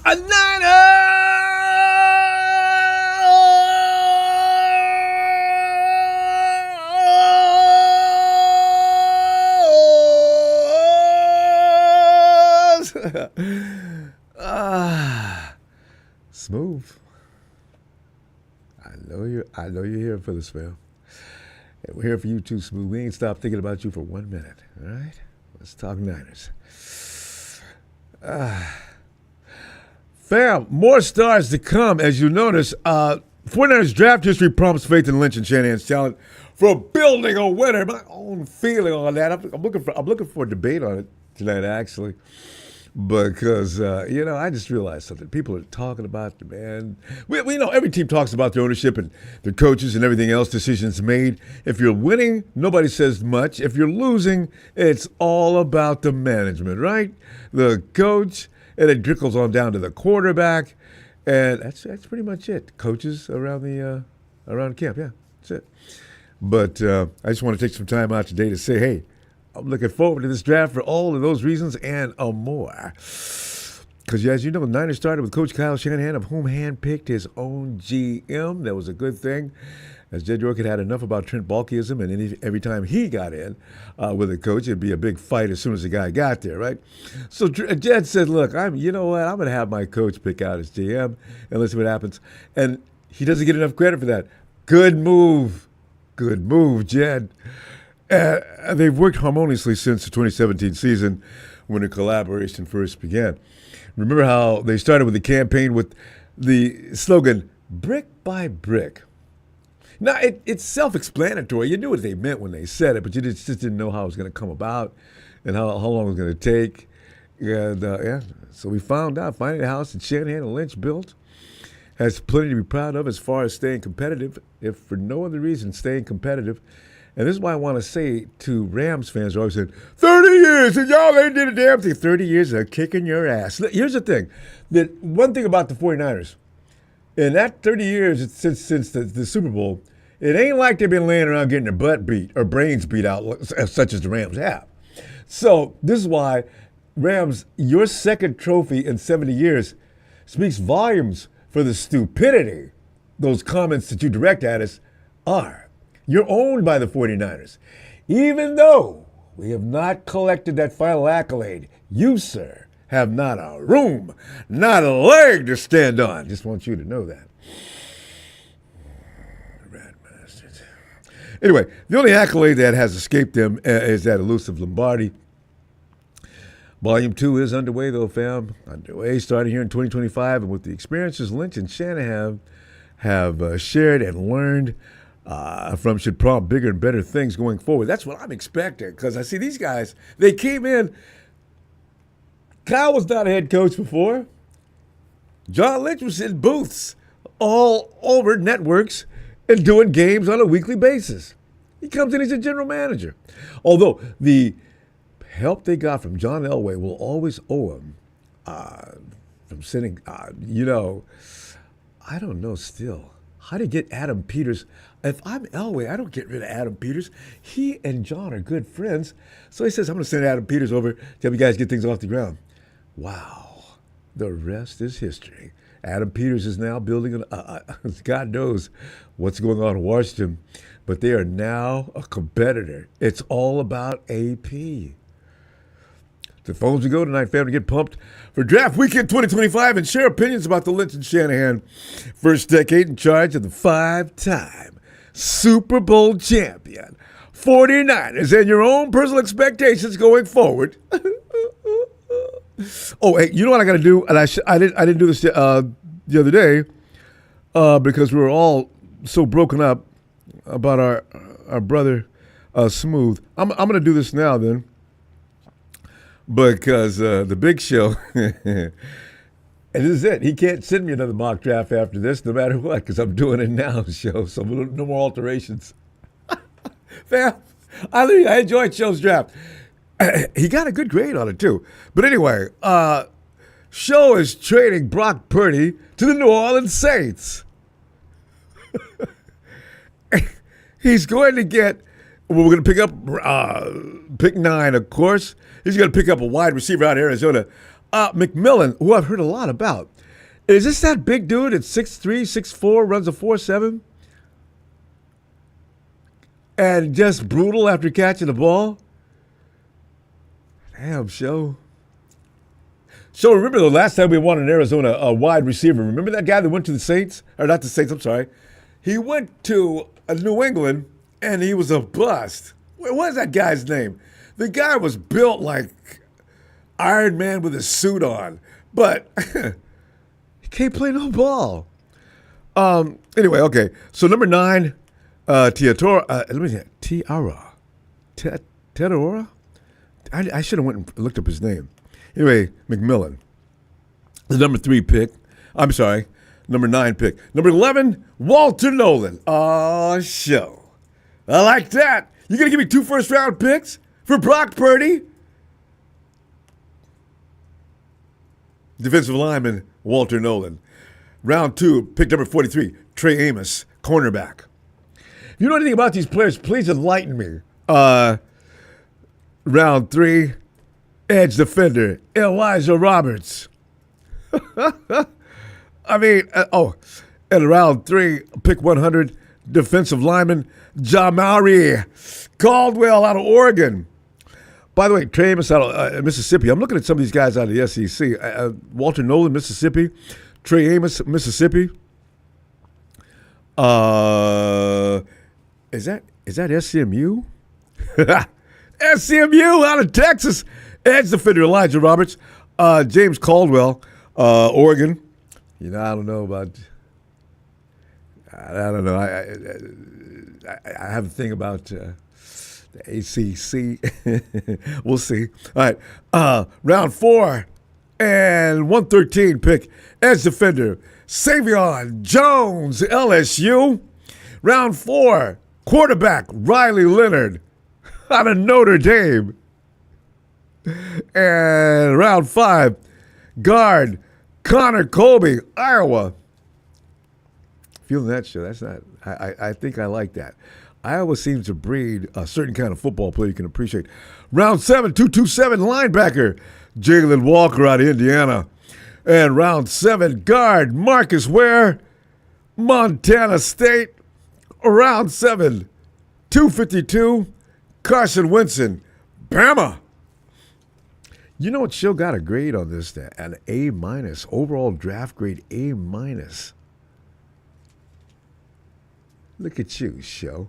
A Niners! Smooth. I know you're here for this, fam. And we're here for you too, Smooth. We ain't stopped thinking about you for 1 minute. All right? Let's talk Niners. Fam, more stars to come. As you notice, 49ers draft history prompts faith in Lynch and Shanahan's talent for building a winner. My own feeling on that. I'm looking for a debate on it tonight, actually. Because, I just realized something. People are talking about the man. We know every team talks about the ownership and the coaches and everything else, decisions made. If you're winning, nobody says much. If you're losing, it's all about the management, right? The coach, and it trickles on down to the quarterback. And that's pretty much it. Coaches around camp, yeah, that's it. But I just want to take some time out today to say, hey, I'm looking forward to this draft for all of those reasons and more. Because, as you know, the Niners started with Coach Kyle Shanahan, of whom handpicked his own GM. That was a good thing, as Jed York had enough about Trent Baalkeism, and every time he got in with a coach, it'd be a big fight as soon as the guy got there, right? So Jed said, look, I'm going to have my coach pick out his GM, and let's see what happens. And he doesn't get enough credit for that. Good move. Good move, Jed. They've worked harmoniously since the 2017 season when the collaboration first began. Remember how they started with the campaign with the slogan, brick by brick. Now, it's self-explanatory. You knew what they meant when they said it, but you just didn't know how it was going to come about and how long it was going to take. And, so we found out, finding the house that Shanahan and Lynch built has plenty to be proud of as far as staying competitive, if for no other reason, staying competitive. And this is why I want to say to Rams fans who always said, 30 years, and y'all ain't did a damn thing. 30 years of kicking your ass. Here's the thing. One thing about the 49ers, in that 30 years since the Super Bowl, it ain't like they've been laying around getting their butt beat or brains beat out such as the Rams have. So this is why, Rams, your second trophy in 70 years speaks volumes for the stupidity those comments that you direct at us are. You're owned by the 49ers. Even though we have not collected that final accolade, you, sir, have not a room, not a leg to stand on. Just want you to know that. Rat bastards. Anyway, the only accolade that has escaped them is that elusive Lombardi. Volume 2 is underway, though, fam. Underway, starting here in 2025. And with the experiences Lynch and Shanahan have shared and learned from should prompt bigger and better things going forward. That's what I'm expecting, because I see these guys, they came in. Kyle was not a head coach before. John Lynch was in booths all over networks and doing games on a weekly basis. He comes in, he's a general manager. Although the help they got from John Elway will always owe him from sitting, I don't know still. How to get Adam Peters? If I'm Elway, I don't get rid of Adam Peters. He and John are good friends. So he says, I'm going to send Adam Peters over to help you guys get things off the ground. Wow. The rest is history. Adam Peters is now building, God knows what's going on in Washington, but they are now a competitor. It's all about AP. The phones we go tonight, family, get pumped for Draft Weekend 2025 and share opinions about the Lynch and Shanahan first decade in charge of the 5-time Super Bowl champion 49ers and your own personal expectations going forward. Oh, hey, you know what I got to do? And I didn't do this the other day because we were all so broken up about our brother Smooth. I'm going to do this now then. Because the big show, and this is it. He can't send me another mock draft after this, no matter what, because I'm doing it now, show. So no more alterations. Fam, I enjoyed Show's draft. He got a good grade on it, too. But anyway, Show is trading Brock Purdy to the New Orleans Saints. He's going to get, we're going to pick up pick 9, of course. He's going to pick up a wide receiver out of Arizona, McMillan, who I've heard a lot about. Is this that big dude at 6'3", 6'4", runs a 4.7? And just brutal after catching the ball? Damn, Show. So remember the last time we won in Arizona, a wide receiver. Remember that guy that went to the Saints? Or not the Saints, I'm sorry. He went to New England, and he was a bust. What is that guy's name? The guy was built like Iron Man with a suit on. But he can't play no ball. Anyway, okay. So number 9, Tiara. Let me see. Tiara. Tiara? I should have went and looked up his name. Anyway, McMillan, the number 3 pick. I'm sorry, number 9 pick. Number 11, Walter Nolan. Oh, Show. I like that. You going to give me 2 first-round picks for Brock Purdy? Defensive lineman, Walter Nolan. Round 2, pick number 43, Trey Amos, cornerback. If you know anything about these players, please enlighten me. Round 3, edge defender, Elijah Roberts. I mean, and round 3, pick 100, defensive lineman, Jamari Caldwell out of Oregon. By the way, Trey Amos out of Mississippi. I'm looking at some of these guys out of the SEC. Walter Nolan, Mississippi. Trey Amos, Mississippi. Is that SCMU? SCMU out of Texas. Edge defender Elijah Roberts. James Caldwell, Oregon. I don't know about. I don't know. I have a thing about the ACC. We'll see. All right. Round 4 and 113 pick. Edge defender Savion Jones, LSU. Round 4, quarterback Riley Leonard out of Notre Dame. And round 5, guard Connor Colby, Iowa. Feeling that shit. That's not. I think I like that. Iowa seems to breed a certain kind of football player you can appreciate. Round 7, 227 linebacker Jalen Walker out of Indiana. And round 7, guard Marcus Ware, Montana State. Round 7, 252 Carson Winston, Bama. You know what? Show got a grade on this, an A-, overall draft grade A-. Look at you, Show.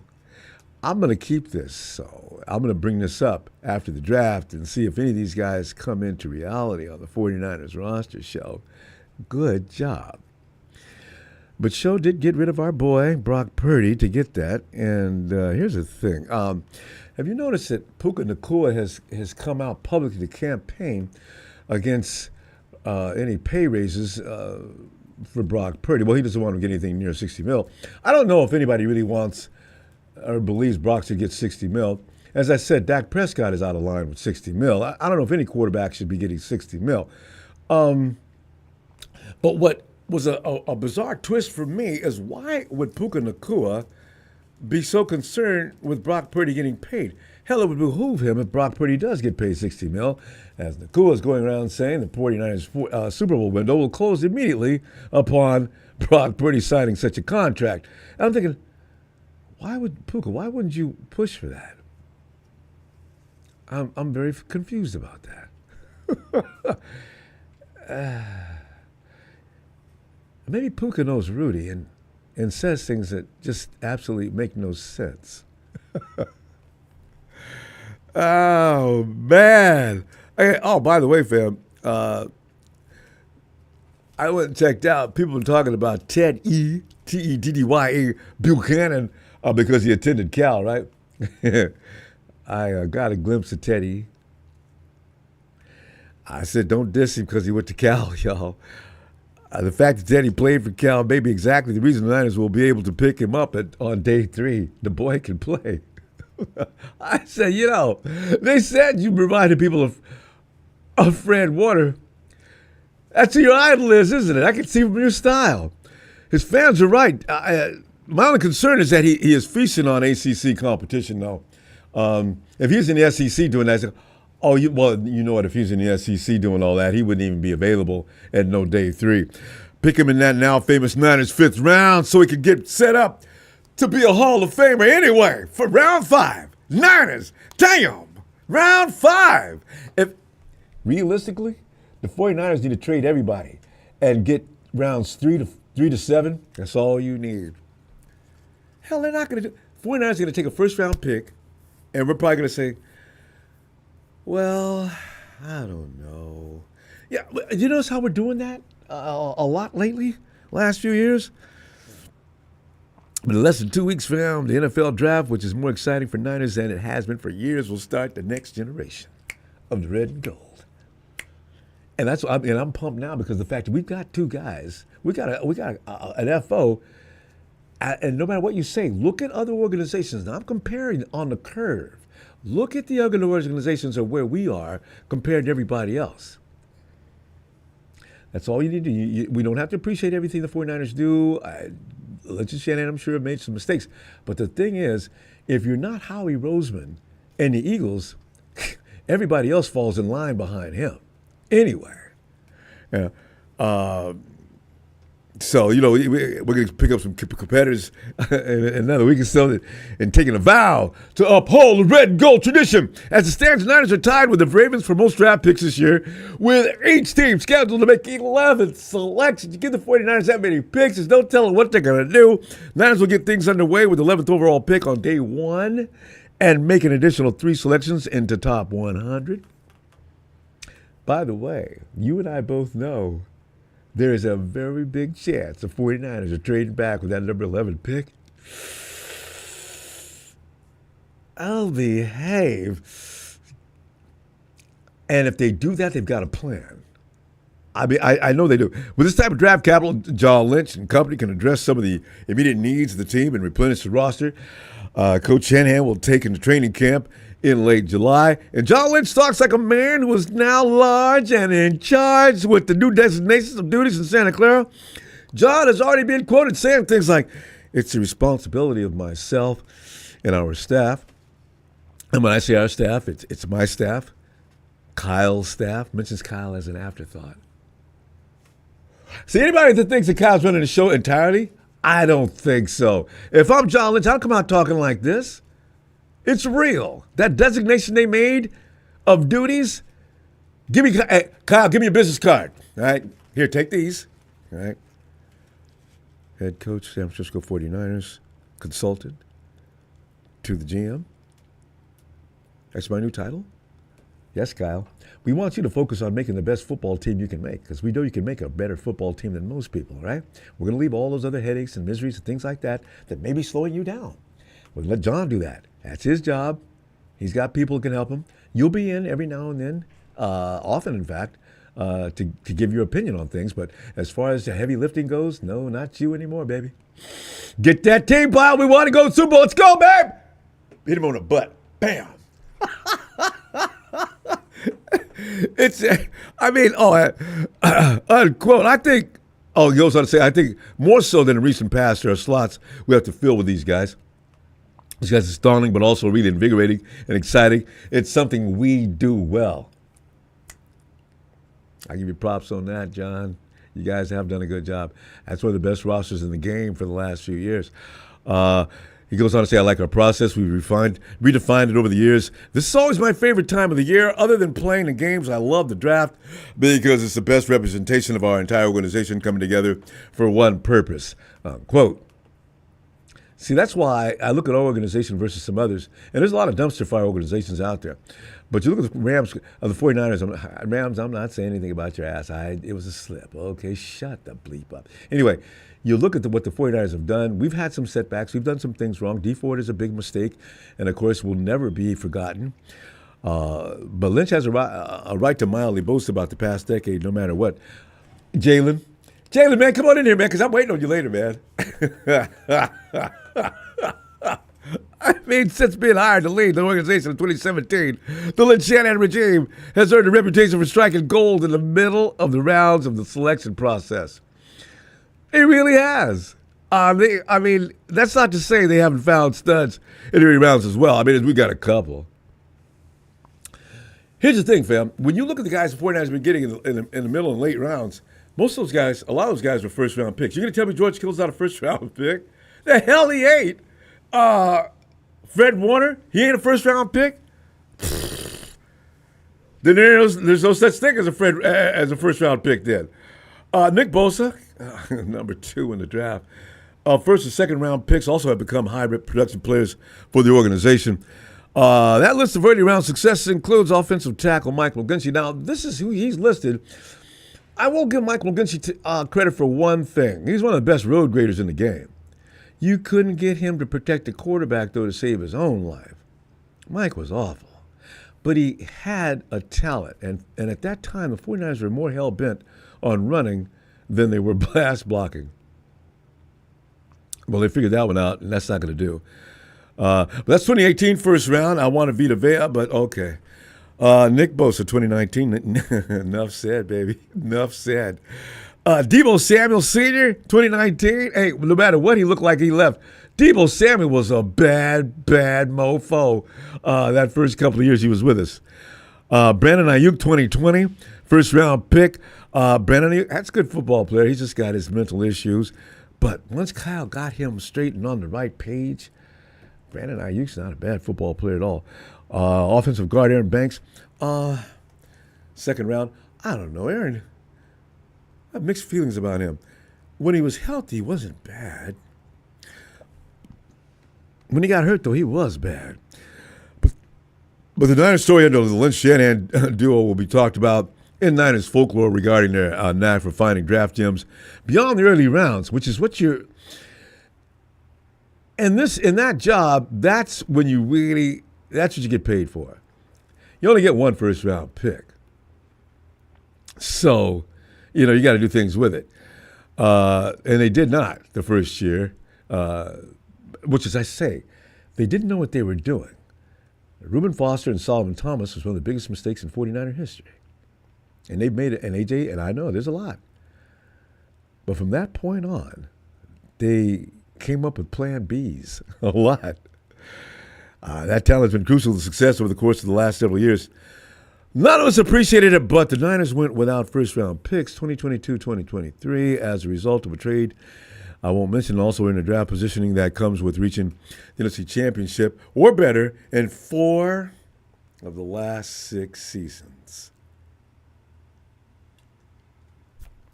I'm going to keep this, so I'm going to bring this up after the draft and see if any of these guys come into reality on the 49ers roster, Show. Good job. But Show did get rid of our boy, Brock Purdy, to get that. And here's the thing. Have you noticed that Puka Nacua has come out publicly to campaign against any pay raises for Brock Purdy? Well, he doesn't want to get anything near $60 million. I don't know if anybody really wants or believes Brock should get $60 million. As I said, Dak Prescott is out of line with $60 million. I don't know if any quarterback should be getting $60 million. But what was a bizarre twist for me is why would Puka Nacua be so concerned with Brock Purdy getting paid? Hell, it would behoove him if Brock Purdy does get paid $60 million, as Nacua is going around saying the 49ers Super Bowl window will close immediately upon Brock Purdy signing such a contract. And I'm thinking, why wouldn't you push for that? I'm very confused about that. Maybe Puka knows Rudy and says things that just absolutely make no sense. Oh, man. By the way, fam, I went and checked out. People were talking about Teddy Buchanan because he attended Cal, right? I got a glimpse of Teddy. I said, don't diss him because he went to Cal, y'all. The fact that Teddy played for Cal may be exactly the reason the Niners will be able to pick him up on day 3. The boy can play. I said, they said you reminded people of Fred Warner. That's who your idol is, isn't it? I can see from your style. His fans are right. My only concern is that he is feasting on ACC competition, though. If he's in the SEC doing that, Oh, well, you know what? If he's in the SEC doing all that, he wouldn't even be available at no day 3. Pick him in that now famous Niners 5th round so he could get set up to be a Hall of Famer anyway for round 5. Niners, damn, round 5. If realistically, the 49ers need to trade everybody and get rounds 3 to 7. That's all you need. Hell, they're not going to do. 49ers are going to take a first-round pick, and we're probably going to say, well, I don't know. Yeah, you notice how we're doing that a lot lately, last few years? But in less than 2 weeks from now, the NFL draft, which is more exciting for Niners than it has been for years, will start the next generation of the red and gold. And I'm pumped now because of the fact that we've got 2 guys. We got an FO. And no matter what you say, look at other organizations. Now, I'm comparing on the curve. Look at the other organizations of where we are compared to everybody else. That's all you need to do. We don't have to appreciate everything the 49ers do. Lynch and Shanahan, I'm sure, have made some mistakes. But the thing is, if you're not Howie Roseman and the Eagles, everybody else falls in line behind him. Anyway. Yeah. So, we're going to pick up some competitors in another week or so and taking a vow to uphold the red and gold tradition. As it stands, the Niners are tied with the Ravens for most draft picks this year, with each team scheduled to make 11 selections. You give the 49ers that many picks, there's no telling what they're going to do. Niners will get things underway with the 11th overall pick on day 1 and make an additional 3 selections into top 100. By the way, you and I both know there is a very big chance the 49ers are trading back with that number 11 pick. I'll behave. And if they do that, they've got a plan. I know they do. With this type of draft capital, John Lynch and company can address some of the immediate needs of the team and replenish the roster. Coach Shanahan will take into training camp in late July. And John Lynch talks like a man who is now large and in charge with the new designations of duties in Santa Clara. John has already been quoted saying things like, "It's the responsibility of myself and our staff." And when I say our staff, it's my staff, Kyle's staff. Mentions Kyle as an afterthought. See, anybody that thinks that Kyle's running the show entirely, I don't think so. If I'm John Lynch, I'll come out talking like this. It's real. That designation they made of duties, hey, Kyle, give me your business card. All right, here, take these. All right. Head coach, San Francisco 49ers, consultant to the GM. That's my new title. Yes, Kyle. We want you to focus on making the best football team you can make, because we know you can make a better football team than most people, right? We're going to leave all those other headaches and miseries and things like that may be slowing you down. We'll let John do that. That's his job. He's got people who can help him. You'll be in every now and then, often in fact, to give your opinion on things. But as far as the heavy lifting goes, no, not you anymore, baby. Get that team pile. We want to go to the Super Bowl. Let's go, babe. Hit him on the butt. Bam. Unquote. I think, he goes on to say, I think more so than in recent past, there are slots we have to fill with these guys. These guys are stalling, but also really invigorating and exciting. It's something we do well. I give you props on that, John. You guys have done a good job. That's one of the best rosters in the game for the last few years. He goes on to say, I like our process. We've redefined it over the years. This is always my favorite time of the year. Other than playing the games, I love the draft because it's the best representation of our entire organization coming together for one purpose. Quote. See, that's why I look at our organization versus some others. And there's a lot of dumpster fire organizations out there. But you look at the Rams, the 49ers, Rams, I'm not saying anything about your ass. It was a slip. Okay, shut the bleep up. Anyway, you look at what the 49ers have done. We've had some setbacks. We've done some things wrong. D Ford is a big mistake, and, of course, will never be forgotten. But Lynch has a right to mildly boast about the past decade, no matter what. Jalen, man, come on in here, man, because I'm waiting on you later, man. I mean, since being hired to lead the organization in 2017, the Lynch Shanahan regime has earned a reputation for striking gold in the middle of the rounds of the selection process. It really has. I mean, that's not to say they haven't found studs in early rounds as well. I mean, we got a couple. Here's the thing, fam. When you look at the guys the 49ers have been getting in the middle and late rounds, most of those guys, a lot of those guys were first-round picks. You're going to tell me George Kittle's not a first-round pick? The hell he ain't. Fred Warner, he ain't a first-round pick? Then there's no such thing as a first-round pick then. Nick Bosa, number 2 in the draft. First and second-round picks also have become hybrid production players for the organization. That list of early-round successes includes offensive tackle Mike McGlinchey. Now, this is who he's listed. I will give Mike McGlinchey credit for one thing. He's one of the best road graders in the game. You couldn't get him to protect the quarterback, though, to save his own life. Mike was awful. But he had a talent. And at that time, the 49ers were more hell-bent on running than they were pass blocking. Well, they figured that one out, and that's not going to do. But that's 2018 first round. I want to Vita Vea, but okay. Nick Bosa, 2019. Enough said, baby. Enough said. Deebo Samuel Sr., 2019. Hey, no matter what he looked like, he left. Deebo Samuel was a bad, bad mofo that first couple of years he was with us. Brandon Ayuk, 2020. First round pick. Brandon Ayuk, that's a good football player. He's just got his mental issues. But once Kyle got him straight and on the right page, Brandon Ayuk's not a bad football player at all. Offensive guard Aaron Banks, second round. I don't know, Aaron. I have mixed feelings about him. When he was healthy, he wasn't bad. When he got hurt, though, he was bad. But the Niners story under the Lynch Shanahan duo will be talked about in Niners folklore regarding their knack for finding draft gems beyond the early rounds, which is what you're. And in that job, that's what you get paid for. You only get one first round pick. So, you got to do things with it. And they did not the first year, which, as I say, they didn't know what they were doing. Reuben Foster and Solomon Thomas was one of the biggest mistakes in 49er history. And they've made it, and AJ, and I know there's a lot. But from that point on, they came up with plan Bs, a lot. That talent's been crucial to success over the course of the last several years. None of us appreciated it, but the Niners went without first-round picks 2022, 2023 as a result of a trade. I won't mention also in the draft positioning that comes with reaching the NFC Championship or better in 4 of the last 6 seasons.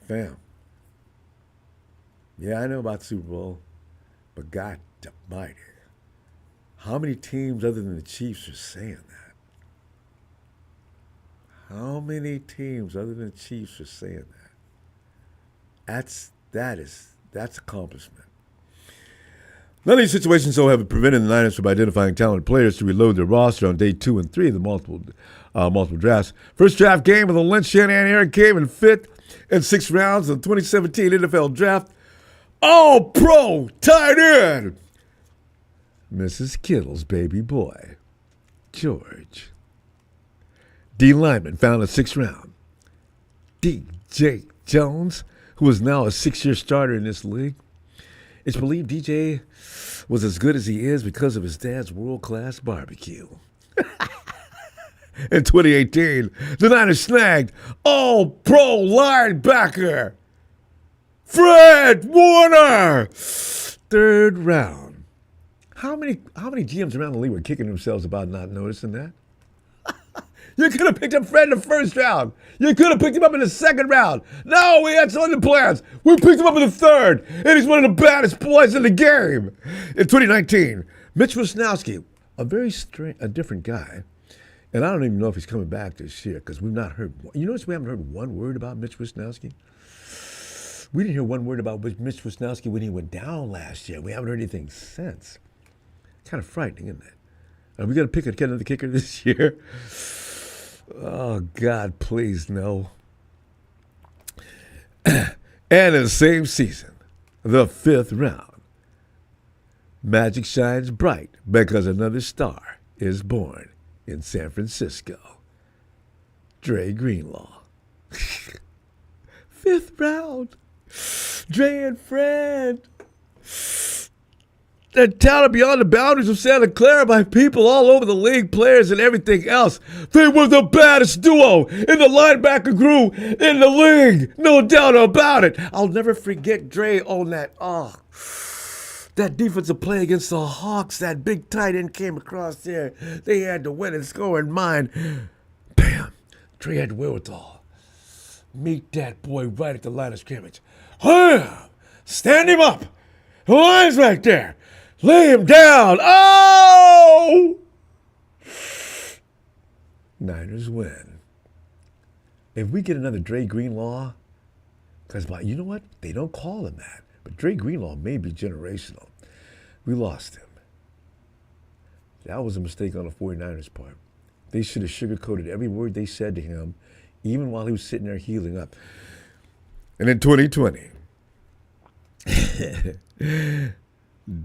Fam. Yeah, I know about the Super Bowl, but God almighty, how many teams other than the Chiefs are saying that? How many teams other than the Chiefs are saying that? That's accomplishment. None of these situations, though, have prevented the Niners from identifying talented players to reload their roster on day 2 and 3 of the multiple drafts. First draft game of the Lynch Shanahan era came in 5th and 6th rounds of the 2017 NFL Draft. All-Pro tight end, Mrs. Kittle's baby boy, George. D. Lyman found a 6th round. DJ Jones, who is now a 6-year starter in this league. It's believed DJ was as good as he is because of his dad's world-class barbecue. In 2018, the Niners snagged All-Pro linebacker Fred Warner, 3rd round. How many GMs around the league were kicking themselves about not noticing that? You could have picked up Fred in the 1st round. You could have picked him up in the 2nd round. No, we had some other plans. We picked him up in the 3rd, and he's one of the baddest boys in the game. In 2019, Mitch Wisnowski, a different guy, and I don't even know if he's coming back this year because we've not heard. You notice we haven't heard one word about Mitch Wisnowski? We didn't hear one word about Mitch Wisnowski when he went down last year. We haven't heard anything since. Kind of frightening, isn't it? Are we going to pick another kicker this year? Oh, God, please, no. And in the same season, the 5th round, magic shines bright because another star is born in San Francisco. Dre Greenlaw. 5th round. Dre and Fred. that talent beyond the boundaries of Santa Clara by people all over the league, players and everything else. They were the baddest duo in the linebacker group in the league. No doubt about it. I'll never forget Dre on that. That defensive play against the Hawks, that big tight end came across there. They had to win and score in mind. Bam. Dre had the wherewithal. Meet that boy right at the line of scrimmage. Stand him up. The line's right there. Lay him down. Oh! Niners win. If we get another Dre Greenlaw, because you know what? They don't call him that. But Dre Greenlaw may be generational. We lost him. That was a mistake on the 49ers' part. They should have sugarcoated every word they said to him, even while he was sitting there healing up. And in 2020,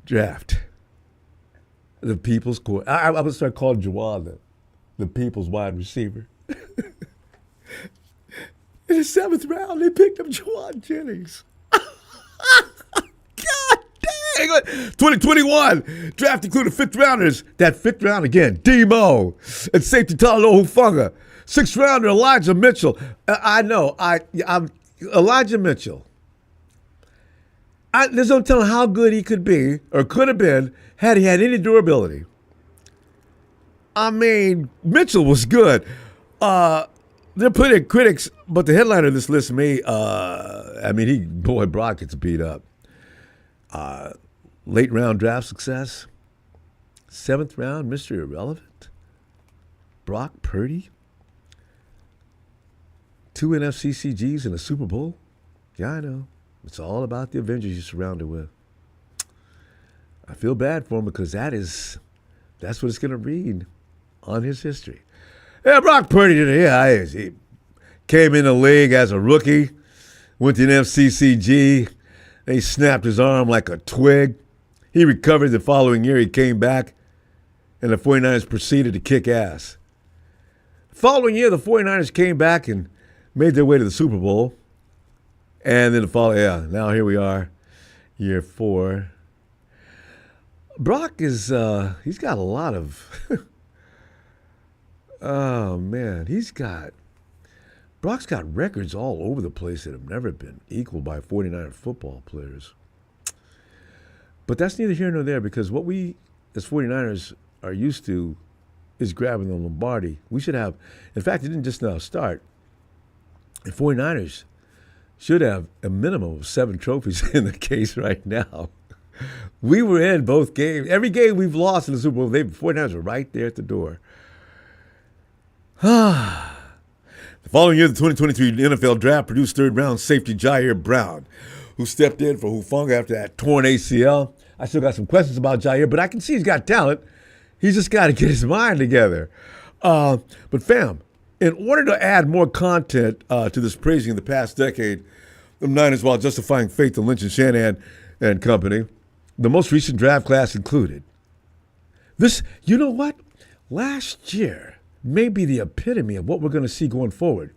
draft the people's court. I'm going to start calling Jawad the people's wide receiver. In the 7th round, they picked up Jawad Jennings. God dang! 2021, draft included 5th rounders. That 5th round again, Demo and safety Talanoa Hufanga. 6th rounder, Elijah Mitchell. I'm Elijah Mitchell. There's no telling how good he could be or could have been had he had any durability. I mean, Mitchell was good. They're putting critics, but the headliner of this list, Brock gets beat up. Late round draft success. 7th round, Mr. Irrelevant. Brock Purdy. 2 NFC CGs and a Super Bowl. Yeah, I know. It's all about the Avengers you're surrounded with. I feel bad for him because that's what it's going to read on his history. Yeah, Brock Purdy, he came in the league as a rookie, went to an FCCG. They snapped his arm like a twig. He recovered the following year. He came back, and the 49ers proceeded to kick ass. The following year, the 49ers came back and made their way to the Super Bowl. And then now here we are, year 4. Brock is, he's got a lot of, oh man, Brock's got records all over the place that have never been equaled by 49er football players. But that's neither here nor there because what we as 49ers are used to is grabbing the Lombardi. We should have, in fact, it didn't just now start. The 49ers should have a minimum of 7 trophies in the case right now. We were in both games. Every game we've lost in the Super Bowl, the 49ers were right there at the door. The following year, the 2023 NFL Draft produced 3rd round safety Jair Brown, who stepped in for Hufanga after that torn ACL. I still got some questions about Jair, but I can see he's got talent. He's just got to get his mind together. But fam, in order to add more content to this praising of the past decade, the Niners, while justifying faith in Lynch and Shanahan and company, the most recent draft class included this. You know what? Last year may be the epitome of what we're going to see going forward.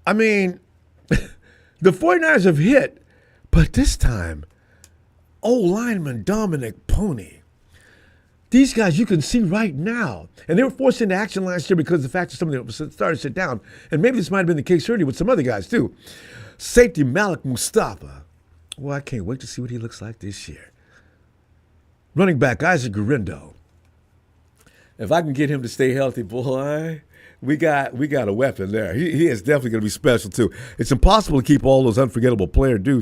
I mean, the 49ers have hit, but this time, lineman Dominic Pony. These guys you can see right now. And they were forced into action last year because of the fact that some of them started to sit down. And maybe this might have been the case earlier with some other guys too. Safety Malik Mustafa. Well, I can't wait to see what he looks like this year. Running back Isaac Gurindo. If I can get him to stay healthy, boy, we got a weapon there. He is definitely going to be special too. It's impossible to keep all those unforgettable players due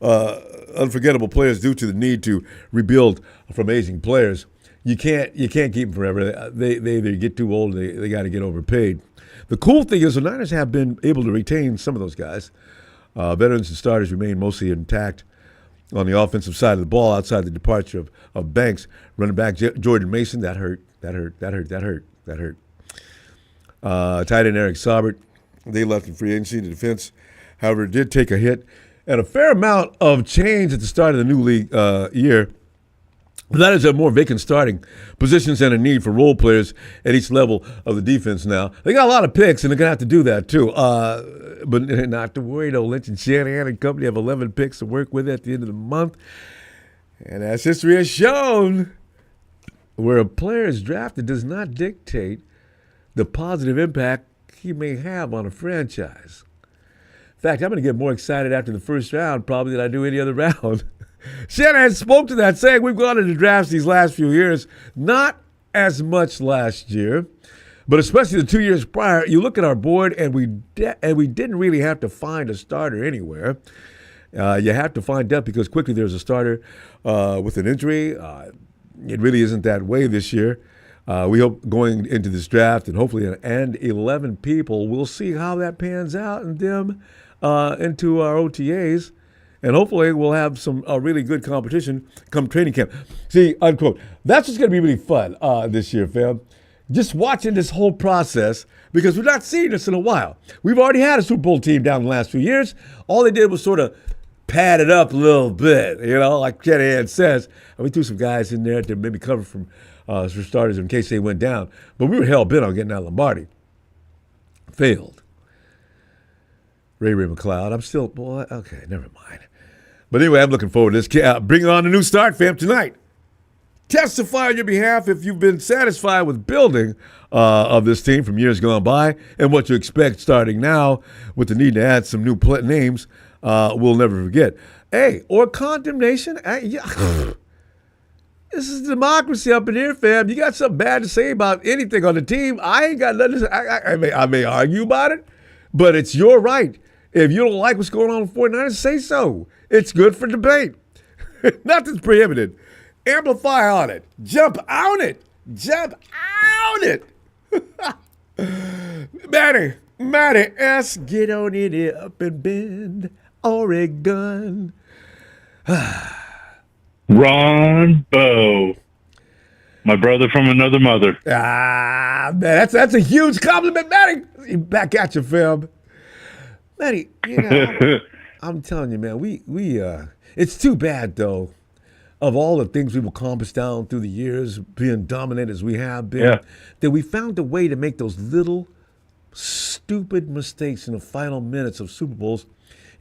to the need to rebuild from aging players. You can't keep them forever. They either get too old, they got to get overpaid. The cool thing is the Niners have been able to retain some of those guys. Veterans and starters remain mostly intact on the offensive side of the ball outside the departure of Banks. Running back Jordan Mason, that hurt. Tight end Eric Saubert, they left in free agency. The defense, however, did take a hit. And a fair amount of change at the start of the new league year. That is, more vacant starting positions and a need for role players at each level of the defense now. They got a lot of picks, and they're going to have to do that too. But not to worry, though. Lynch and Shanahan and company have 11 picks to work with at the end of the month. And as history has shown, where a player is drafted does not dictate the positive impact he may have on a franchise. In fact, I'm going to get more excited after the first round probably than I do any other round. Shanahan spoke to that, saying we've gone into drafts these last few years, not as much last year, but especially the 2 years prior. You look at our board, and we didn't really have to find a starter anywhere. You have to find depth because quickly there's a starter with an injury. It really isn't that way this year. We hope going into this draft and hopefully 11 people, we'll see how that pans out and them into our OTAs. And hopefully we'll have some really good competition come training camp. See, unquote. That's what's going to be really fun this year, fam. Just watching this whole process because we're not seeing this in a while. We've already had a Super Bowl team down the last few years. All they did was sort of pad it up a little bit, like Shanahan says. And we threw some guys in there to maybe cover for starters in case they went down. But we were hell-bent on getting out Lombardi. Failed. Ray McLeod. I'm still, boy, okay, never mind. But anyway, I'm looking forward to this. Bring on a new start, fam, tonight. Testify on your behalf if you've been satisfied with building of this team from years gone by and what you expect starting now with the need to add some new names we'll never forget. Hey, or condemnation. This is democracy up in here, fam. You got something bad to say about anything on the team, I ain't got nothing to say. I may argue about it, but it's your right. If you don't like what's going on with 49ers, say so. It's good for debate. Nothing's prohibited. Amplify on it. Jump on it. Jump on it. Matty S. Get on it up and bend, Oregon. Ronbo. My brother from another mother. Man, that's a huge compliment, Matty. Back at you, fam. Matty, I'm telling you, man, we it's too bad, though, of all the things we've accomplished down through the years, being dominant as we have been, that we found a way to make those little stupid mistakes in the final minutes of Super Bowls.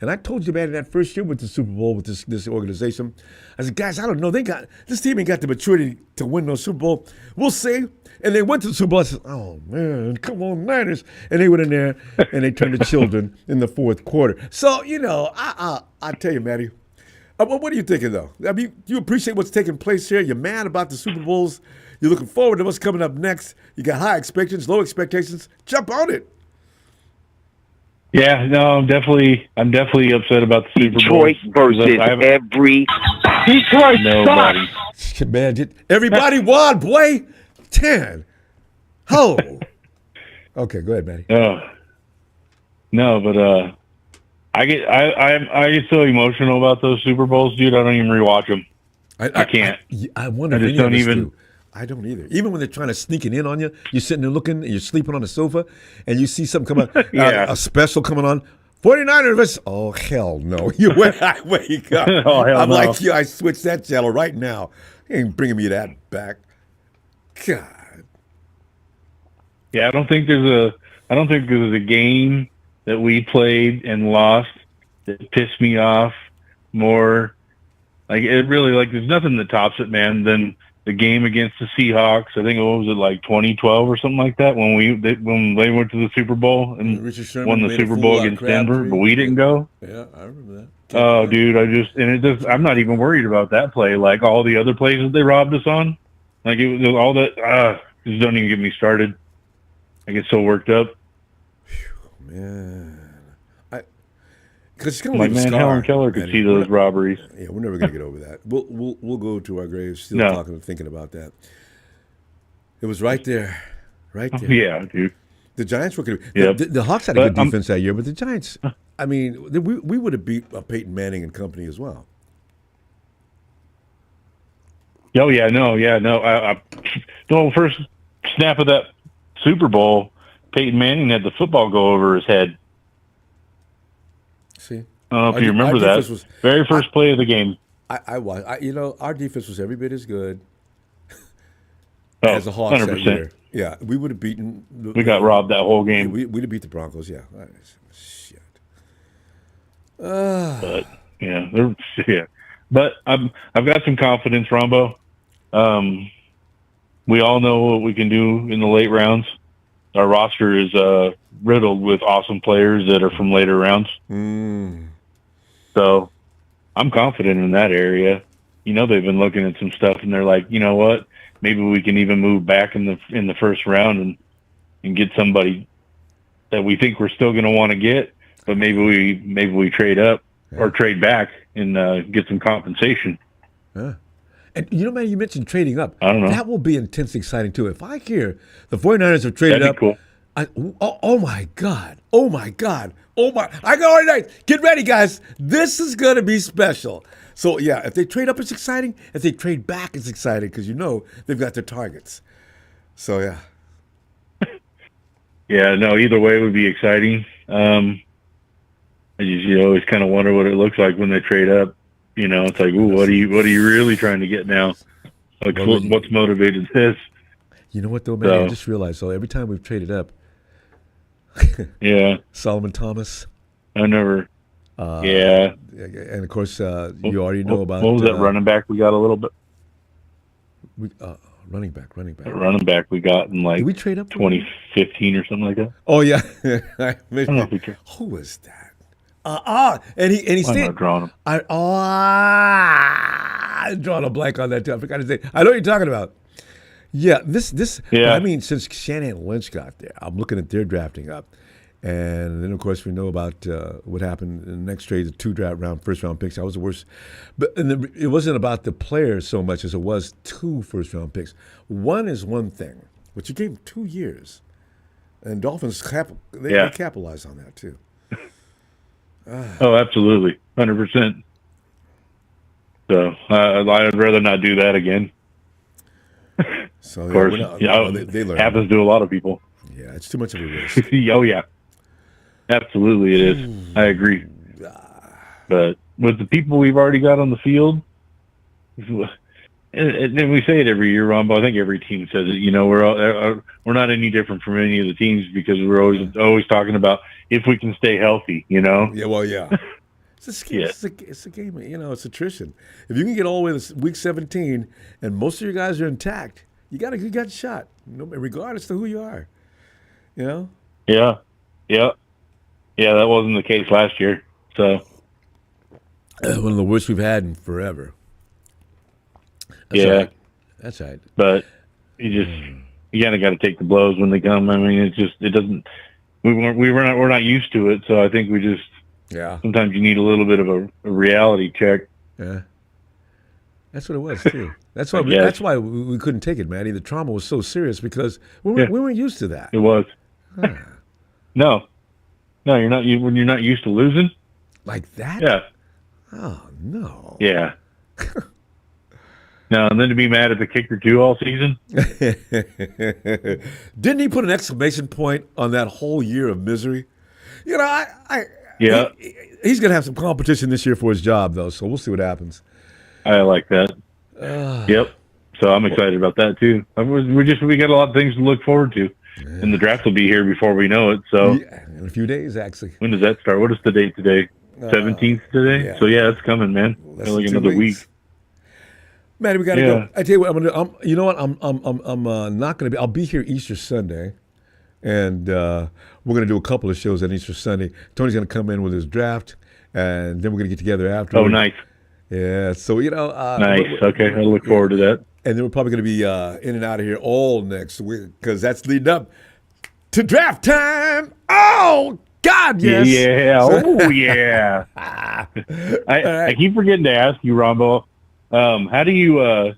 And I told you, man, in that first year with the Super Bowl with this organization, I said, guys, I don't know. This team ain't got the maturity to win no Super Bowl. We'll see. And they went to the Super Bowl. I said, oh, man, come on, Niners. And they went in there, and they turned to children in the fourth quarter. So, I tell you, Matty, what are you thinking, though? I mean, do you appreciate what's taking place here? You're mad about the Super Bowls. You're looking forward to what's coming up next. You got high expectations, low expectations. Jump on it. Yeah, no, I'm definitely upset about the Super Bowl. Detroit versus every Detroit. Nobody. Man, everybody won, boy. 10. Ho. Okay, go ahead, Matty. No, but I get so emotional about those Super Bowls, dude. I don't even rewatch them. I can't. I wonder. I just don't even. I don't either. Even when they're trying to sneak it in on you, you're sitting there looking, you're sleeping on the sofa, and you see something come on, a special coming on. 49ers versus, oh, hell no. I wake up. Oh, hell I'm no. like, I switch that channel right now. You ain't bringing me that back. God. Yeah, I don't think there's a game that we played and lost that pissed me off more. Like, it really, there's nothing that tops it, man, than the game against the Seahawks. I think it was 2012 or something like that when they went to the Super Bowl and won the Super Bowl against Denver, but we didn't go. Yeah, I remember that. Oh, dude, I'm not even worried about that play. Like all the other plays that they robbed us on, it was all that. Just don't even get me started. I get so worked up. Whew, man. Because it's going to leave a scar. Helen Keller could see those robberies. Yeah, we're never going to get over that. We'll go to our graves still talking and thinking about that. It was right there. Right there. Yeah, dude. The Giants were good. Yep. The Hawks had a good defense that year, but the Giants, I mean, we would have beat Peyton Manning and company as well. Oh, yeah, no. No, first snap of that Super Bowl, Peyton Manning had the football go over his head. See, I don't know if you remember that. Very first play of the game. I was. Our defense was every bit as good as the Hawks 100%. That year. Yeah, we would have beaten. We got robbed that whole game. We'd have beat the Broncos. Yeah. Shit. But yeah, But I've got some confidence, Rombo. We all know what we can do in the late rounds. Our roster is riddled with awesome players that are from later rounds. So I'm confident in that area. You know, they've been looking at some stuff and they're like, you know what? Maybe we can even move back in the first round and get somebody that we think we're still going to want to get, but maybe we trade up or trade back and get some compensation. Yeah. And you know, man, you mentioned trading up. I don't know. That will be intensely exciting too. If I hear the 49ers have traded That'd be cool. Oh my God. Oh my God. Oh my. I go all right. Get ready, guys. This is going to be special. So, yeah, if they trade up, it's exciting. If they trade back, it's exciting because you know they've got their targets. So, yeah. Yeah, no, either way would be exciting. I just, you always kind of wonder what it looks like when they trade up. You know, it's like, ooh, what are you really trying to get now? Like, what's motivated this? You know what, though, man? I just realized, every time we've traded up, yeah, Solomon Thomas. I never. Yeah, and of course, you already know about. What was that running back we got a little bit? Running back. That running back we got in like did we trade up 2015 or something like that. Oh yeah, I don't know if we who was that? And he I'm stayed. not drawing him. I'm drawing a blank on that too. I forgot his name. I know what you're talking about. Yeah, this. Yeah. I mean, since Shanahan Lynch got there, I'm looking at their drafting up, and then of course we know about what happened in the next trade, the 2 first round picks. I was the worst, but it wasn't about the players so much as it was 2 first round picks. One is one thing, but you gave them 2 years, and Dolphins they capitalized on that too. Oh, absolutely, 100%. So I'd rather not do that again. So of course, they learn. Happens to a lot of people. Yeah, it's too much of a risk. Oh yeah, absolutely it is. I agree. But with the people we've already got on the field, and we say it every year, Ronbo. I think every team says it. You know, we're not any different from any of the teams because we're always talking about if we can stay healthy. You know. Yeah. Well, yeah. It's a game. You know, it's attrition. If you can get all the way to week 17 and most of your guys are intact, you got a shot. Regardless of who you are. You know. Yeah. That wasn't the case last year. So one of the worst we've had in forever. That's right. But you kind of got to take the blows when they come. I mean, it doesn't. We're not used to it. So I think we just. Yeah. Sometimes you need a little bit of a reality check. Yeah. That's what it was too. That's why we couldn't take it, Matty. The trauma was so serious because we weren't used to that. It was. No, you're not. When you're not used to losing like that. Yeah. Oh no. Yeah. No, and then to be mad at the kicker too all season. Didn't he put an exclamation point on that whole year of misery? You know, yeah. He's going to have some competition this year for his job, though, so we'll see what happens. I like that. Yep. So I'm excited about that, too. We got a lot of things to look forward to. Yeah. And the draft will be here before we know it. So in a few days, actually. When does that start? What is the date today? 17th today? Yeah. So, yeah, it's coming, man. Like another week. Matty, we got to go. I tell you what, you know what? I'm not going to be. I'll be here Easter Sunday. And we're going to do a couple of shows on Easter Sunday. Tony's going to come in with his draft, and then we're going to get together after. Oh, nice. Yeah, so, you know. Nice. Okay, I look forward to that. And then we're probably going to be in and out of here all next week because that's leading up to draft time. Oh, God, yes. Yeah. Oh, yeah. I keep forgetting to ask you, Ronbo, how do you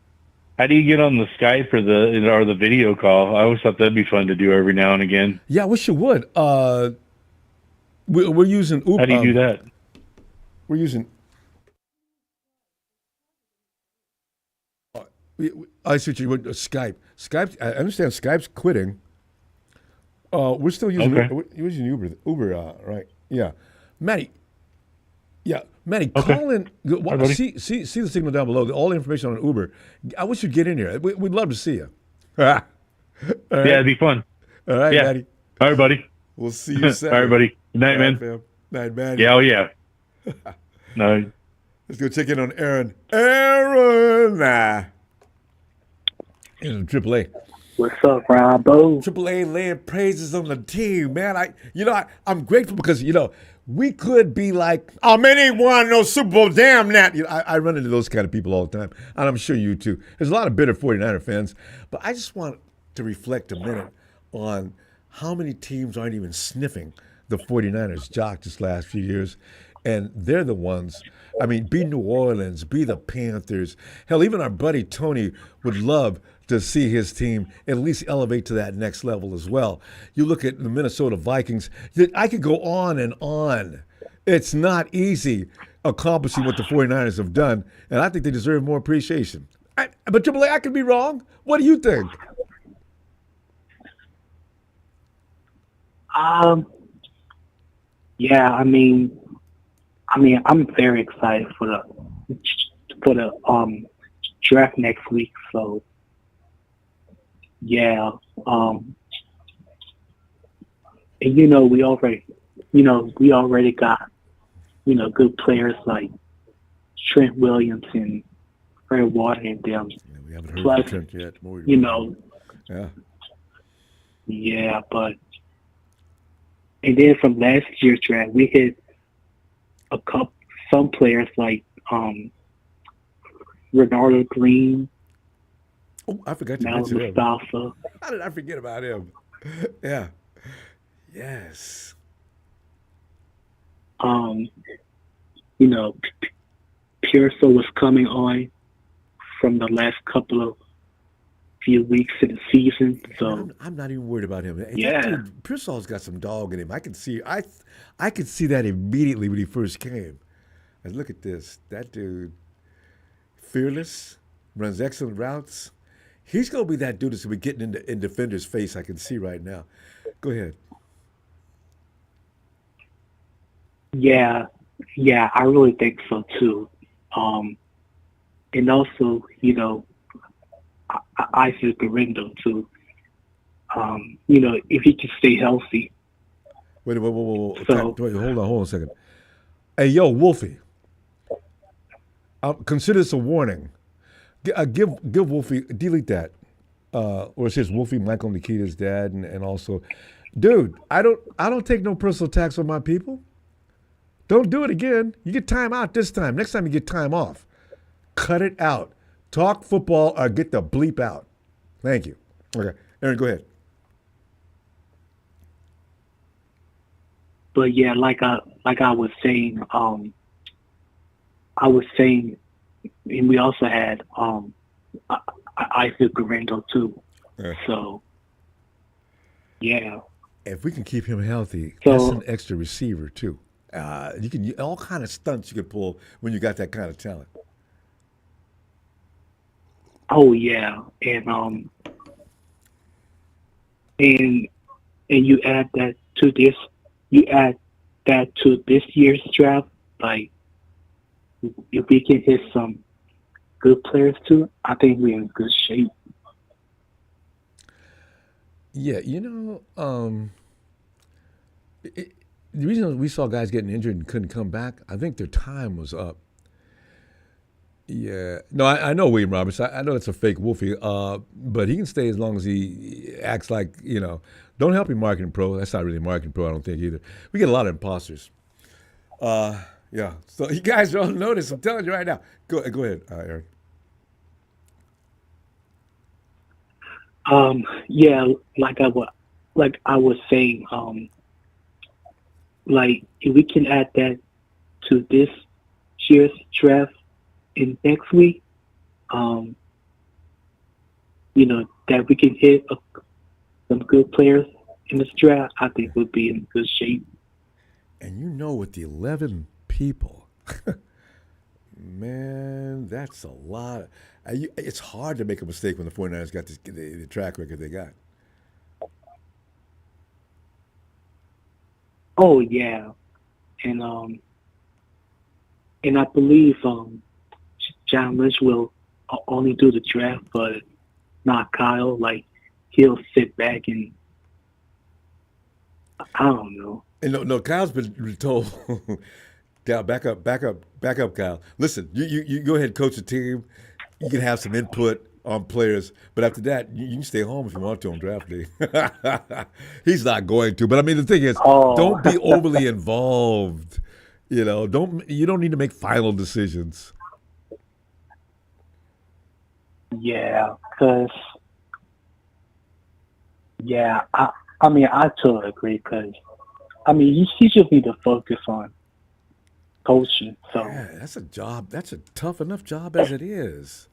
get on the Skype or the video call? I always thought that'd be fun to do every now and again. Yeah, I wish you would. We're using Uber. How do you do that? We're using. I see what you want. Skype. I understand Skype's quitting. We're still using. Okay. We're using Uber. Right? Yeah, Matty. Yeah, Matty, okay. Call in. See the signal down below. All the information on Uber. I wish you'd get in here. We'd love to see you. All right. Yeah, it'd be fun. All right, yeah. Matty. All right, buddy. We'll see you Saturday. All right, buddy. Good night, man. Night, Matty. Yeah, oh yeah. No. Let's go check in on Aaron. Aaron! In AAA. What's up, Ronbo? AAA laying praises on the team, man. I'm grateful because, we could be like, oh, man, they won no Super Bowl, damn that. I run into those kind of people all the time, and I'm sure you too. There's a lot of bitter 49er fans, but I just want to reflect a minute on how many teams aren't even sniffing the 49ers jock this last few years, and they're the ones. I mean, be New Orleans, be the Panthers. Hell, even our buddy Tony would love to see his team at least elevate to that next level as well. You look at the Minnesota Vikings. I could go on and on. It's not easy accomplishing what the 49ers have done, and I think they deserve more appreciation. But AAA, I could be wrong. What do you think? Yeah, I mean, I'm very excited for the draft next week. So, yeah, and we already got good players like Trent Williams and Fred Warner and them. Yeah, we haven't heard Plus, from Trent yet. Yeah, but and then from last year's draft, we had some players like Renardo Green. Oh, I forgot to Mal mention him. Mustafa. How did I forget about him? Yeah. Yes. Pearso was coming on from the last few weeks of the season. So I'm not even worried about him. Yeah. Pearsall's got some dog in him. I could see that immediately when he first came. And look at this. That dude, fearless, runs excellent routes. He's going to be that dude that's going to be getting in defender's face. I can see right now. Go ahead. yeah, I really think so too. And also, I feel Garindo too. If he can stay healthy. Wait. So- Wait, hold on a second. Hey, yo, Wolfie. Consider this a warning. Give Wolfie, delete that. Or it says Wolfie, Michael Nikita's dad, and also, dude, I don't take no personal attacks on my people. Don't do it again. You get time out this time. Next time you get time off. Cut it out. Talk football or get the bleep out. Thank you. Okay, Aaron, go ahead. But yeah, like I was saying, and we also had I feel Garindo too. Yeah. So yeah. If we can keep him healthy, So- that's an extra receiver too. You can all kind of stunts you could pull when you got that kind of talent. Oh yeah, and you add that to this. You add that to this year's draft. Like, if we can hit some good players too, I think we're in good shape. Yeah, the reason we saw guys getting injured and couldn't come back, I think their time was up. Yeah. No, I know William Roberts. I know it's a fake Wolfie, but he can stay as long as he acts like, don't help him marketing pro. That's not really marketing pro, I don't think either. We get a lot of imposters. Yeah. So you guys don't notice. I'm telling you right now. Go ahead, Aaron. Yeah, like I was saying, like if we can add that to this year's draft in next week, that we can hit some good players in this draft, I think we'll be in good shape. And with the 11 people, man, that's a lot. It's hard to make a mistake when the 49ers got the track record they got. Oh yeah, and I believe John Lynch will only do the draft, but not Kyle. Like, he'll sit back and I don't know. And no, Kyle's been told. Kyle, back up, Kyle. Listen, you go ahead and coach a team. You can have some input on players, but after that, you can stay home if you want to on draft day. He's not going to, but I mean, the thing is, Oh, don't be overly involved. You don't need to make final decisions. yeah, because yeah, I mean, I totally agree. Because I mean, he just need to focus on coaching. So Yeah, that's a job. That's a tough enough job as it is.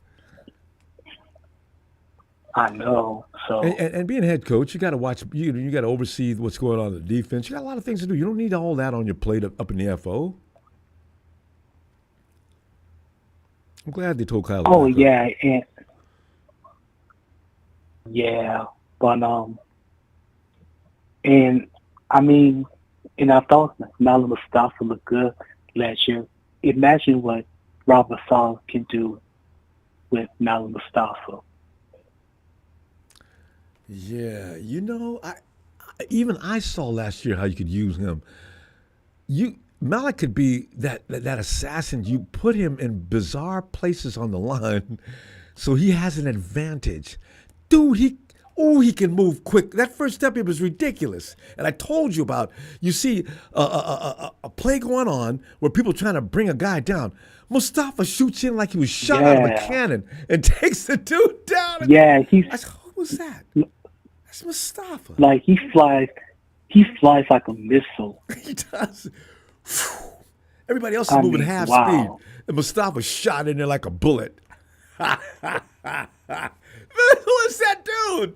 I know. And, So and, and being a head coach, you got to watch. You got to oversee what's going on in the defense. You got a lot of things to do. You don't need all that on your plate up in the FO. I'm glad they told Kyle. To oh back up. yeah, and yeah, but and I mean, and I thought Malam Mustafa looked good last year. Imagine what Robert Sala can do with Malam Mustafa. Yeah, even I saw last year how you could use him. Malik could be that assassin. You put him in bizarre places on the line, so he has an advantage. Dude, he can move quick. That first step it was ridiculous. And I told you about. You see a play going on where people trying to bring a guy down. Mustafa shoots in like he was shot out of a Yeah, cannon and takes the dude down. yeah, I said, who was that? That's Mustafa. like he flies like a missile. He does. Phew. Everybody else is I moving mean, half speed, wow. and Mustafa shot in there like a bullet. Who is that dude?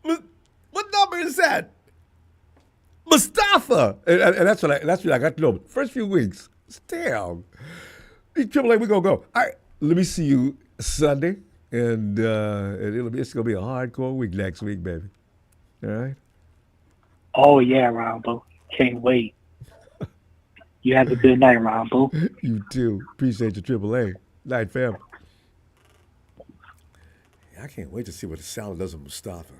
What number is that? Mustafa. And that's what I got to know. First few weeks, damn. Triple A, we gonna go. All right, let me see you Sunday, and it's gonna be a hardcore week next week, baby. All right. Oh yeah, Ronbo. Can't wait. You have a good night, Ronbo. You too. Appreciate your Triple A. Night, fam. I can't wait to see what the Salah does with Mustafa.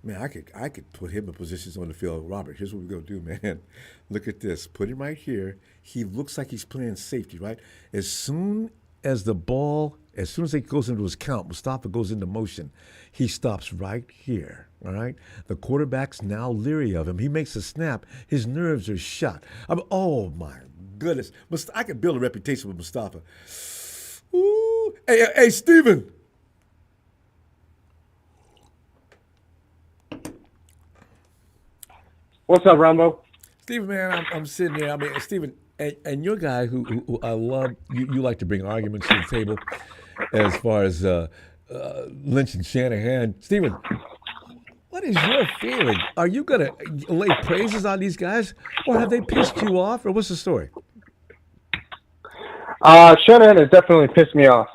Man, I could put him in positions on the field. Robert, here's what we're gonna do, man. Look at this. Put him right here. He looks like he's playing safety, right? As soon as it goes into his count, Mustafa goes into motion. He stops right here. All right. The quarterback's now leery of him. He makes a snap. His nerves are shot. Oh my goodness. I could build a reputation with Mustafa. Ooh. Hey, Steven. What's up, Ronbo? Steven, man, I'm sitting there. I mean, Steven, and you're a guy who I love. You like to bring arguments to the table as far as Lynch and Shanahan. Steven, what is your feeling? Are you going to lay praises on these guys, or have they pissed you off, or what's the story? Shanahan has definitely pissed me off.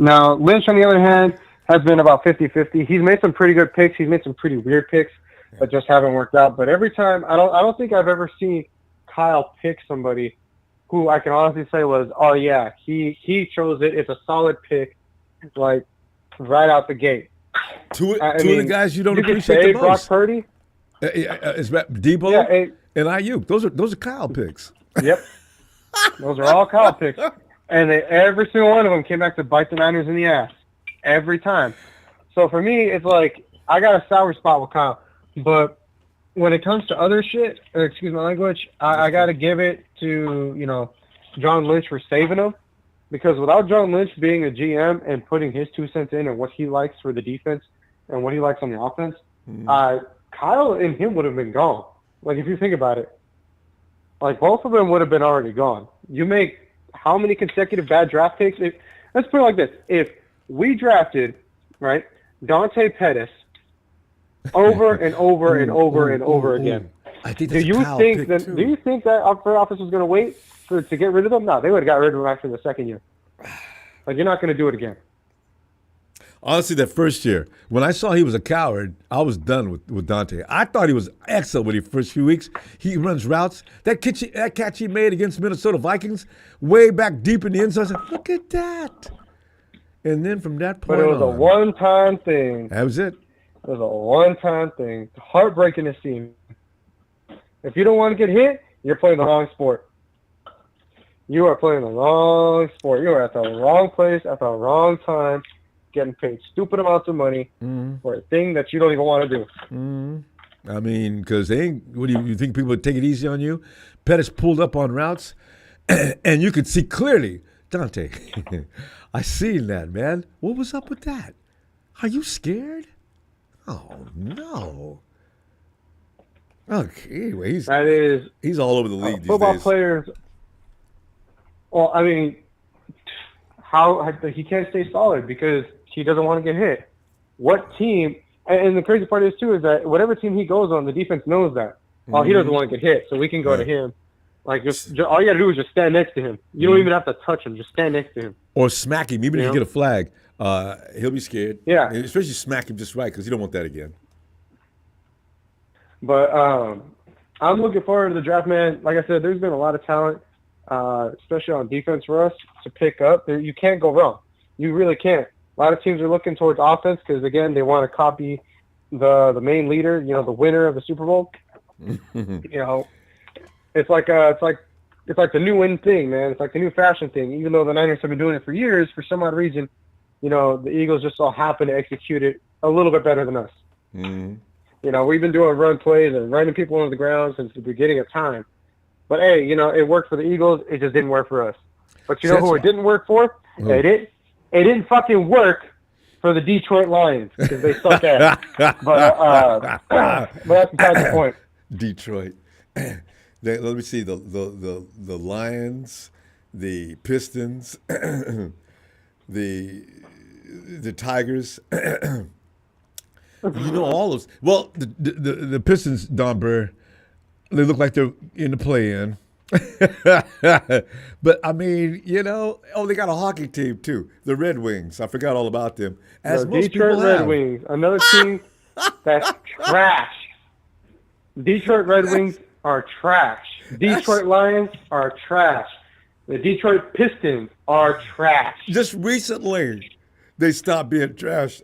Now, Lynch, on the other hand, has been about 50-50. He's made some pretty good picks. He's made some pretty weird picks that just haven't worked out. But every time, I don't think I've ever seen Kyle pick somebody who I can honestly say was, oh yeah, he chose it. It's a solid pick, like right out the gate. Two of the guys you don't you could appreciate say the Brock most. Purdy. It's Debo Yeah, and IU. Those are Kyle picks. Yep. Those are all Kyle picks. And every single one of them came back to bite the Niners in the ass. Every time. So for me, it's like, I got a sour spot with Kyle. But when it comes to other shit, excuse my language, I got to give it to, John Lynch for saving him. Because without John Lynch being a GM and putting his 2 cents in and what he likes for the defense and what he likes on the offense, Kyle and him would have been gone. Like, if you think about it. Like, both of them would have been already gone. You make how many consecutive bad draft picks? Let's put it like this. If we drafted, right, Dante Pettis over and over and over and over again, I think do that's a you Kyle think pick that? too. Do you think that our front office was going to wait to get rid of them? No, they would have got rid of him after the second year. Like, you're not going to do it again. Honestly, that first year, when I saw he was a coward, I was done with Dante. I thought he was excellent with the first few weeks. He runs routes. That catch he made against Minnesota Vikings, way back deep in the end zone, I said, look at that. And then from that point But it was a on, one-time thing. that was it. It was a one-time thing. It's heartbreaking to see. If you don't want to get hit, you're playing the wrong sport. you are playing the wrong sport. You are at the wrong place at the wrong time, getting paid stupid amounts of money for a thing that you don't even want to do. I mean, because they ain't. What do you think? People would take it easy on you? Pettis pulled up on routes, and you could see clearly, Dante. I seen that, man. What was up with that? Are you scared? Oh no. Okay, anyway, he's all over the league these football days. Players. Well, I mean, how he can't stay solid because he doesn't want to get hit. What team? And the crazy part is too is that whatever team he goes on, the defense knows that. Oh, he doesn't want to get hit, so we can go to him. Like just all you got to do is just stand next to him. You don't even have to touch him; just stand next to him. Or smack him, even if you get a flag. He'll be scared. Yeah, and especially smack him just right because you don't want that again. But I'm looking forward to the draft, man. Like I said, there's been a lot of talent, especially on defense for us to pick up. You can't go wrong. You really can't. A lot of teams are looking towards offense because, again, they want to copy the main leader, the winner of the Super Bowl. It's like the new in thing, man. It's like the new fashion thing. Even though the Niners have been doing it for years, for some odd reason, the Eagles just all happen to execute it a little bit better than us. We've been doing run plays and running people on the ground since the beginning of time. But hey, it worked for the Eagles. It just didn't work for us. But you know who it didn't work for? It didn't fucking work for the Detroit Lions because they suck ass. But that's besides the point. Detroit. Let me see the Lions, the Pistons, the Tigers. All those. Well, the Pistons, Don Burr, they look like they're in the play-in. But I mean, they got a hockey team too, the Red Wings. I forgot all about them. As The most Detroit people Red have. Wings, another team that's trash. Detroit Red Wings are trash. Detroit Lions are trash. The Detroit Pistons are trash. Just recently, they stopped being trash.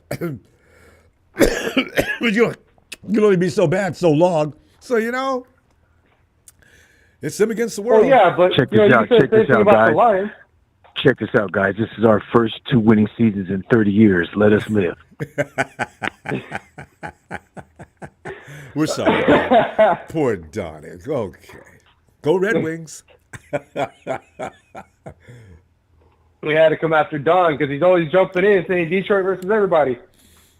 But you can only be so bad so long. So it's them against the world. Oh yeah, but Check you this said out. the Check same this thing out, about guys. the Lions. Check this out, guys. This is our first 2 winning seasons in 30 years. Let us live. We're sorry. Don. Poor Donnie. Okay. Go Red Wings. We had to come after Don because he's always jumping in saying Detroit versus everybody.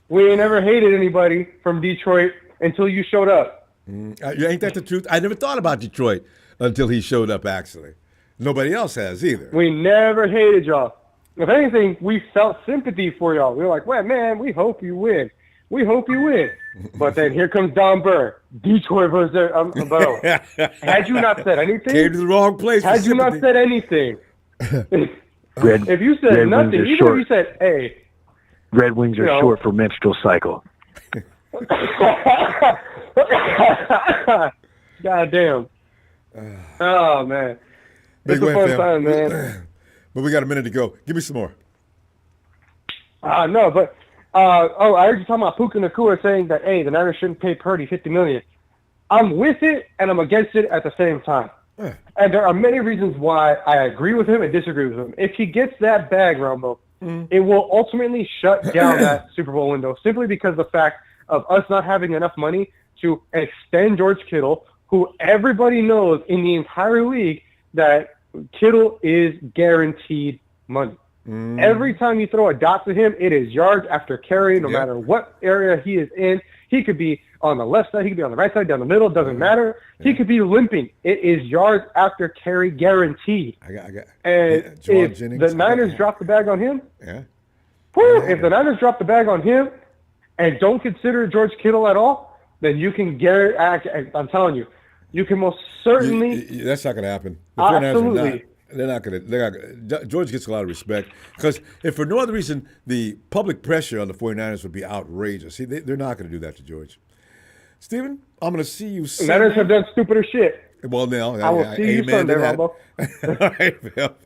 We ain't ever hated anybody from Detroit until you showed up. Ain't that the truth? I never thought about Detroit until he showed up, actually. Nobody else has either. We never hated y'all. If anything, we felt sympathy for y'all. We were like, well, man, we hope you win. We hope you win. But then here comes Don Burr. Detroit versus bro. Had you not said anything, Came to the wrong place. had you not said anything, if you said Red nothing, Wings are even short. if you said, hey, Red Wings are short for menstrual cycle. God damn. Oh, man. Big It's a win, fun fam. time, man. But we got a minute to go. Give me some more. No, but I heard you talking about Puka Nacua saying that, hey, the Niners shouldn't pay Purdy $50 million. I'm with it and I'm against it at the same time. And there are many reasons why I agree with him and disagree with him. If he gets that bag, Ronbo, it will ultimately shut down that Super Bowl window simply because of the fact of us not having enough money to extend George Kittle, who everybody knows in the entire league that Kittle is guaranteed money. Every time you throw a dot to him, it is yards after carry, no matter what area he is in. He could be on the left side, he could be on the right side, down the middle, doesn't matter. He could be limping. It is yards after carry guaranteed. I got. And Juwan if Jennings, the Niners drop the bag on him, if the Niners drop the bag on him and don't consider George Kittle at all, then you can I'm telling you, you can most certainly. That's not going to happen. The Absolutely. They're not going to. George gets a lot of respect because if for no other reason, the public pressure on the 49ers would be outrageous. See, they're not going to do that to George. Steven, I'm going to see you Sunday. Niners have done stupider shit. Well, now I will see you Sunday, Ronbo. All right, Phil.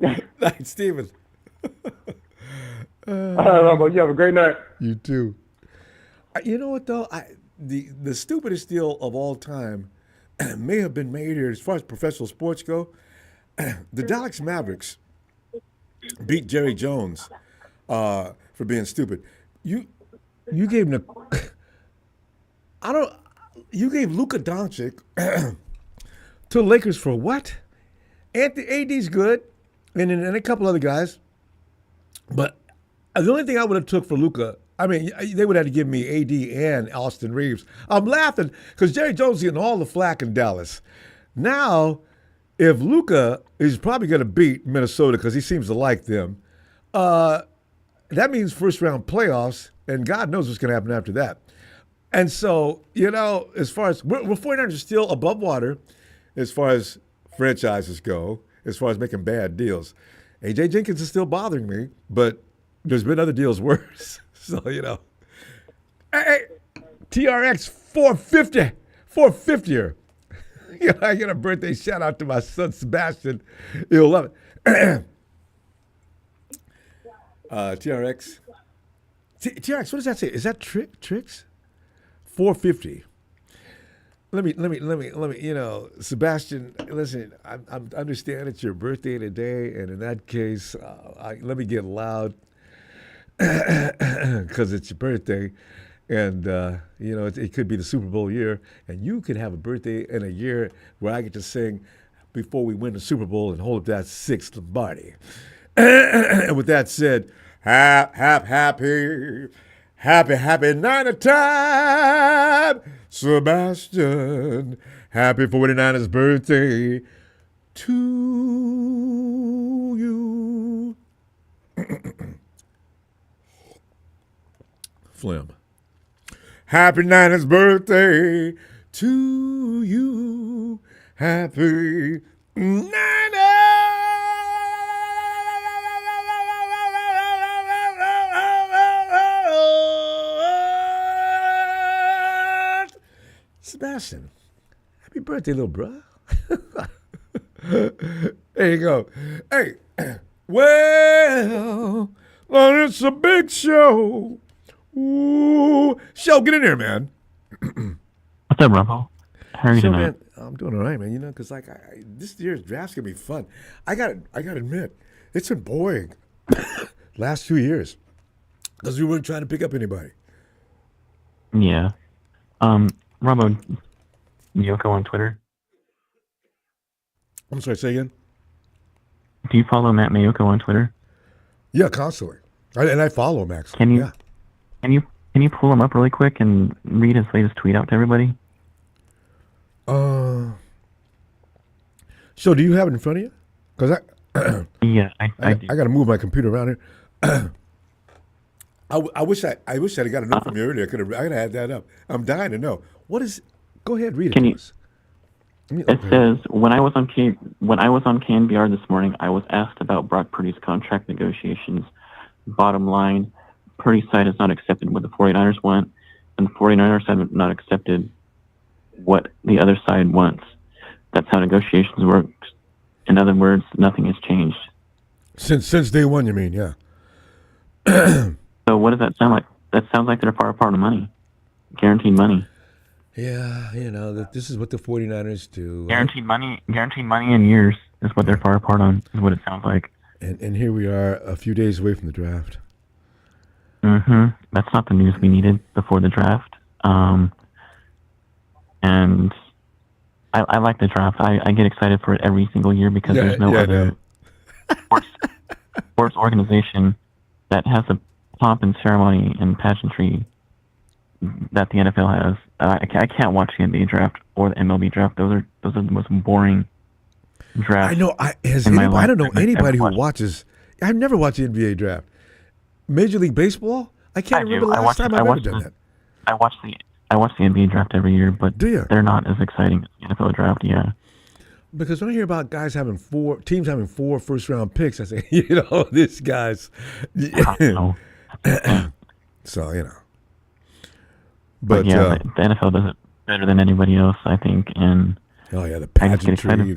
Night, Steven. Ronbo, you have a great night. You too. You know what though? The stupidest deal of all time may have been made here as far as professional sports go. the Dallas Mavericks beat Jerry Jones for being stupid. You gave him the I don't. You gave Luka Doncic to the Lakers for what? Anthony AD's good, and a couple other guys, but the only thing I would have took for Luka, I mean, they would have to give me AD and Austin Reeves. I'm laughing because Jerry Jones is getting all the flack in Dallas. Now, if Luka is probably going to beat Minnesota because he seems to like them, that means first round playoffs, and God knows what's going to happen after that. And so, as far as we're 49ers are still above water as far as franchises go, as far as making bad deals. AJ Jenkins is still bothering me, but there's been other deals worse. So, Hey, TRX 450er. I get a birthday shout out to my son Sebastian. He'll love it. TRX. TRX, what does that say? Is that tricks? 450. Let me. Sebastian. Listen, I understand it's your birthday today, and in that case, let me get loud because it's your birthday, and it could be the Super Bowl year, and you could have a birthday in a year where I get to sing before we win the Super Bowl and hold up that sixth Lombardi. And with that said, happy Niner time, Sebastian. Happy 49ers birthday to you. Flim. Happy Niners birthday to you. Happy Niners. Sebastian, happy birthday, little bro. There you go. Hey, well, it's a big show. Ooh, show, get in there, man. What's up, Ronbo? How are you tonight? Man, I'm doing all right, man. Because this year's draft's gonna be fun. I gotta admit, it's been boring last 2 years because we weren't trying to pick up anybody. Yeah. Ronbo, Yoko on Twitter? I'm sorry, say again? Do you follow Matt Mayoko on Twitter? Yeah, constantly. And I follow him, actually. Can you pull him up really quick and read his latest tweet out to everybody? So do you have it in front of you? Because Yeah, I do. I got to move my computer around here. I wish I'd have got a note from you earlier. I could have had that up. I'm dying to know. What is? Go ahead, read it. Can to you- us. It says, when I was on KNBR this morning, I was asked about Brock Purdy's contract negotiations. Bottom line, Purdy's side has not accepted what the 49ers want, and the 49ers have not accepted what the other side wants. That's how negotiations work. In other words, nothing has changed. Since day one, you mean? Yeah. So what does that sound like? That sounds like they're far apart on money. Guaranteed money. Yeah, this is what the 49ers do. Guaranteed money in years is what they're far apart on, is what it sounds like. And here we are a few days away from the draft. That's not the news we needed before the draft. And I like the draft. I get excited for it every single year because there's no other sports organization that has a pomp and ceremony and pageantry that the NFL has. I can't watch the NBA draft or the MLB draft. Those are the most boring drafts. I know. I don't know anybody who watches. I've never watched the NBA draft. Major League Baseball. I can't remember the last time I've ever done that. I watch the NBA draft every year, but they're not as exciting as the NFL draft. Yeah. Because when I hear about teams having 4 first-round picks, I say, this guy's. So But yeah, the NFL does it better than anybody else, I think. And the pageantry.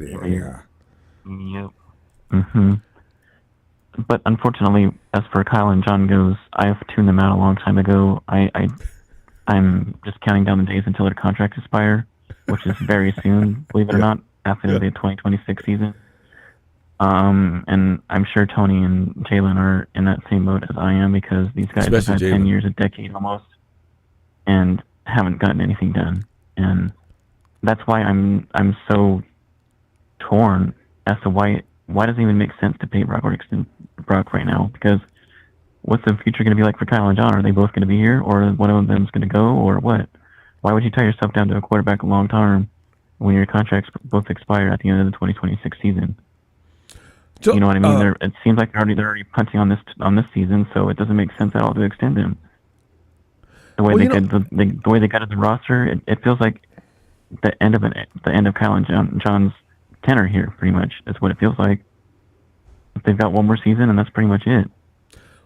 Yep. But unfortunately, as for Kyle and John goes, I've tuned them out a long time ago. I'm just counting down the days until their contracts expire, which is very soon, believe it or not, after the 2026 season. And I'm sure Tony and Jalen are in that same boat as I am, because these guys Especially have had Jalen. 10 years, a decade almost, and haven't gotten anything done. And that's why I'm so torn as to why does it even make sense to pay Brock right now? Because what's the future going to be like for Kyle and John? Are they both going to be here, or one of them's going to go, or what? Why would you tie yourself down to a quarterback long term when your contracts both expire at the end of the 2026 season? So, You know what I mean? It seems like they're already punting on this season, so it doesn't make sense at all to extend him. The way the way they got the roster, it feels like the end of Kyle and John's tenor here. Pretty much, that's what it feels like. They've got one more season, and that's pretty much it.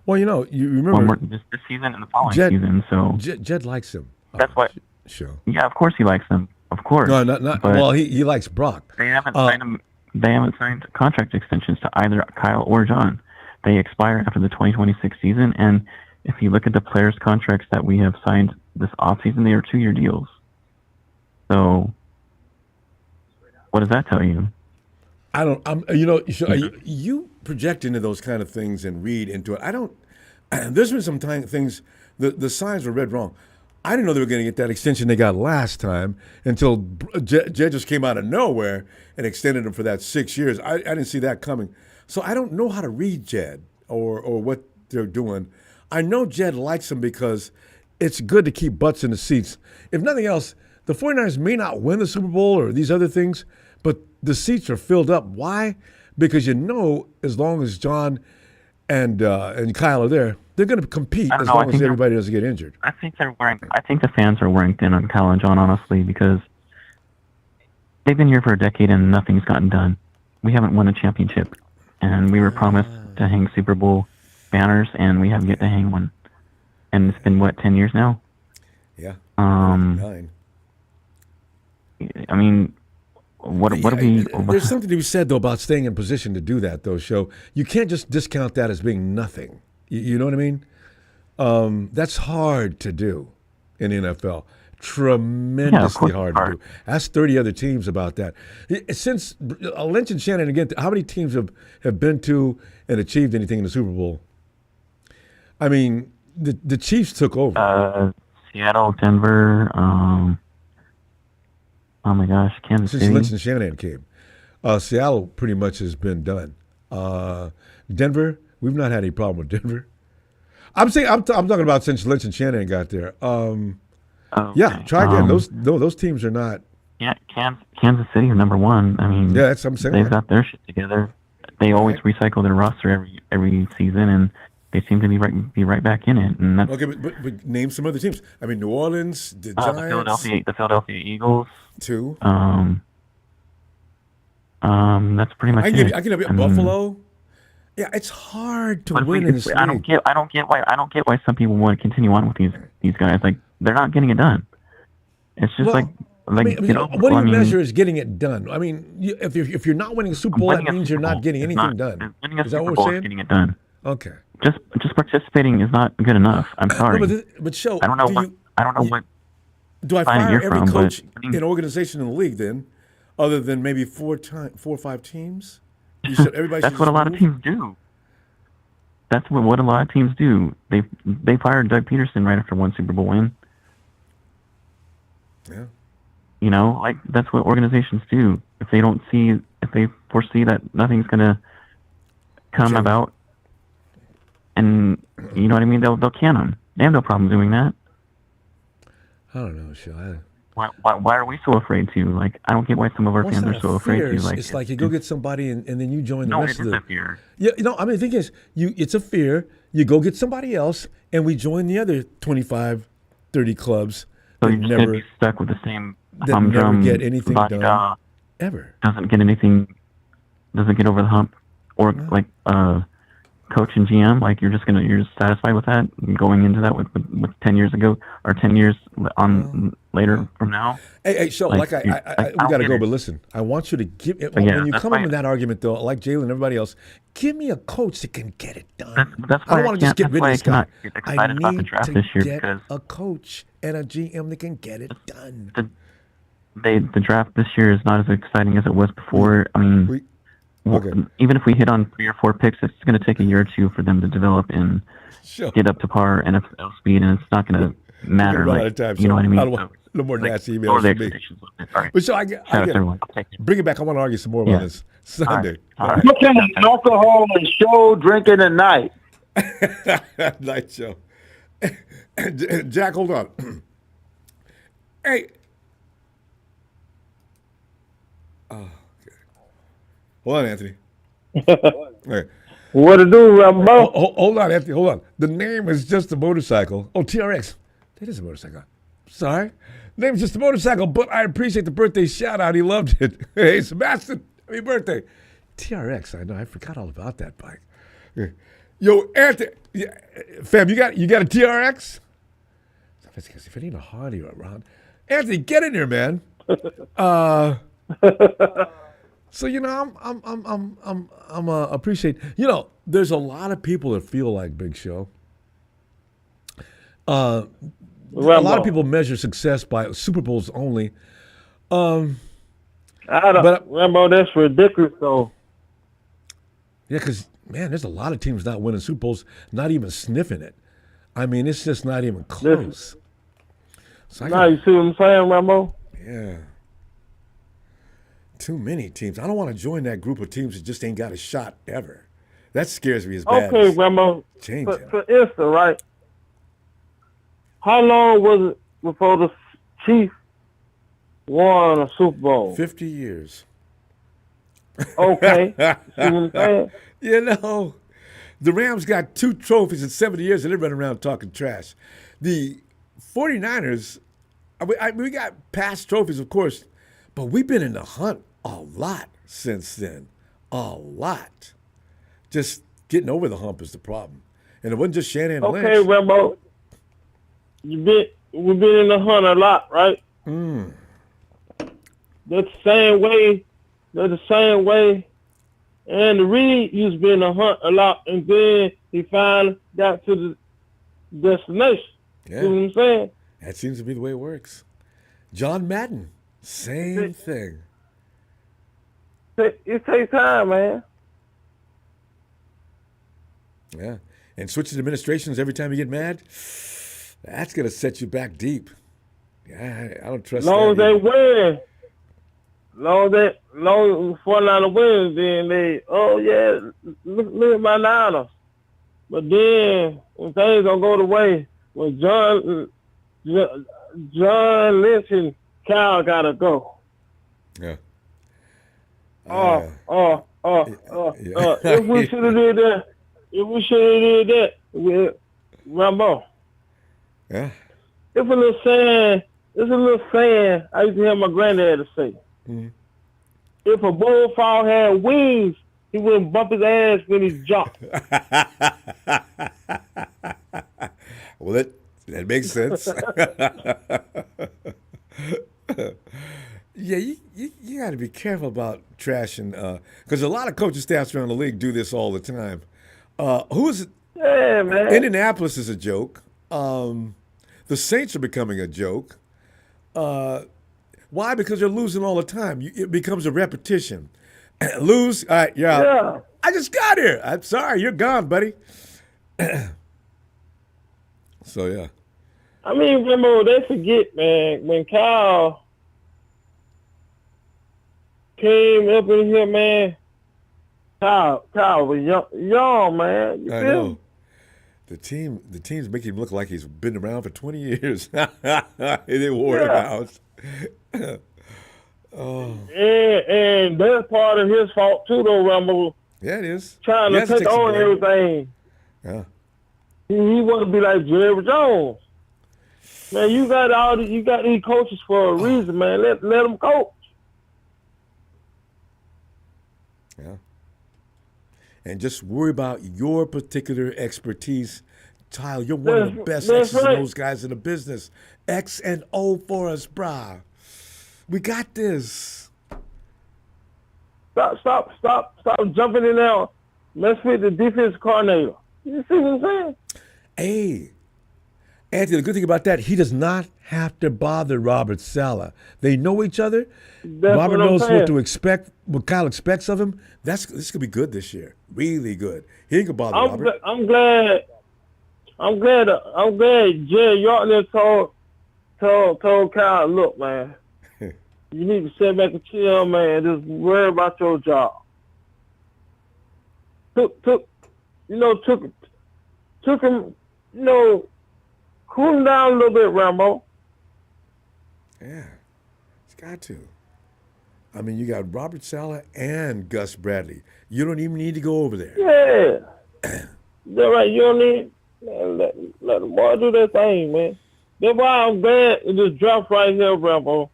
Well, you remember One more this season and the following season. So Jed likes him. that's why. Sure. Yeah, of course he likes them. Of course. No, not. But Well, he likes Brock. they haven't signed him. They haven't signed contract extensions to either Kyle or John. They expire after the 2026 season, and if you look at the players' contracts that we have signed this offseason, they are 2-year deals. So, what does that tell you? I don't. You project into those kind of things and read into it. I don't. There's been some things. The signs were read wrong. I didn't know they were going to get that extension they got last time until Jed just came out of nowhere and extended them for that 6 years. I didn't see that coming. So I don't know how to read Jed or what they're doing. I know Jed likes them because it's good to keep butts in the seats. If nothing else, the 49ers may not win the Super Bowl or these other things, but the seats are filled up. Why? Because as long as John and Kyle are there, they're going to compete as long as everybody doesn't get injured. I think the fans are wearing thin on Kyle and John, honestly, because they've been here for a decade and nothing's gotten done. We haven't won a championship, and we were promised to hang Super Bowl banners, and we haven't yet to hang one. And it's been 10 years now. Yeah. 9. I mean, what do we? There's something to be said though about staying in position to do that, though. So you can't just discount that as being nothing. You know what I mean? That's hard to do in the NFL. Tremendously hard to do. Ask 30 other teams about that. Since Lynch and Shanahan, again, how many teams have been to and achieved anything in the Super Bowl? I mean, the Chiefs took over. Seattle, Denver. Oh my gosh, Kansas City. Since Lynch and Shanahan came, Seattle pretty much has been done. Denver, we've not had any problem with Denver. I'm talking about since Lynch and Shanahan got there. Yeah, try again. Those teams are not. Yeah, Kansas City are number one. I mean, yeah, that's what I'm saying. They've got their shit together. They always recycle their roster every season, and they seem to be right back in it. And that's, okay, but name some other teams. I mean, New Orleans, the Giants, the Philadelphia Eagles, too. That's pretty much it. I can give you Buffalo. Yeah, it's hard to win in this league. I don't get why some people want to continue on with these guys. Like, they're not getting it done. It's just what do you measure as getting it done? I mean, if you're not winning a Super Bowl, that means you're not getting anything done. Is that what we're saying? Getting it done. Okay. Just participating is not good enough. I'm sorry. No, but show. I don't know what. Do I fire every coach in organization in the league then, other than maybe 4 or 5 teams? You said everybody. That's what a lot of teams do. That's what a lot of teams do. They fired Doug Peterson right after one Super Bowl win. Yeah. You know, like, that's what organizations do. If they foresee that nothing's gonna come about, and you know what I mean, they'll can them. They have no problem doing that. I don't know, Shell. Why are we so afraid to? Like, I don't get why some of our fans are so afraid to. Like, it's like you go get somebody and then you join the rest of the. No, it is a fear. Yeah, I mean, the thing is, it's a fear. You go get somebody else, and we join the other 25, 30 clubs. So you're just gonna be stuck with the same humdrum. Never get anything done ever. Doesn't get over the hump, or like coach and GM. Like, you're just satisfied with that, going into that with 10 years ago or 10 years later from now. Hey, so we got to go, but listen, I want you to give when you come up with that argument, though, like Jalen and everybody else, give me a coach that can get it done. That's why I don't want to just get rid of this guy. I need to get a coach and a GM that can get it done. The draft this year is not as exciting as it was before. I mean, Okay. Even if we hit on 3 or 4 picks, it's going to take a year or 2 for them to develop and Sure. get up to par NFL speed, and it's not going to matter. Run Like, out of time, you know what I mean? I don't want no more nasty lower emails the from me. expectations a little bit. All right. But so I Shout out get to it. everyone. I'll take it. Bring it back. I want to argue some more about this Sunday. All right. What kind of alcohol and show drinking at night? Night show. Jack, hold on. Hey. Oh, okay. Hold on, Anthony. Okay. What to do, Ronbo? Hold on, Anthony. Hold on. The name is just a motorcycle. Oh, TRX. That is a motorcycle. Sorry. The name is just a motorcycle, but I appreciate the birthday shout out. He loved it. Hey, Sebastian, happy birthday. TRX. I know. I forgot all about that bike. Yo, Anthony. Fam, you got a TRX? If it ain't a Hardy or around, Anthony, get in there, man. So I'm appreciate. There's a lot of people that feel like Big Show. A lot of people measure success by Super Bowls only. Rambo, that's ridiculous, though. Yeah, because man, there's a lot of teams not winning Super Bowls, not even sniffing it. I mean, it's just not even close. So you see what I'm saying, Rambo? Yeah. Too many teams. I don't want to join that group of teams that just ain't got a shot ever. That scares me as bad. Okay, as Rambo. changing. For instance, right? How long was it before the Chiefs won a Super Bowl? 50 years. Okay. See what I'm saying? The Rams got 2 trophies in 70 years and they're running around talking trash. The 49ers, we got past trophies, of course, but we've been in the hunt a lot since then. A lot. Just getting over the hump is the problem. And it wasn't just Shanahan Lynch. Okay, Rambo. We've been in the hunt a lot, right? That's the same way. They're the same way. And the Reed used to be in the hunt a lot, and then he finally got to the destination. Yeah. You know what I'm saying? That seems to be the way it works. John Madden, same thing. It takes time, man. Yeah. And switching administrations every time you get mad, that's going to set you back deep. Yeah, I don't trust Long as that. they win. Long as 49 wins, then they, look at my Niners. But then when things don't go the way, when John Lynch and Kyle gotta go. Yeah. If we should have did that, Ronbo. Yeah. It's a little saying I used to hear my granddad to say. Mm-hmm. If a bullfrog had wings, he wouldn't bump his ass when he jumped. Well, that makes sense. Yeah, you got to be careful about trashing, because a lot of coaching staffs around the league do this all the time. Who is it? Yeah, man. Indianapolis is a joke. The Saints are becoming a joke. Why? Because they're losing all the time. It becomes a repetition. Lose, all right, you're out. Yeah. I just got here. I'm sorry, you're gone, buddy. So, yeah. I mean, remember, they forget, man, when Kyle came up in here, man, Kyle was young, man. You I feel know. me? The team's making him look like he's been around for 20 years. They wore him out. And that's part of his fault too, though, Rumble. Yeah, it is. Trying to take on everything. Yeah. He want to be like Jerry Jones. Man, you got these coaches for a reason, man. Let them coach. Yeah. And just worry about your particular expertise. Tyler, you're one of the best X's and O's guys in the business. X and O for us, brah. We got this. Stop jumping in there. Mess with the defense coordinator. You see what I'm saying? Anthony, the good thing about that, he does not have to bother Robert Saleh. They know each other. That's Robert what I'm knows saying. what to expect, what Kyle expects of him. This could be good this year. Really good. He ain't gonna bother Robert. I'm glad Jerry Yorkner told Kyle, look, man, you need to sit back and chill, man. Just worry about your job. Took him, cool him down a little bit, Rambo. Yeah, it's got to. I mean, you got Robert Saleh and Gus Bradley. You don't even need to go over there. Yeah. That's right. You don't need let the boy do their thing, man. That's why I'm glad it just dropped right here, Rambo.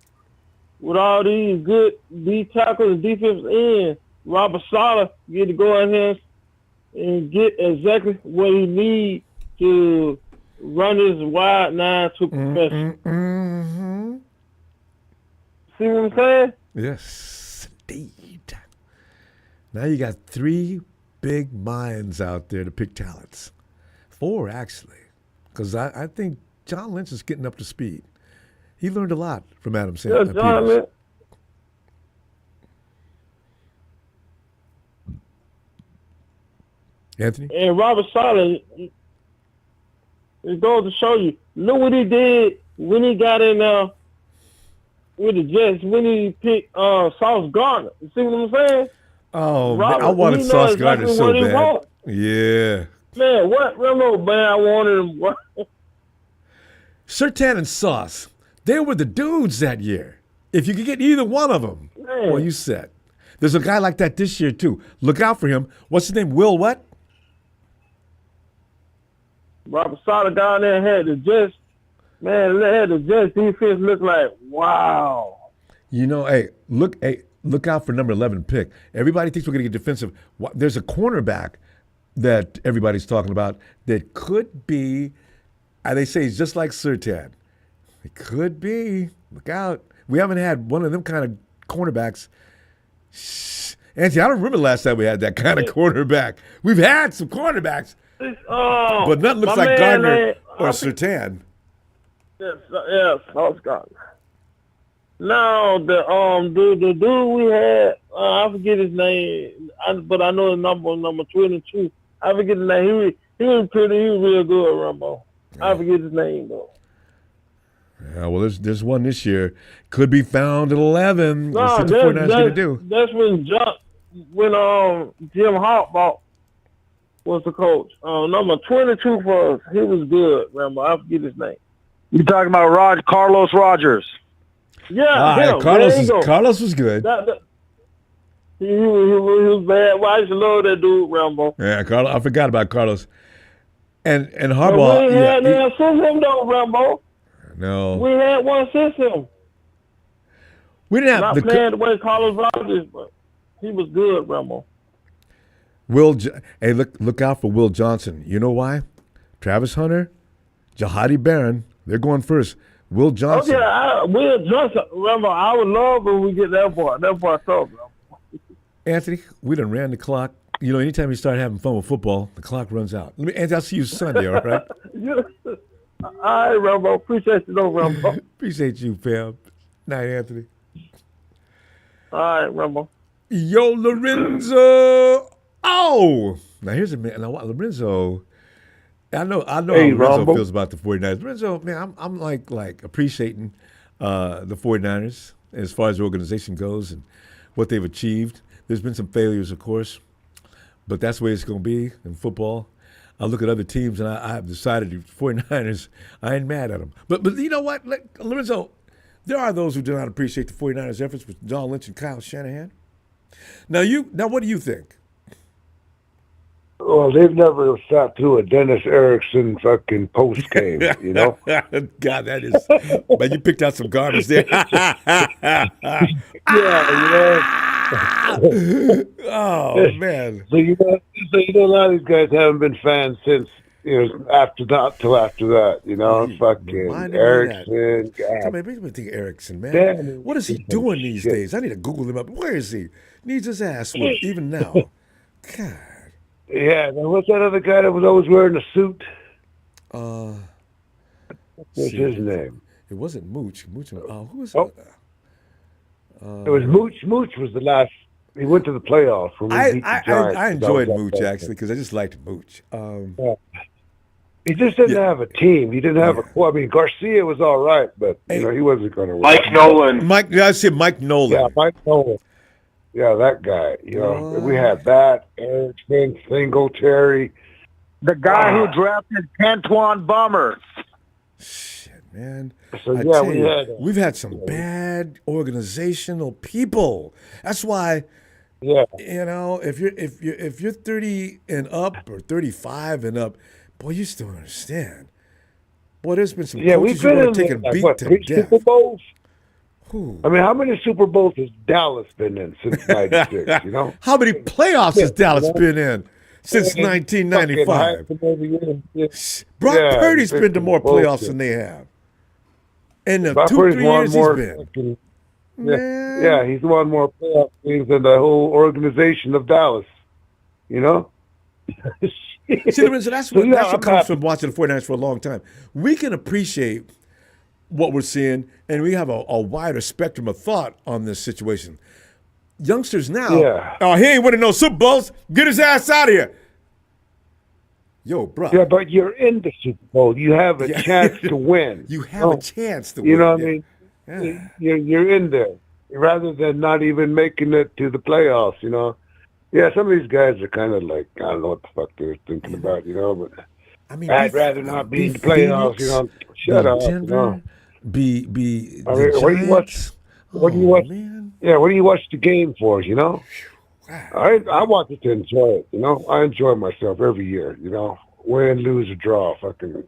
With all these good D tackles and defense ends, Robert Saleh get to go in here and get exactly what he needs to run his wide nine to perfection. Mm-hmm. See what I'm saying? Yes, indeed. Now you got 3 big minds out there to pick talents. 4, actually. Because I think John Lynch is getting up to speed. He learned a lot from Adam Yeah, John Peters. Lynch. Anthony? And Robert Saleh, it goes to show you. Look what he did when he got in there with the Jets, when he picked Sauce Gardner. You see what I'm saying? Oh, Robert, man, I wanted he Sauce knows Gardner exactly so what he bad. wants. Yeah. Man, what? Rambo, man, I wanted him. Sertan and Sauce, they were the dudes that year. If you could get either one of them, Man. well, you set. There's a guy like that this year, too. Look out for him. What's his name? Will what? Robert Saleh down there had the Jets. Man, they had the Jets defense look like, wow. You know, hey, look out for number 11 pick. Everybody thinks we're going to get defensive. There's a cornerback that everybody's talking about that could be, they say he's just like Sertan. It could be. Look out. We haven't had one of them kind of cornerbacks. Anthony, I don't remember the last time we had that kind of cornerback. We've had some cornerbacks, but nothing looks like Gardner or Sertan. Yes, Sauce Gardner. Now the dude we had, I forget his name, but I know his number 22. I forget his name. He was real good, Rambo. I forget his name though. Yeah, well, there's one this year. Could be found at 11. No, What's the 49ers going to do? That's when Jim Harbaugh was the coach. Number 22 for us. He was good, Rambo. I forget his name. You talking about Carlos Rogers? Yeah, him. Carlos was good. He was bad. Well, I used to love that dude, Rambo. Yeah, Carlos. I forgot about Carlos. And But Harbaugh. we had since him though, Rambo. No, We had one since him. we didn't have Not playing the way Carlos Rogers, but he was good, Rambo. Hey, look out for Will Johnson. You know why? Travis Hunter, Jahadi Barron. They're going first. Will Johnson. Oh yeah, Will Johnson. Rambo, I would love when we get that part. That part tough, Rambo. Anthony, we done ran the clock. You know, anytime you start having fun with football, the clock runs out. Anthony, I'll see you Sunday, all right? All right, Rambo. Appreciate you, though, Rambo. Appreciate you, fam. Night, Anthony. All right, Rambo. Yo, Lorenzo. Oh! Now, here's a man. Now, Lorenzo, I know how Lorenzo Ronbo. feels about the 49ers. Lorenzo, man, I'm like appreciating the 49ers as far as the organization goes and what they've achieved. There's been some failures, of course, but that's the way it's going to be in football. I look at other teams, and I have decided the 49ers, I ain't mad at them. But you know what, Lorenzo, there are those who do not appreciate the 49ers' efforts with John Lynch and Kyle Shanahan. Now, what do you think? Well, they've never sat through a Dennis Erickson fucking post game, you know? God, that is. Man, you picked out some garbage there. Oh, man. So you know, a lot of these guys haven't been fans since after that, you know? Fucking Erickson. Come on, make me think Erickson, man. Damn. What is he doing these days? I need to Google him up. Where is he? Needs his ass whipped even now. God. Yeah, now what's that other guy that was always wearing a suit? What's his name? It wasn't Mooch. Mooch. Who was? Oh. It was Mooch. Mooch was the last. He went to the playoffs when we beat the Giants. I enjoyed Mooch actually because I just liked Mooch. Yeah. He just didn't have a team. He didn't have a core. I mean, Garcia was all right, but you know he wasn't going to win. Mike Nolan. I said Mike Nolan. Yeah, Mike Nolan. Yeah, that guy. You know, we had that. Erickson, Singletary. The guy who drafted Cantuan Bummer. Shit, man. So I yeah, tell you, we've had some yeah. bad organizational people. That's why, Yeah. you know, if you're 30 and up or 35 and up, boy, you still don't understand. Boy, there's been some Yeah, coaches we've been who in are taking like, beat what, to 3 death. Super Bowls? Whew. I mean, how many Super Bowls has Dallas been in since '96? You know, How many playoffs has Dallas you know? been in since 1995? Brock Yeah, Purdy's been to fucking more playoffs bullshit. than they have. In the Brock 2-3 Purdy's won years more he's been. fucking- Man. Yeah, he's won more playoff games than the whole organization of Dallas. You know. See, Lorenzo, that's So, what, yeah, that's what I'm comes happy. from watching the 49ers for a long time. We can appreciate what we're seeing, and we have a wider spectrum of thought on this situation. Youngsters now, Yeah. oh, he ain't winning no Super Bowls. Get his ass out of here. Yo, bro. Yeah, but you're in the Super Bowl. You have a chance to win. You have a chance to win. You know what I mean? Yeah. You're in there rather than not even making it to the playoffs. You know. Yeah, some of these guys are kind of like, I don't know what the fuck they're thinking about, you know, but I mean, I'd rather not be in the playoffs, you know. Shut up, Denver, you know. Be I the mean, what do you watch? Giants. What do you watch? Man. Yeah, what do you watch the game for, you know? I watch it to enjoy it, you know. I enjoy myself every year, you know. Win, lose, or draw, fucking,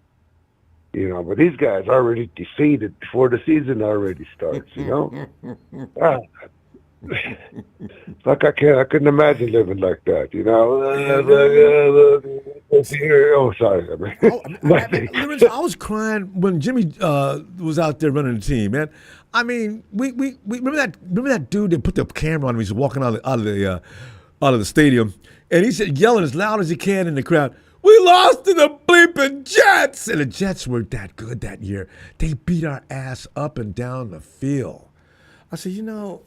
you know. But these guys are already defeated before the season already starts, you know. Fuck, I couldn't imagine living like that, you know. Oh, sorry. Lorenzo, I was crying when Jimmy was out there running the team, man. I mean, we remember that dude that put the camera on him. He was walking out of the stadium, and he said, yelling as loud as he can in the crowd, "We lost to the bleeping Jets!" And the Jets were that good that year. They beat our ass up and down the field. I said, you know.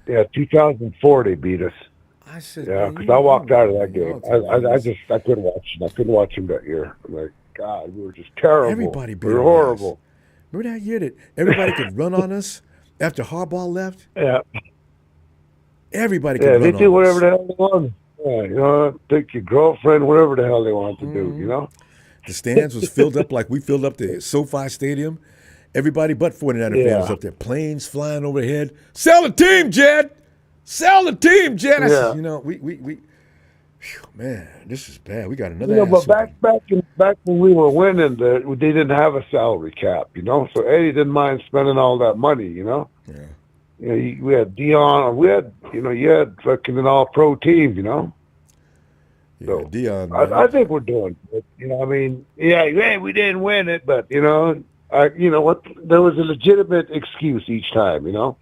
Yeah, 2004 they beat us. I said, yeah, because I walked out of that game. I couldn't watch him. I couldn't watch him that year. I'm like, God, we were just terrible. Everybody beat we were our horrible. ass. Remember that year that everybody could run on us after Harbaugh left? Yeah. Everybody could run on us. Yeah, they do whatever the hell they want. Yeah, you know, take your girlfriend, whatever the hell they want to do, you know? The stands was filled up like we filled up the SoFi Stadium. Everybody but 49er fans up there. Planes flying overhead. Sell the team, Jed! Sell the team, Jed! I said, you know, we man, this is bad. We got another but back when we were winning, they didn't have a salary cap, you know? So Eddie didn't mind spending all that money, you know? Yeah. You know, we had Dion, you had fucking an all-pro team, you know? Yeah, So, Dion. I think we're doing it. You know, I mean, yeah, we didn't win it, but, you know, you know what? There was a legitimate excuse each time, you know?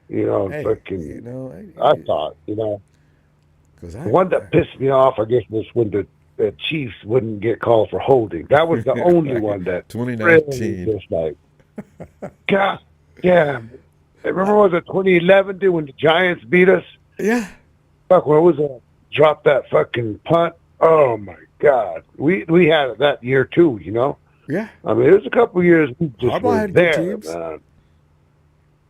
Hey, fucking, you know, I thought, you know. The one that pissed me off, I guess, was when the Chiefs wouldn't get called for holding. That was the only one that 2019. Really just like, God damn. Remember, was it 2011 when the Giants beat us? Yeah. Fuck, when it was drop that fucking punt. Oh my God, we had it that year too. You know. Yeah. I mean, it was a couple of years we just Harbaugh were had good there, teams. man.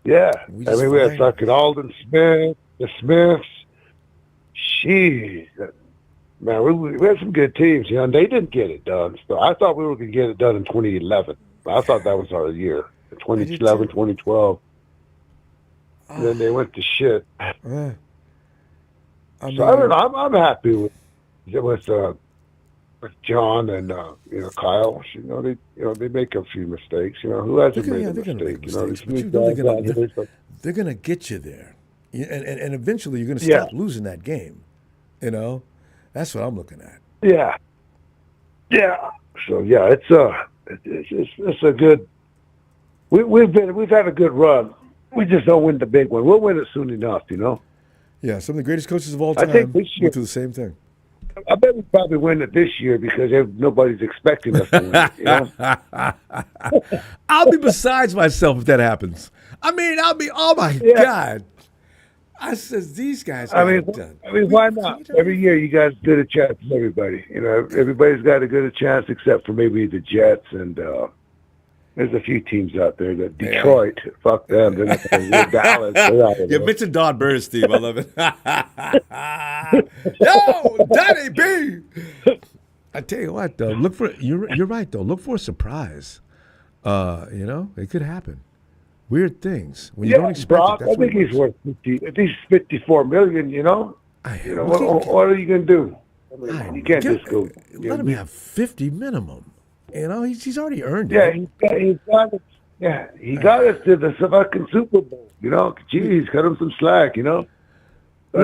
Yeah, I mean, we had fucking Alden Smith, the Smiths. Jeez, man, we had some good teams, you know, and they didn't get it done. So I thought we were going to get it done in 2011. I thought that was our year, 2011, 2012. And then they went to shit. I mean, So I don't know. I'm happy with John and Kyle. You know, they make a few mistakes. You know, who hasn't made a mistake? You know, they're gonna get you there, and eventually you're gonna stop losing that game. You know, that's what I'm looking at. Yeah. So yeah, it's a good. We've had a good run. We just don't win the big one. We'll win it soon enough, you know. Yeah, some of the greatest coaches of all time I think this year, went through the same thing. I bet we probably win it this year because nobody's expecting us to win it, you know? I'll be besides myself if that happens. I mean, I'll be, oh my God. I says, these guys got it done. Why not? Every year you got a good chance for everybody. You know, everybody's got a good chance except for maybe the Jets and there's a few teams out there that Detroit, fuck them. They're not going to win. Dallas. You mentioned Don Bernstein. I love it. Yo, Daddy B. I tell you what, though, look for you're right though. Look for a surprise. You know, it could happen. Weird things when you don't expect Brock, it. That's I think he's worth at least $54 million. You know, what are you gonna do? I mean, you can't just go. Let him have 50 minimum. You know, he's already earned it. He got us to the fucking Super Bowl. You know, jeez, cut him some slack. You know,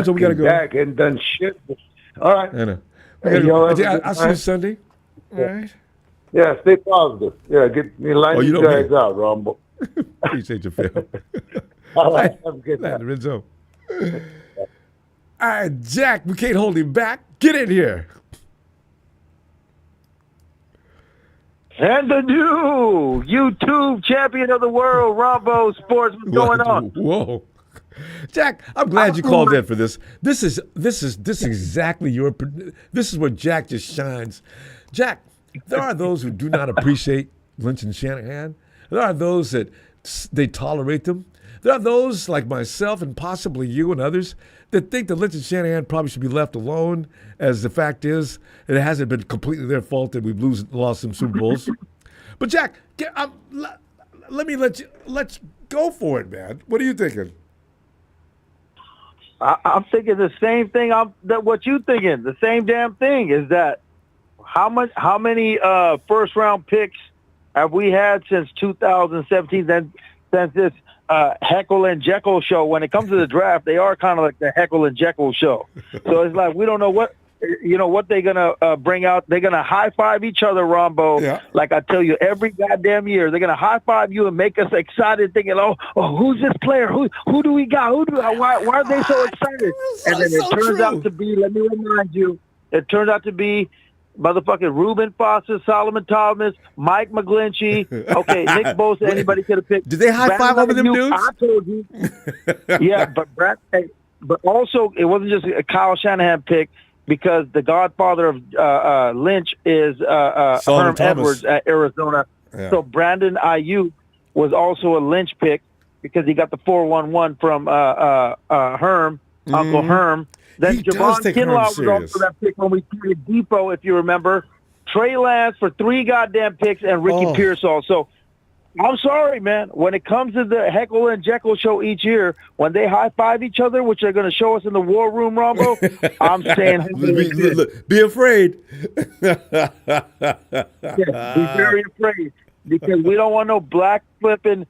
so we gotta go. Back and done shit. All right. I know. I'll see you Sunday. All right. Yeah, stay positive. Yeah, line these guys out, Ronbo. Appreciate your film. All right, have a good night. Renzo. All right, Jack, we can't hold him back. Get in here. And the new YouTube champion of the world, Ronbo Sports. What's going on? Whoa. Jack, I'm glad you called in for this. This is exactly this is where Jack just shines. Jack, there are those who do not appreciate Lynch and Shanahan. There are those that they tolerate them. There are those like myself and possibly you and others that think that Lynch and Shanahan probably should be left alone, as the fact is it hasn't been completely their fault that we've lost some Super Bowls. But Jack, let's go for it, man. What are you thinking? I'm thinking the same thing. What you thinking? The same damn thing. Is that how many first round picks have we had since 2017? Since this Heckle and Jekyll show. When it comes to the draft, they are kind of like the Heckle and Jekyll show. So it's like we don't know what they're gonna bring out. They're gonna high five each other, Ronbo. Yeah. Like I tell you, every goddamn year they're gonna high five you and make us excited, thinking, oh, who's this player? Who do we got? Why are they so excited? And then it turns out to be. Let me remind you, it turned out to be motherfucking Reuben Foster, Solomon Thomas, Mike McGlinchey. Okay, Nick Bosa. Anybody could have picked. Did they high five over them dudes? I told you. Yeah, but also it wasn't just a Kyle Shanahan pick because the godfather of Lynch is Herm Edwards at Arizona. Yeah. So Brandon Ayuk was also a Lynch pick because he got the 411 from Herm, Uncle Herm. Then Javon Kinlaw was also that pick when we traded Depot, if you remember. Trey Lance for 3 goddamn picks and Ricky Pearsall. So I'm sorry, man. When it comes to the Heckle and Jekyll show each year, when they high five each other, which they're going to show us in the war room, Rombo, I'm saying be afraid. Yeah, be very afraid because we don't want no black flipping,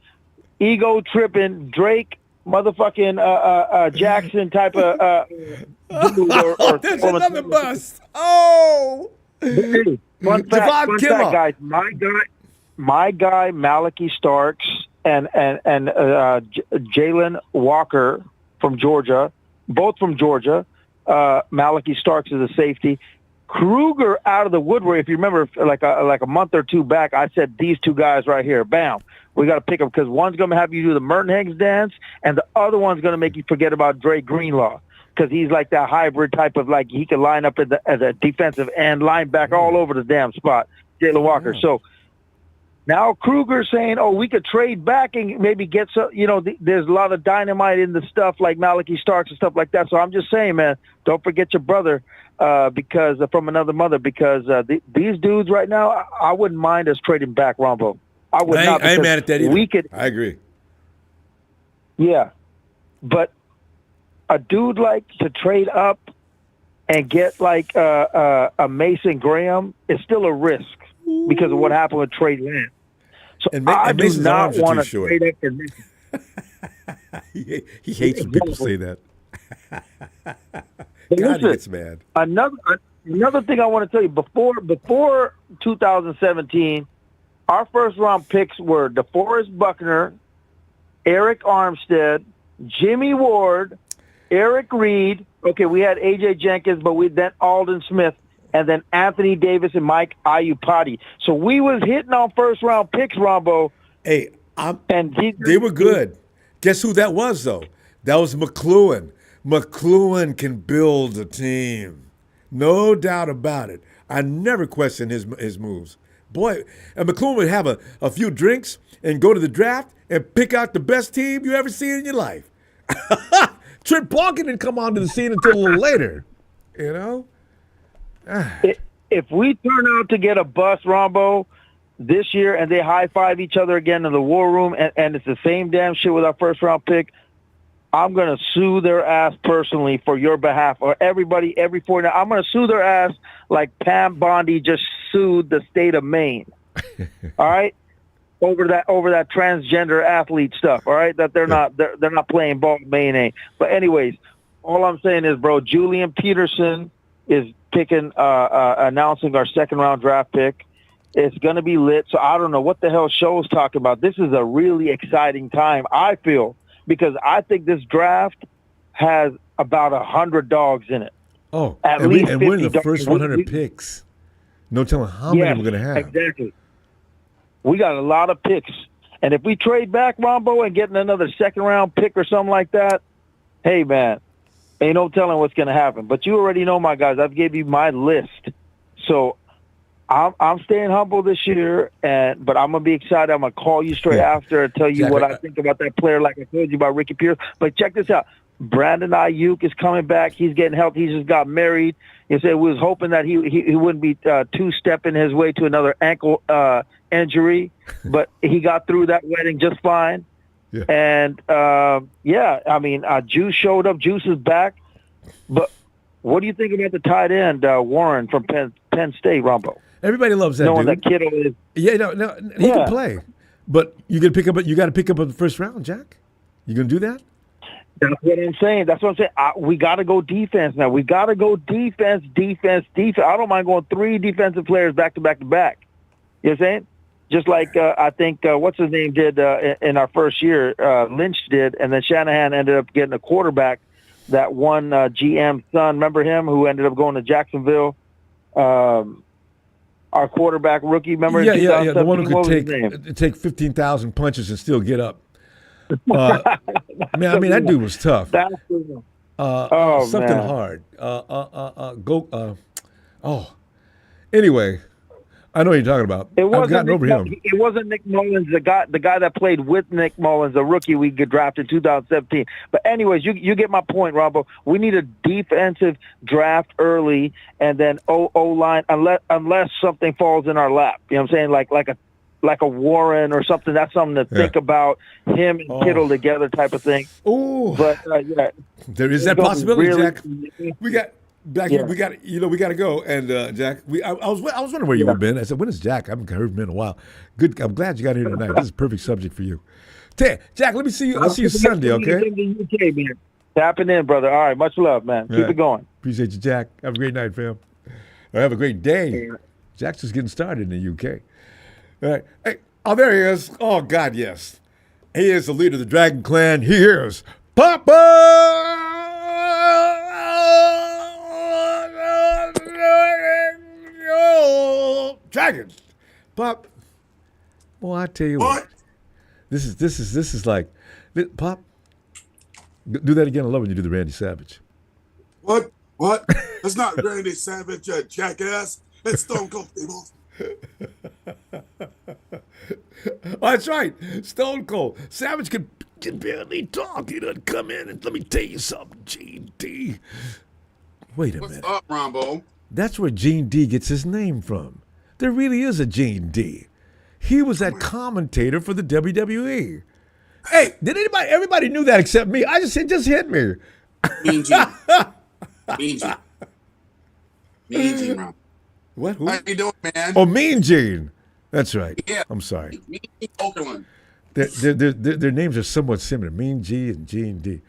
ego tripping Drake. Motherfucking Jackson type of dude or there's another bust. Oh, hey, fun fact, guys. My guy Malachi Starks and Jalen Walker from Georgia, both from Georgia. Malachi Starks is a safety. Kruger out of the woodwork. If you remember, like a month or two back, I said these two guys right here. Bam. We got to pick them because one's going to have you do the Merton Hanks dance, and the other one's going to make you forget about Dre Greenlaw because he's like that hybrid type of like he can line up as a defensive end linebacker all over the damn spot. Jalen Walker. So now Kruger's saying, "Oh, we could trade back and maybe get some." You know, there's a lot of dynamite in the stuff like Malachi Starks and stuff like that. So I'm just saying, man, don't forget your brother because from another mother. Because these dudes right now, I wouldn't mind us trading back, Ronbo. I would not. I ain't mad at that either. I agree. Yeah, but a dude like to trade up and get like a Mason Graham is still a risk because of what happened with Trey Lance. So I do not want to trade up and he hates when people say that. God, he gets mad. Another thing I want to tell you before 2017. Our first-round picks were DeForest Buckner, Eric Armstead, Jimmy Ward, Eric Reed. Okay, we had A.J. Jenkins, but we then Alden Smith, and then Anthony Davis and Mike Iupati. So we was hitting on first-round picks, Ronbo. Hey, and they were good. Guess who that was, though? That was McLuhan. McLuhan can build a team. No doubt about it. I never questioned his moves. Boy, and McLuhan would have a few drinks and go to the draft and pick out the best team you ever seen in your life. Trent Baalke didn't come onto the scene until a little later. You know? If we turn out to get a bust, Rombo, this year and they high-five each other again in the war room and it's the same damn shit with our first-round pick, I'm going to sue their ass personally for your behalf, or everybody, every 4 I'm going to sue their ass like Pam Bondi just sued the state of Maine. All right? Over that transgender athlete stuff, all right? That they're not playing ball, Maine ain't. But anyways, all I'm saying is, bro, Julian Peterson is announcing our second-round draft pick. It's going to be lit, so I don't know what the hell Show's talking about. This is a really exciting time, I feel, because I think this draft has about 100 dogs in it. Oh, at and least we're in the dogs. first 100 picks. No telling how many we're going to have. Exactly. We got a lot of picks. And if we trade back, Rombo, and get another second-round pick or something like that, hey, man, ain't no telling what's going to happen. But you already know, my guys, I've gave you my list. So I'm staying humble this year, but I'm going to be excited. I'm going to call you straight after and tell you what I think about that player, like I told you about Ricky Pierce. But check this out. Brandon Ayuk is coming back. He's getting healthy. He just got married. He said we was hoping that he wouldn't be two-stepping his way to another ankle injury, but he got through that wedding just fine. Yeah. And, I mean, Juice showed up. Juice is back. But what do you think about the tight end, Warren from Penn State, Rombo? Everybody loves that Knowing dude. that Kittle is. Yeah, no, he can play. But you got to pick up in the first round, Jack. You going to do that? That's what I'm saying. We got to go defense now. We got to go defense. I don't mind going 3 defensive players back to back to back. You know what I'm saying? Just like I think what's his name did in our first year, Lynch did, and then Shanahan ended up getting a quarterback, that one GM son. Remember him who ended up going to Jacksonville? Our quarterback rookie, remember? Yeah. The one who could take 15,000 punches and still get up. Man, I mean, that dude was tough. Something hard. Anyway, I know what you're talking about. I've gotten over him. It wasn't Nick Mullins, the guy that played with Nick Mullins, the rookie we get drafted in 2017. But anyways, you get my point, Rombo. We need a defensive draft early, and then O-line, unless something falls in our lap. You know what I'm saying? Like a Warren or something. That's something to think about. Him and Kittle together, type of thing. Oh, but there is that possibility, really, Jack. We got to go. And Jack, I was wondering where you would have been. I said, when is Jack? I haven't heard from him in a while. Good. I'm glad you got here tonight. This is a perfect subject for you. Jack, let me see you. I'll see you Sunday, okay? UK, man. Tapping in, brother. All right, much love, man. Keep it going. Appreciate you, Jack. Have a great night, fam. Or have a great day. Jack's just getting started in the UK. All right. Hey, there he is. Oh, God, yes. He is the leader of the Dragon Clan. He is Papa Dragons. Pop. Boy, I tell you what. This is like, Pop. Do that again. I love when you do the Randy Savage. What? That's not Randy Savage, jackass. It's Stone Cold Steve. That's right. Stone Cold. Savage can barely talk. He doesn't come in and let me tell you something, Gene D. Wait a minute. What's up, Ronbo? That's where Gene D gets his name from. There really is a Gene D. He was that commentator for the WWE. Hey, everybody knew that except me. I just hit me. Mean Gene. Mean Gene, Ron. What? Who? How you doing, man? Oh, Mean Gene. That's right. Yeah. I'm sorry. Mean Gene Okerlund. Their names are somewhat similar. Mean G and Gene D.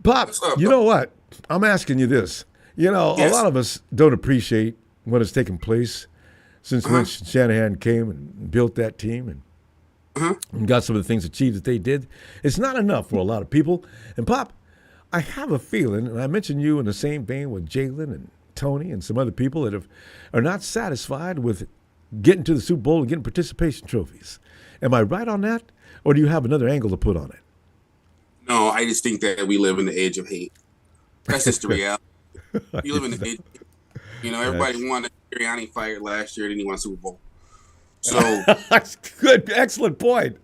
Pop, you know what? I'm asking you this. You know, a lot of us don't appreciate what has taken place since Lynch and Shanahan came and built that team and got some of the things achieved that they did. It's not enough for a lot of people. And Pop, I have a feeling, and I mentioned you in the same vein with Jalen and Tony and some other people that are not satisfied with getting to the Super Bowl and getting participation trophies. Am I right on that, or do you have another angle to put on it? No, I just think that we live in the age of hate. That's just the reality. You live in the age. Everybody wanted Sirianni fired last year, then he won a Super Bowl. So That's good, excellent point.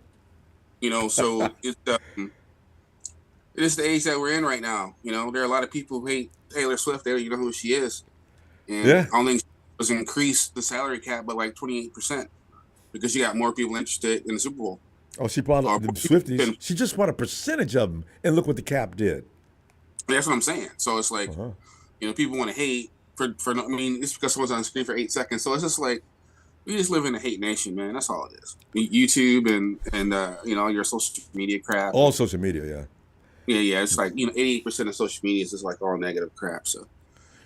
So it's the age that we're in right now. There are a lot of people who hate Taylor Swift. They don't even know who she is, and only was increase the salary cap by like 28% because you got more people interested in the Super Bowl. Oh, she brought up the Swifties. She just bought a percentage of them, and look what the cap did. That's what I'm saying. So it's like, people want to hate it's because someone's on the screen for 8 seconds. So it's just like, we just live in a hate nation, man. That's all it is. YouTube and your social media crap. All social media, yeah. Yeah. It's like 88% of social media is just like all negative crap. So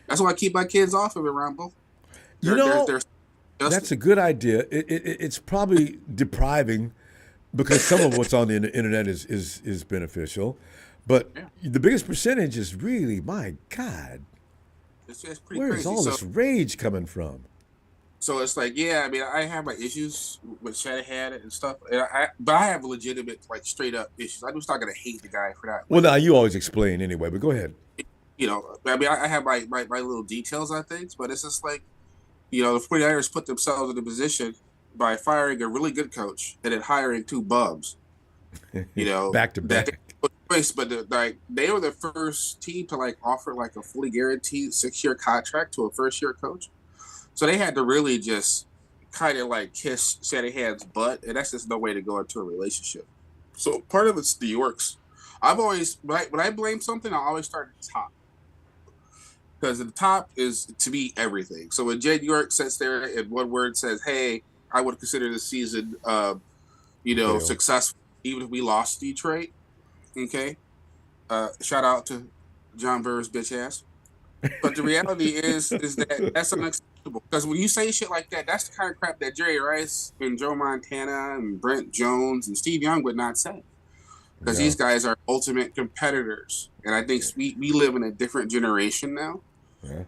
that's why I keep my kids off of it, Ronbo. That's a good idea. It's probably depriving because some of what's on the internet is beneficial, but the biggest percentage is really, my God, it's pretty where crazy. is all this rage coming from? So it's like, I have my issues with Shanahan and stuff, but I have legitimate, like, straight up issues. I'm just not gonna hate the guy for that. Well, now you always explain anyway, but go ahead. I have my little details on things, but it's just like, the 49ers put themselves in a position by firing a really good coach and then hiring 2 bums. Back to back. But they were the first team to offer a fully guaranteed 6-year contract to a first-year coach. So they had to really just kind of kiss Shanahan's butt, and that's just no way to go into a relationship. So part of it's the Yorks. I've always, when I blame something, I always start at the top. Because the top is, to me, everything. So when Jed York sits there and one word says, hey, I would consider this season, successful, even if we lost Detroit. Okay? Shout out to John Burr's bitch ass. But the reality is that that's unacceptable. Because when you say shit like that, that's the kind of crap that Jerry Rice and Joe Montana and Brent Jones and Steve Young would not say. Because these guys are ultimate competitors. And I think we live in a different generation now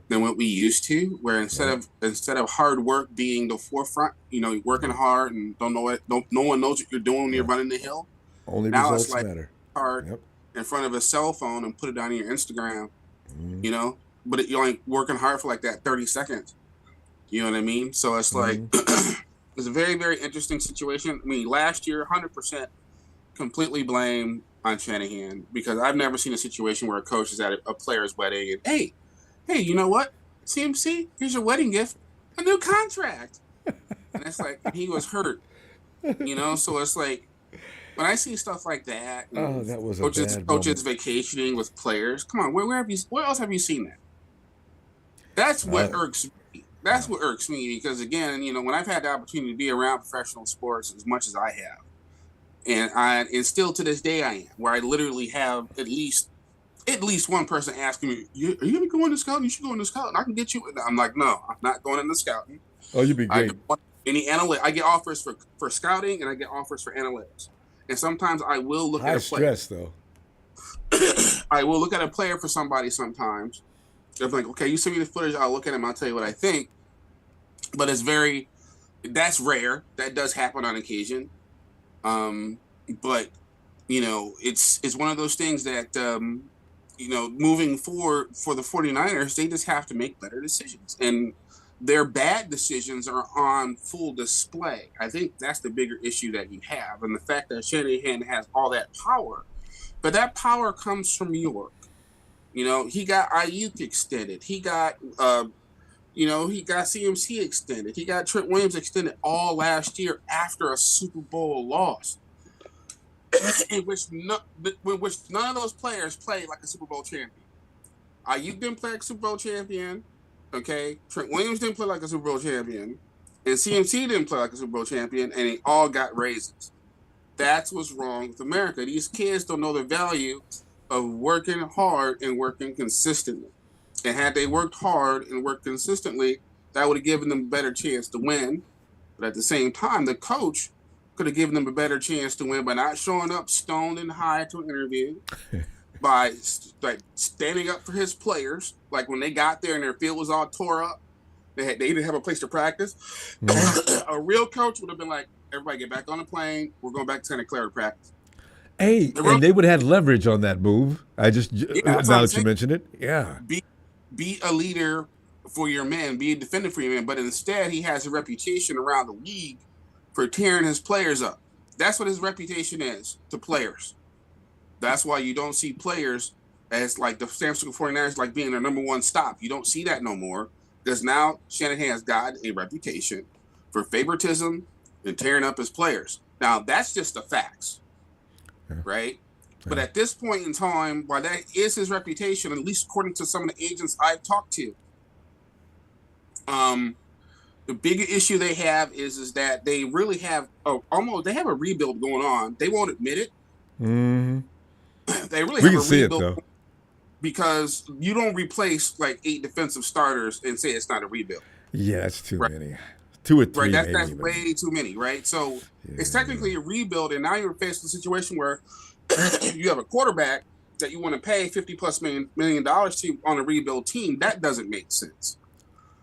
than what we used to, where instead of hard work being the forefront, working hard and no one knows what you're doing when you're running the hill. Only now results it's like matter. Hard in front of a cell phone and put it on your Instagram, but you're only working hard for that 30 seconds. You know what I mean? So it's like, it's a very, very interesting situation. I mean, last year, 100% completely blame on Shanahan, because I've never seen a situation where a coach is at a player's wedding and, hey, you know what? CMC, here's your wedding gift, a new contract. And it's like, he was hurt, So it's like, when I see stuff like that, that was coaches vacationing with players. Come on, where else have you seen that? That's what irks me. That's what irks me, because again, when I've had the opportunity to be around professional sports as much as I have, and still to this day I am, where I literally have at least one person asking me, "Are you gonna go into scouting? You should go into scouting. I can get you." I'm like, no, I'm not going into scouting. Oh, you'd be great. I get offers for scouting, and I get offers for analytics. And sometimes I will look at a player. High stress, though. I will look at a player for somebody sometimes. I'm like, okay, you send me the footage, I'll look at him, I'll tell you what I think. But that's rare. That does happen on occasion. But, it's one of those things that, moving forward for the 49ers, they just have to make better decisions. And their bad decisions are on full display. I think that's the bigger issue that you have, and the fact that Shanahan has all that power, but that power comes from York. He got Ayuk extended. He got, he got CMC extended. He got Trent Williams extended all last year after a Super Bowl loss, in which none of those players played like a Super Bowl champion. Ayuk didn't play like a Super Bowl champion. Okay, Trent Williams didn't play like a Super Bowl champion, and CMC didn't play like a Super Bowl champion, and they all got raises. That's what's wrong with America. These kids don't know the value of working hard and working consistently. And had they worked hard and worked consistently, that would have given them a better chance to win. But at the same time, the coach could have given them a better chance to win by not showing up stoned and high to an interview, by like standing up for his players. Like when they got there and their field was all tore up, they didn't have a place to practice. Mm-hmm. A real coach would have been like, "Everybody get back on the plane. We're going back to Santa Clara to practice." Hey, and they would have had leverage on that move. Now that you mentioned it, yeah. Be a leader for your men, be a defender for your men, but instead he has a reputation around the league for tearing his players up. That's what his reputation is to players. That's why you don't see players as like the San Francisco 49ers like being their number one stop. You don't see that no more because now Shanahan has gotten a reputation for favoritism and tearing up his players. Now, that's just the facts, right? Yeah. But at this point in time, while that is his reputation, at least according to some of the agents I've talked to, the bigger issue they have is that they really have they have a rebuild going on. They won't admit it. Mm-hmm. They really have a rebuild because you don't replace like 8 defensive starters and say it's not a rebuild. Yeah, that's too many. 2 or 3. Right, that's way too many, right? So it's technically a rebuild, and now you're faced with a situation where you have a quarterback that you want to pay $50+ million to on a rebuild team. That doesn't make sense.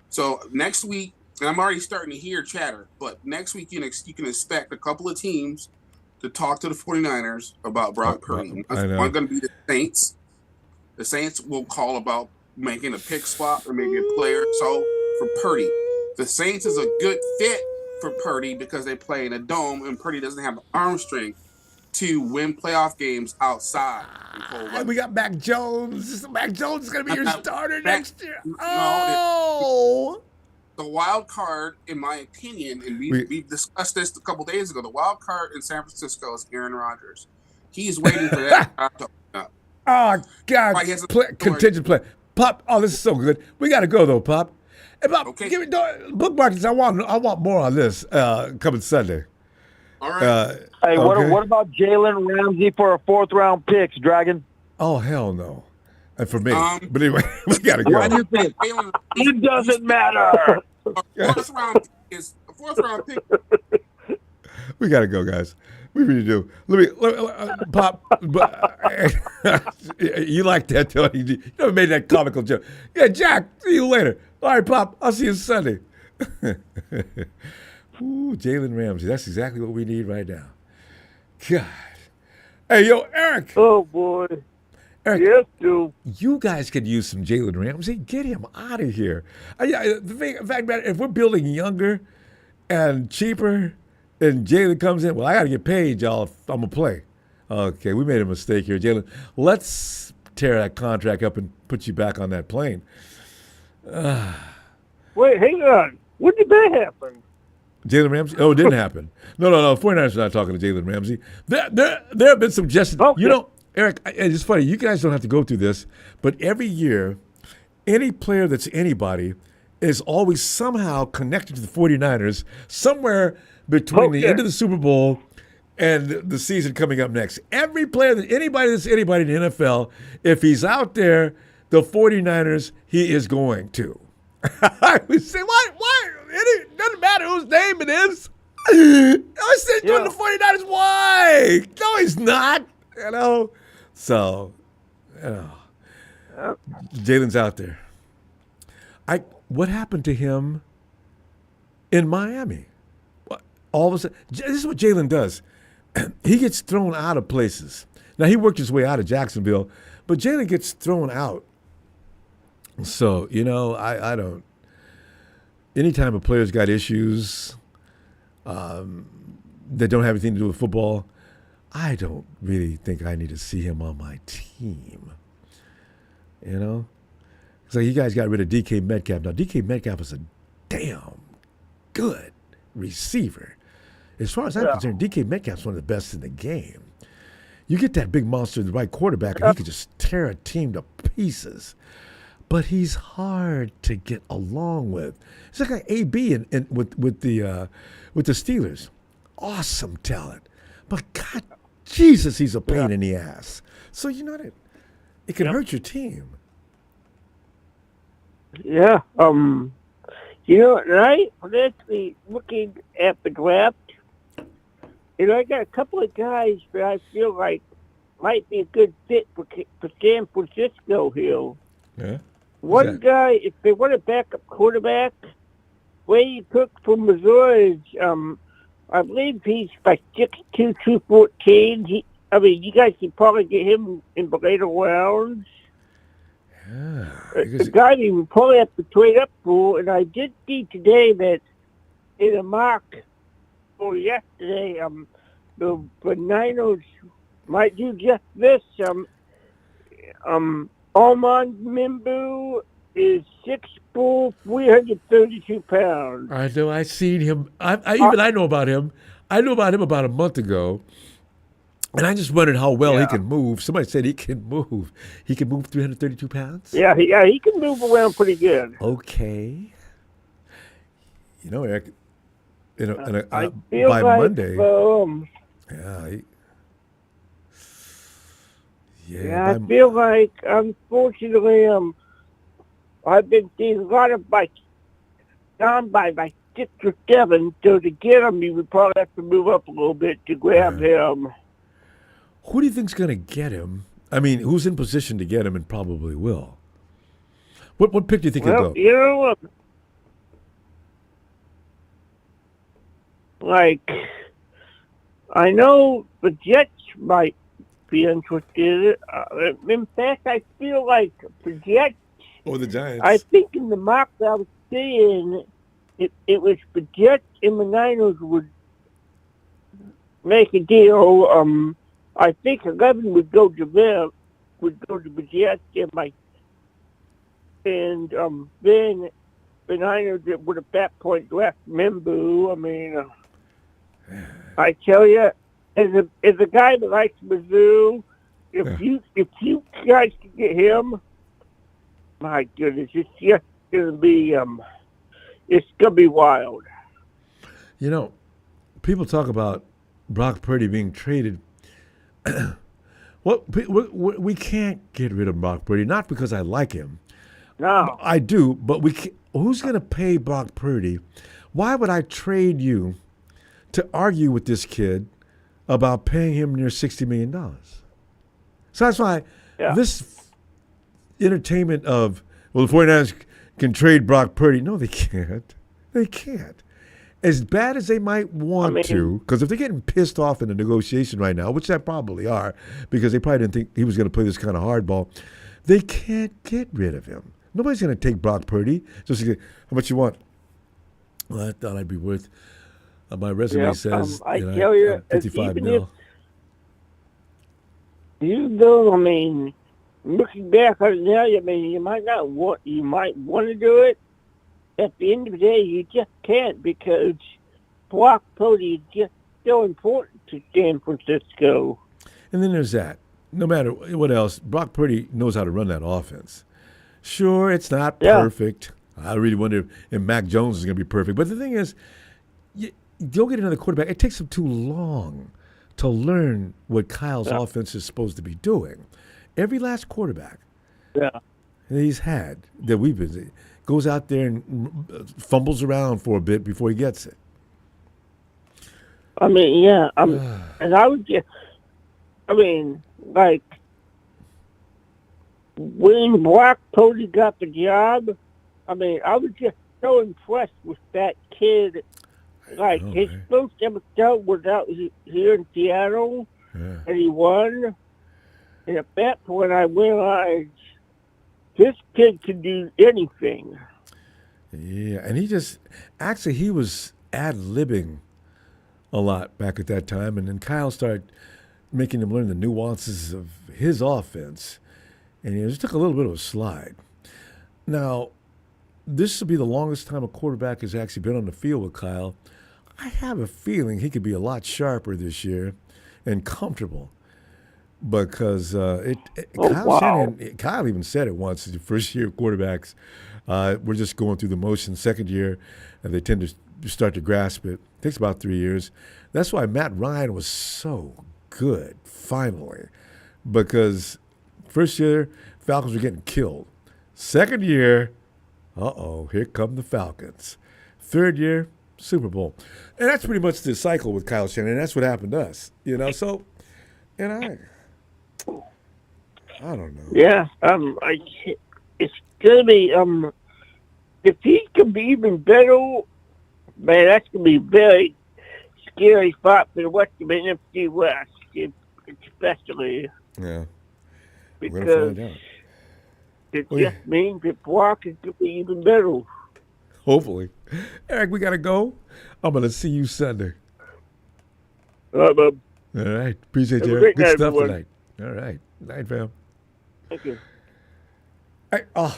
So next week, and I'm already starting to hear chatter, but next week you can expect a couple of teams to talk to the 49ers about Brock Purdy. One going to be the Saints. The Saints will call about making a pick swap or maybe a player sold for Purdy. The Saints is a good fit for Purdy because they play in a dome and Purdy doesn't have the arm strength to win playoff games outside. We got Mac Jones. Mac Jones is going to be your starter next year. Oh! The wild card, in my opinion, and we discussed this a couple days ago, the wild card in San Francisco is Aaron Rodgers. He's waiting for that to open up. Oh, God. Contingent play. Pop, this is so good. We got to go, though, Pop. Hey, Pop, give me bookmark this. I want more on this coming Sunday. All right. Hey, what about Jalen Ramsey for a 4th-round picks, Dragon? Oh, hell no. And for me. But anyway, we got to go. What do you think? It doesn't matter. A 4th round pick. We got to go, guys. We really do. Let me Pop. You like that, Tony? You never made that comical joke. Yeah, Jack, see you later. All right, Pop, I'll see you Sunday. Ooh, Jalen Ramsey. That's exactly what we need right now. God. Hey, yo, Eric. Oh, boy. Eric, yes, dude. You guys could use some Jalen Ramsey. Get him out of here. The fact that if we're building younger and cheaper and Jalen comes in, well, I got to get paid, y'all, if I'm going to play. Okay, we made a mistake here, Jalen. Let's tear that contract up and put you back on that plane. Wait, hang on. When did that happen? Jalen Ramsey? Oh, it didn't happen. No. 49ers are not talking to Jalen Ramsey. There have been suggestions. Okay. Eric, it's funny. You guys don't have to go through this, but every year, any player that's anybody is always somehow connected to the 49ers somewhere between the end of the Super Bowl and the season coming up next. Every player, anybody that's anybody in the NFL, if he's out there, the 49ers, he is going to. We say, what? It doesn't matter whose name it is. I said doing the 49ers. Why? No, he's not. So, Jalen's out there. What happened to him in Miami? All of a sudden, this is what Jalen does. He gets thrown out of places. Now, he worked his way out of Jacksonville, but Jalen gets thrown out. So, I don't. Anytime a player's got issues that don't have anything to do with football, I don't really think I need to see him on my team. It's like you guys got rid of DK Metcalf. Now, DK Metcalf is a damn good receiver. As far as I'm concerned, DK Metcalf's one of the best in the game. You get that big monster, the right quarterback, and he could just tear a team to pieces. But he's hard to get along with. It's like AB with the Steelers. Awesome talent. But God, Jesus, he's a pain in the ass. So you know what? It can hurt your team. Yeah. And I'm actually looking at the draft, and I got a couple of guys that I feel like might be a good fit for San Francisco here. Yeah. One guy, if they want a backup quarterback, Wade Cook from Missouri is, I believe he's like 6'2", 214. You guys could probably get him in the later rounds. Yeah. The guy you would probably have to trade up for, and I did see today that in a mock for yesterday, the Niners might do just this. Armand Mimbu is 6'4", 332 pounds. I know. I seen him. I know about him. I knew about him about a month ago, and I just wondered how well he can move. Somebody said he can move. He can move 332 pounds. Yeah, he can move around pretty good. Okay. You know, Eric. I feel by like, Monday. I feel like, unfortunately, I've been seeing a lot of bikes down by like 6 or 7. So to get him, you would probably have to move up a little bit to grab him. Who do you think's going to get him? I mean, who's in position to get him and probably will? What pick do you think he'll go? You know, like, I know the Jets might be interested. In fact, I feel like the Jets. Or the Giants. I think in the mock that I was seeing, it was the Jets and the Niners would make a deal. I think 11 would go to them, would go to the Jets, and then the Niners would at that point draft Mimbu. I mean, I tell you, as a guy that likes Mizzou, if you guys can get him, my goodness, it's just gonna be it's gonna be wild. You know, people talk about Brock Purdy being traded. We can't get rid of Brock Purdy, not because I like him. No, I do, but who's going to pay Brock Purdy? Why would I trade you to argue with this kid about paying him near $60 million? So that's why this entertainment of, well, the 49ers can trade Brock Purdy. No, they can't. They can't. As bad as they might want to, because if they're getting pissed off in the negotiation right now, which they probably are, because they probably didn't think he was going to play this kind of hardball, they can't get rid of him. Nobody's going to take Brock Purdy. Just how much you want? Well, I thought I'd be worth. My resume says I tell you, 55 mil. Looking back on it now, you might want to do it. At the end of the day, you just can't, because Brock Purdy is just so important to San Francisco. And then there's that. No matter what else, Brock Purdy knows how to run that offense. Sure, it's not perfect. I really wonder if Mac Jones is going to be perfect. But the thing is, you don't get another quarterback. It takes him too long to learn what Kyle's offense is supposed to be doing. Every last quarterback he's had that we've been goes out there and fumbles around for a bit before he gets it. And I would just, like, when Brock Purdy got the job, I was just so impressed with that kid. Like, his first ever start was out here in Seattle, and he won. And at that point, I realized this kid can do anything. Yeah, and he was ad-libbing a lot back at that time, and then Kyle started making him learn the nuances of his offense, and it just took a little bit of a slide. Now, this will be the longest time a quarterback has actually been on the field with Kyle. I have a feeling he could be a lot sharper this year and comfortable. Because Kyle even said it once, the first year quarterbacks, we're just going through the motions. Second year, and they tend to start to grasp it. It takes about 3 years. That's why Matt Ryan was so good, finally. Because first year, Falcons were getting killed. Second year, here come the Falcons. Third year, Super Bowl. And that's pretty much the cycle with Kyle Shanahan. That's what happened to us, So, I don't know. Yeah, it's gonna be if he can be even better, man, that's gonna be very scary fight for the Western NFC West, especially. Yeah. Because it just means that Brock is gonna be even better. Hopefully. Eric, we gotta go. I'm gonna see you Sunday. All right, bub. All right. Appreciate Have you, a Eric. great Good night, stuff everyone. tonight. All right. Night, fam. Thank you. Hey, how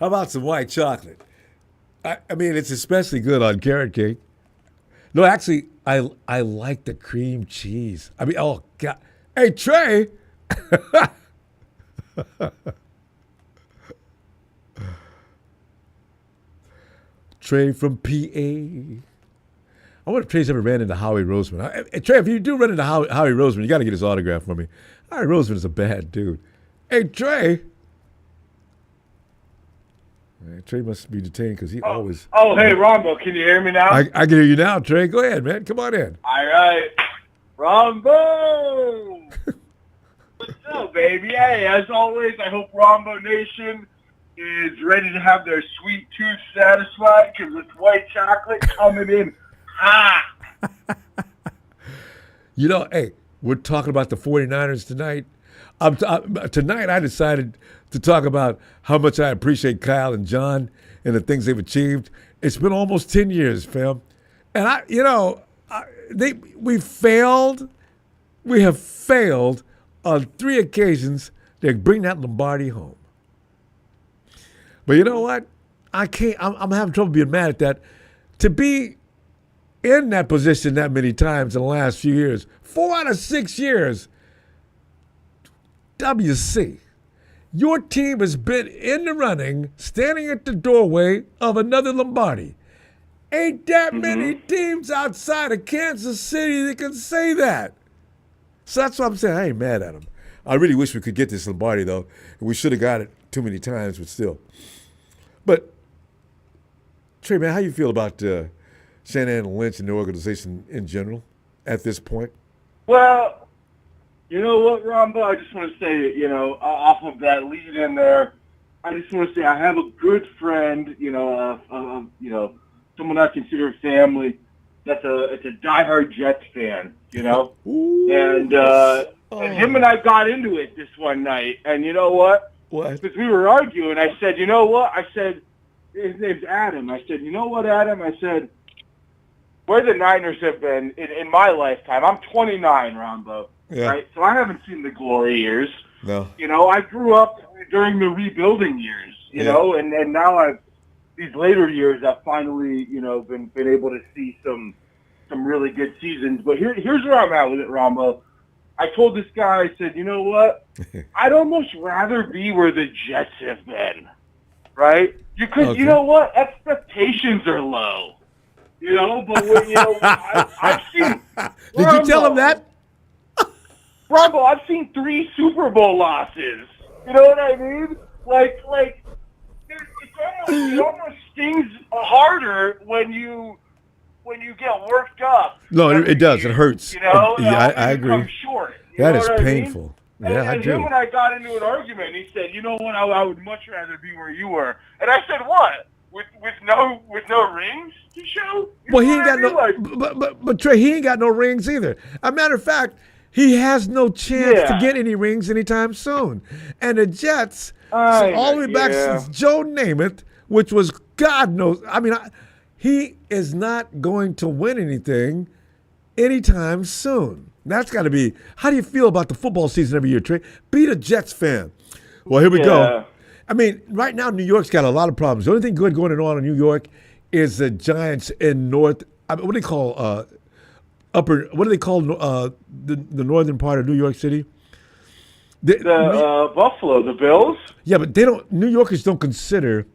about some white chocolate? I mean, it's especially good on carrot cake. No, actually, I like the cream cheese. I mean, oh, God. Hey, Trey. Trey from PA. I wonder if Trey's ever ran into Howie Roseman. Trey, if you do run into Howie Roseman, you got to get his autograph for me. Howie Roseman is a bad dude. Hey, Trey. Trey must be detained because he always... Oh, hey, Ronbo, can you hear me now? I can hear you now, Trey. Go ahead, man. Come on in. All right. Ronbo! What's up, baby? Hey, as always, I hope Ronbo Nation is ready to have their sweet tooth satisfied because it's white chocolate coming in hot. You know, hey, we're talking about the 49ers tonight. Tonight I decided to talk about how much I appreciate Kyle and John and the things they've achieved. It's been almost 10 years, fam. And we failed. We have failed on 3 occasions to bring that Lombardi home. But you know what? I can't. I'm having trouble being mad at that. To be in that position that many times in the last few years, 4 out of 6 years, WC, your team has been in the running, standing at the doorway of another Lombardi. Ain't that many teams outside of Kansas City that can say that. So that's what I'm saying. I ain't mad at them. I really wish we could get this Lombardi, though. We should have got it too many times, but still. But, Trey, man, how you feel about Shanahan and Lynch and the organization in general at this point? Well, you know what, Ronbo? I just want to say, off of that lead in there, I just want to say I have a good friend, someone I consider family. It's a diehard Jets fan, Ooh. and him and I got into it this one night, and you know what? What? Because we were arguing, I said, you know what? I said, his name's Adam. I said, you know what, Adam? I said, where the Niners have been in my lifetime. I'm 29, Ronbo. Yeah. Right? So I haven't seen the glory years. No. I grew up during the rebuilding years, you know, and now these later years I've finally, been able to see some really good seasons. But here's where I'm at with it, Ronbo. I told this guy, I said, you know what? I'd almost rather be where the Jets have been. Right? You know what? Expectations are low. But when, I've seen. Did you tell him that? Ronbo, I've seen 3 Super Bowl losses. You know what I mean? Like it almost stings harder when you get worked up. No, it does. It hurts. I agree. Come short. That is painful. Yeah, I do. And him and I got into an argument, and he said, "You know what? I would much rather be where you were." And I said, "What? With no rings to show?" Well, he ain't got no. But Trey, he ain't got no rings either. As a matter of fact, he has no chance to get any rings anytime soon. And the Jets, all the way back since Joe Namath, which was God knows. I mean, he is not going to win anything anytime soon. That's got to be. How do you feel about the football season every year, Trey? Be a Jets fan. Well, here we go. I mean, right now New York's got a lot of problems. The only thing good going on in New York is the Giants in North. I mean, what do they call upper? What do they call the northern part of New York City? Buffalo, the Bills. Yeah, but they don't. New Yorkers don't consider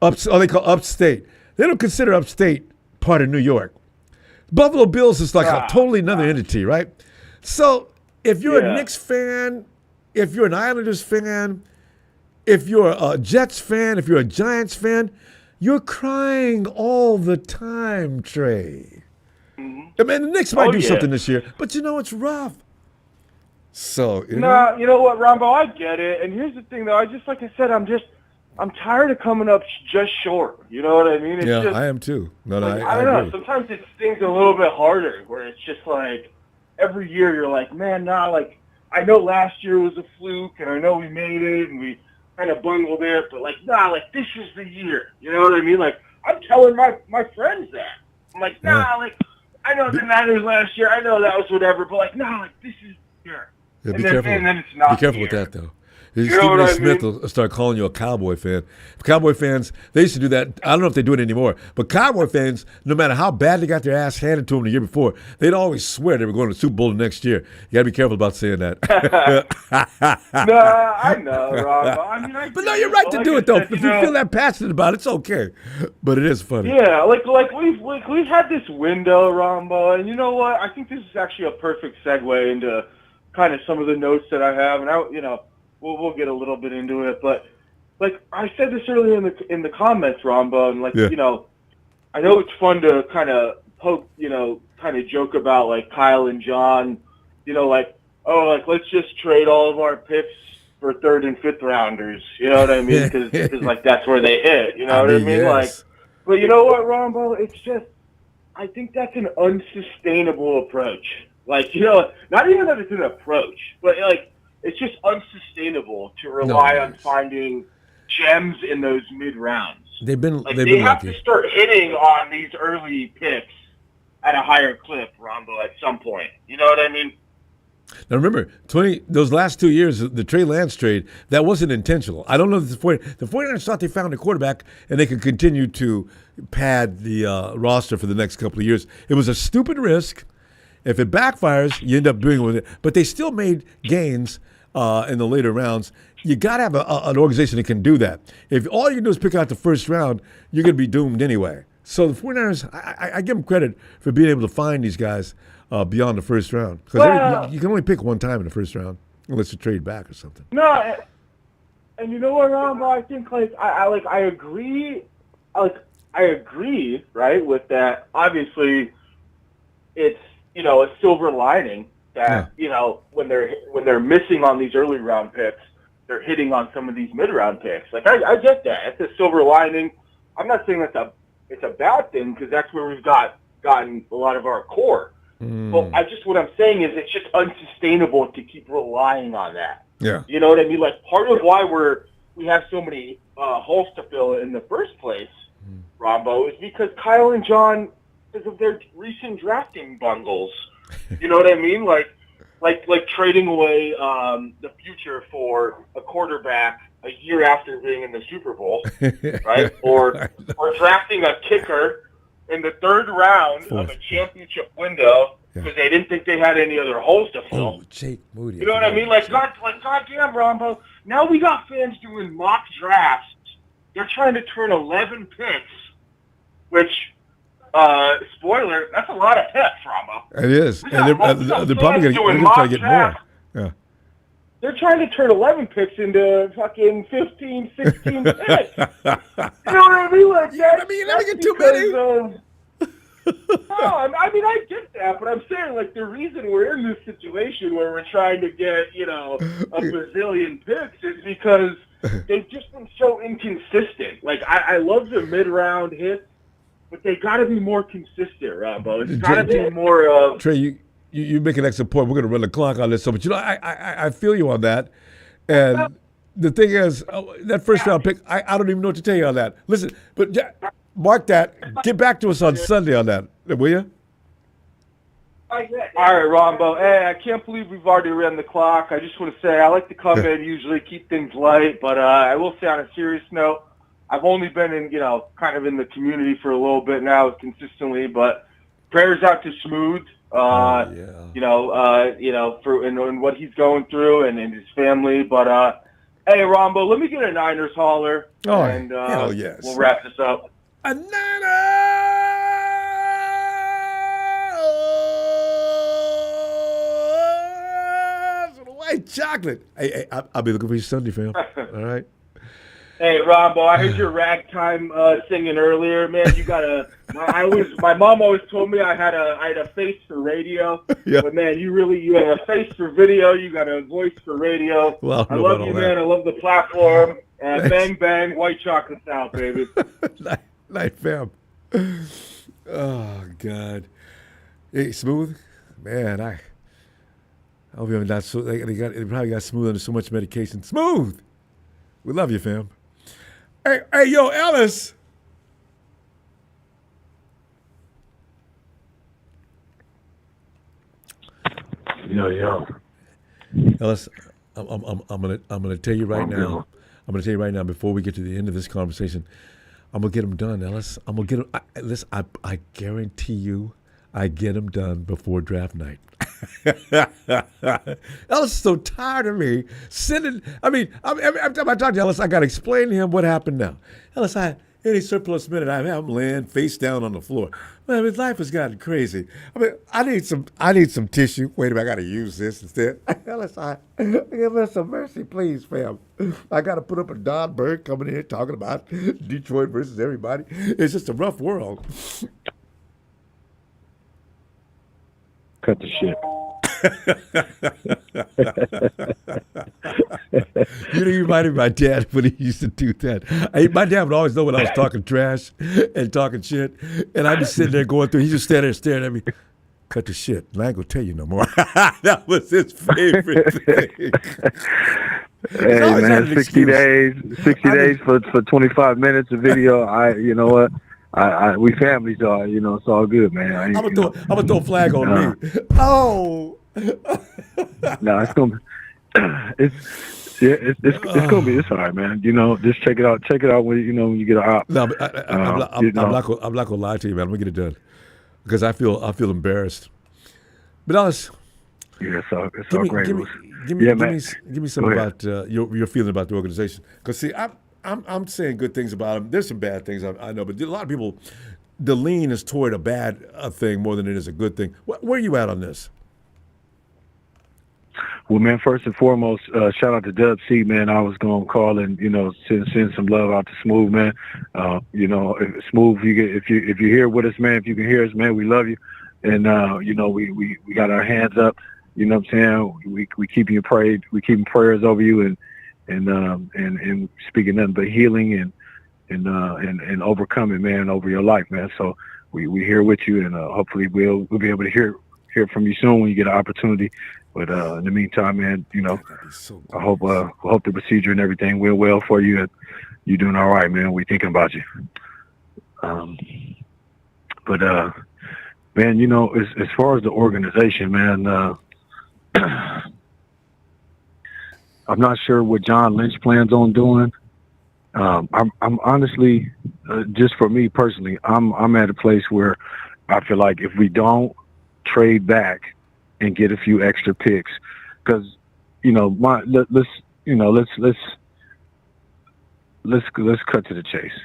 they call upstate. They don't consider upstate part of New York. Buffalo Bills is like a totally another entity, right? So if you're a Knicks fan, if you're an Islanders fan, if you're a Jets fan, if you're a Giants fan, you're crying all the time, Trey. I mean, the Knicks might do something this year, but it's rough. So you know what, Ronbo, I get it. And here's the thing, though. Like I said, I'm tired of coming up just short. You know what I mean? It's just, I am too. No, like, I don't know. agree. Sometimes it stings a little bit harder, where it's just like every year you're like, man, like I know last year was a fluke, and I know we made it, and we kind of bungled it, but like, like this is the year. You know what I mean? Like I'm telling my friends that. I'm like, like I know the Niners last year. I know that was whatever, but like, like this is the year. Yeah, and then it's not. Be careful with that, though. You know Stephen what A. I Smith mean? will start calling you a Cowboy fan. Cowboy fans, they used to do that. I don't know if they do it anymore. But Cowboy fans, no matter how bad they got their ass handed to them the year before, they'd always swear they were going to the Super Bowl the next year. You got to be careful about saying that. No, I know, Rob. I mean, but no, you're right to do it, though. If you feel that passionate about it, it's okay. But it is funny. Yeah, like we've had this window, Rombo, and you know what? I think this is actually a perfect segue into kind of some of the notes that I have, and we'll get a little bit into it, but like I said this earlier in the comments, Ronbo, and I know it's fun to kind of poke, kind of joke about like Kyle and John, let's just trade all of our picks for 3rd and 5th rounders, you know what I mean? Because like that's where they hit, you know what I mean? Yes. Like, but you know what, Ronbo? It's just I think that's an unsustainable approach. Like, not even that it's an approach, but like. It's just unsustainable to rely on finding gems in those mid rounds. They have lucky. To start hitting on these early picks at a higher clip, Ronbo, at some point. You know what I mean? Now remember, those last 2 years, the Trey Lance trade, that wasn't intentional. I don't know if the 49ers thought they found a quarterback and they could continue to pad the roster for the next couple of years. It was a stupid risk. If it backfires, you end up doing it with it. But they still made gains in the later rounds. You got to have an organization that can do that. If all you do is pick out the first round, you're going to be doomed anyway. So the 49ers, I give them credit for being able to find these guys beyond the first round. Because you can only pick one time in the first round unless you trade back or something. No, and you know what, Ronbo? I think I agree. I agree, right, with that. Obviously, it's a silver lining that when they're missing on these early round picks, they're hitting on some of these mid round picks. Like I get that. It's a silver lining. I'm not saying it's a bad thing because that's where we've gotten a lot of our core. But what I'm saying is it's just unsustainable to keep relying on that. Yeah. You know what I mean? Like part of why we have so many holes to fill in the first place, Ronbo, is because Kyle and John, because of their recent drafting bungles. You know what I mean? Like trading away the future for a quarterback a year after being in the Super Bowl, right? Or drafting a kicker in the 3rd round of a championship window because they didn't think they had any other holes to fill. Oh, Jake Moody. You know what I mean? Goddamn, Ronbo. Now we got fans doing mock drafts. They're trying to turn 11 picks, which. Spoiler, that's a lot of picks, Ronbo. It is. And they're probably going to try to get more. Yeah. They're trying to turn 11 picks into fucking 15, 16 picks. You know what I mean? Like, let me get too many. No, I mean, I get that, but I'm saying, like, the reason we're in this situation where we're trying to get, a bazillion picks is because they've just been so inconsistent. Like, I love the mid-round hits. But they got to be more consistent, Ronbo. It's got to be more of... Trey, you make an excellent point. We're going to run the clock on this. So, but, I feel you on that. And the thing is, that first-round pick, I don't even know what to tell you on that. Listen, but mark that. Get back to us on Sunday on that, will you? All right, Ronbo. Hey, I can't believe we've already ran the clock. I just want to say I like to come in, usually keep things light. But I will say on a serious note, I've only been in, kind of in the community for a little bit now consistently, but prayers out to Smooth, for and what he's going through and his family. But, hey, Ronbo, let me get a Niners holler. Oh, and hell yes. We'll wrap this up. A Niners! White chocolate. Hey, I'll be looking for you Sunday, fam. All right. Hey, Ronbo, I heard your ragtime singing earlier. Man, you got a My mom always told me I had a face for radio. Yeah. But man, you have a face for video. You got a voice for radio. Well, I love you, man. I love the platform. Bang bang, white chocolate style, baby. Night fam. Oh God. Hey, Smooth, man. I hope you haven't got so. They probably got Smooth under so much medication. Smooth. We love you, fam. Hey, yo, Ellis. Yo. Ellis, I'm gonna tell you right now. I'm gonna tell you right now before we get to the end of this conversation. I'm gonna get them done, Ellis. I'm gonna get them. Listen, I guarantee you, I get them done before draft night. Ellis is so tired of me sending. Every time I talk to Ellis, I gotta explain to him what happened now. Ellis, any surplus minute I'm laying face down on the floor. Man, his life has gotten crazy. I need some tissue. Wait a minute, I gotta use this instead. Ellis, give us some mercy, please, fam. I gotta put up a Don Berg coming in here talking about Detroit versus everybody. It's just a rough world. Cut the shit. You reminded me of my dad when he used to do that. My dad would always know when I was talking trash and talking shit, and I'd be sitting there going through. He just standing there staring at me. Cut the shit. I ain't gonna tell you no more. That was his favorite thing. Hey man, 60 days for 25 minutes of video. You know what? We families are, it's all good, man. I'm gonna throw a flag on me. Oh. No, it's gonna be all right, man. Just check it out. Check it out when you get out. No, I'm not gonna lie to you, man. I'm gonna get it done because I feel embarrassed. But Alice, yeah, it's all great. Give me some about your feeling about the organization. Because see, I'm saying good things about them. There's some bad things I know, but a lot of people, the lean is toward a bad thing more than it is a good thing. Where are you at on this? Well, man, first and foremost, shout out to Dub C, man. I was going to call and, send some love out to Smooth, man. Smooth, if you hear with us, man, if you can hear us, man, we love you. And, we got our hands up, you know what I'm saying? We keep you prayed. We keep prayers over you and speaking nothing but healing and overcoming, man, over your life, man. So we here with you, and hopefully we'll be able to hear from you soon when you get an opportunity. But in the meantime, man, I hope the procedure and everything went well for you, and you're doing all right, man. We're thinking about you. Man, as far as the organization, man, I'm not sure what John Lynch plans on doing. I'm honestly, just for me personally, I'm at a place where I feel like if we don't trade back and get a few extra picks, because let's cut to the chase.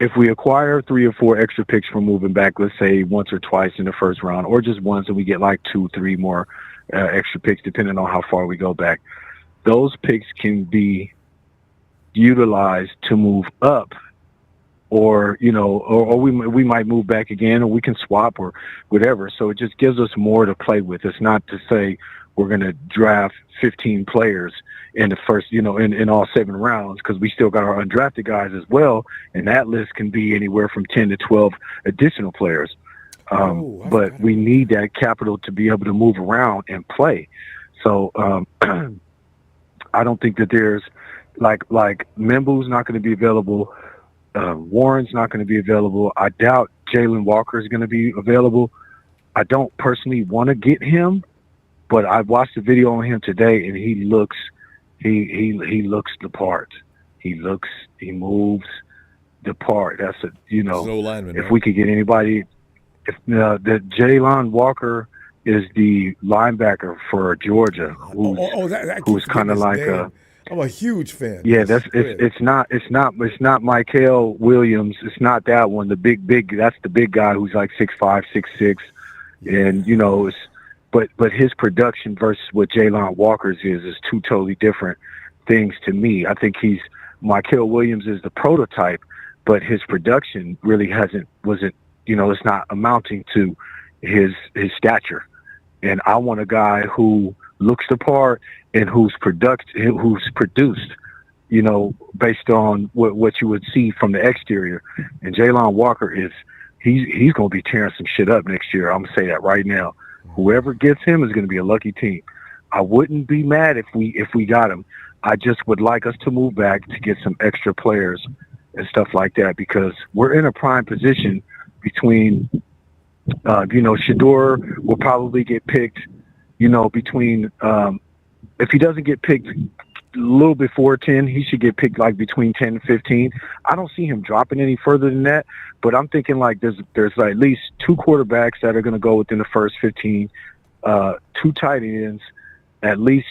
If we acquire 3 or 4 extra picks from moving back, let's say once or twice in the first round, or just once, and we get like 2, 3 more extra picks, depending on how far we go back, those picks can be utilized to move up, or we might move back again, or we can swap or whatever. So it just gives us more to play with. It's not to say we're going to draft 15 players in the first, in all 7 rounds, because we still got our undrafted guys as well, and that list can be anywhere from 10 to 12 additional players. But we need that capital to be able to move around and play. So I don't think that there's like Membu's not going to be available. Warren's not going to be available. I doubt Jalen Walker is going to be available. I don't personally want to get him, but I watched the video on him today, and he looks the part. He moves the part. That's if we could get anybody, if the Jalen Walker is the linebacker for Georgia, who's kind of like I'm a huge fan. Yeah, it's not Michael Williams. It's not that one. The big. That's the big guy who's like 6'5", 6'6", and but his production versus what Jalen Walker's is 2 totally different things to me. I think Michael Williams is the prototype, but his production really wasn't it's not amounting to his stature. And I want a guy who looks the part and who's produced, based on what you would see from the exterior. And Jalon Walker he's going to be tearing some shit up next year. I'm going to say that right now. Whoever gets him is going to be a lucky team. I wouldn't be mad if we got him. I just would like us to move back to get some extra players and stuff like that, because we're in a prime position between, Shador will probably get picked, between, if he doesn't get picked a little before 10, he should get picked like between 10 and 15. I don't see him dropping any further than that, but I'm thinking like there's at least 2 quarterbacks that are going to go within the first 15, 2 tight ends, at least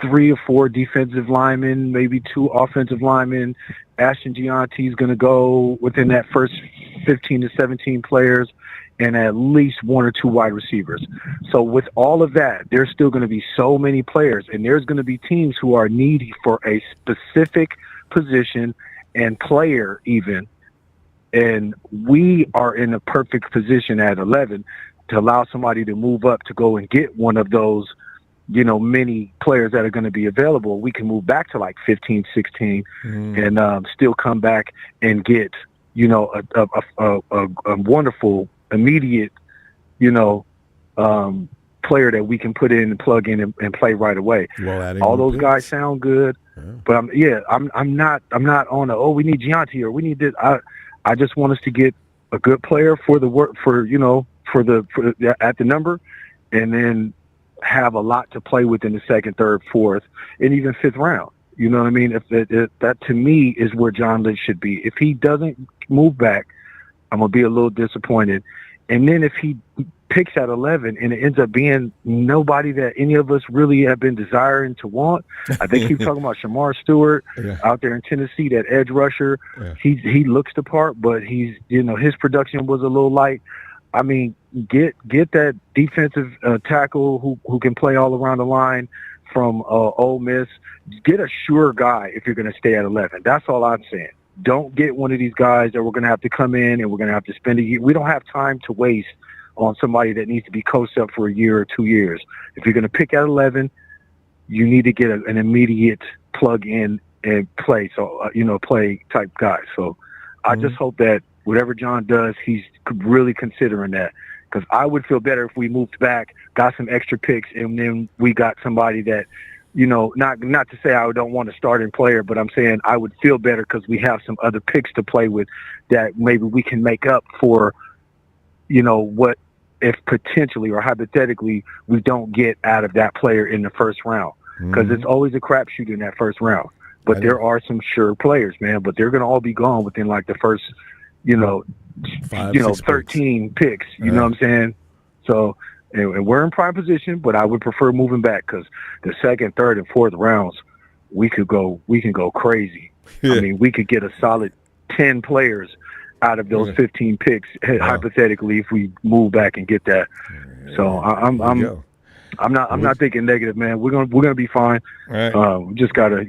3 or 4 defensive linemen, maybe 2 offensive linemen. Ashton Gianti is going to go within that first 15 to 17 players, and at least 1 or 2 wide receivers. So with all of that, there's still going to be so many players, and there's going to be teams who are needy for a specific position and player even. And we are in a perfect position at 11 to allow somebody to move up to go and get one of those, many players that are going to be available. We can move back to like 15, 16 and still come back and get, a wonderful immediate, player that we can put in and plug in and play right away. All those guys sound good, but I'm not on we need Gianti or we need this. I just want us to get a good player for the work at the number, and then have a lot to play with in the 2nd, 3rd, 4th, and even 5th round. You know what I mean? If that to me is where John Lynch should be. If he doesn't move back, I'm going to be a little disappointed. And then if he picks at 11 and it ends up being nobody that any of us really have been desiring to want, I think he's talking about Shamar Stewart out there in Tennessee, that edge rusher. Yeah. He looks the part, but he's, his production was a little light. I mean, get that defensive tackle who can play all around the line from Ole Miss. Get a sure guy if you're going to stay at 11. That's all I'm saying. Don't get one of these guys that we're going to have to come in and we're going to have to spend a year. We don't have time to waste on somebody that needs to be coached up for a year or 2 years. If you're going to pick at 11, you need to get an immediate plug in and play. So, play type guy. So I just hope that whatever John does, he's really considering that, because I would feel better if we moved back, got some extra picks, and then we got somebody that, not to say I don't want a starting player, but I'm saying I would feel better because we have some other picks to play with that maybe we can make up for, what if potentially or hypothetically we don't get out of that player in the first round, because it's always a crapshoot in that first round. But there are some sure players, man, but they're going to all be gone within like the first, 13 picks, you know what I'm saying? So, and we're in prime position, but I would prefer moving back, because the 2nd, 3rd, and 4th rounds, we can go crazy. Yeah. I mean, we could get a solid 10 players out of those 15 picks, hypothetically, if we move back and get that. So I'm not thinking negative, man. We're gonna be fine. Right. We just gotta,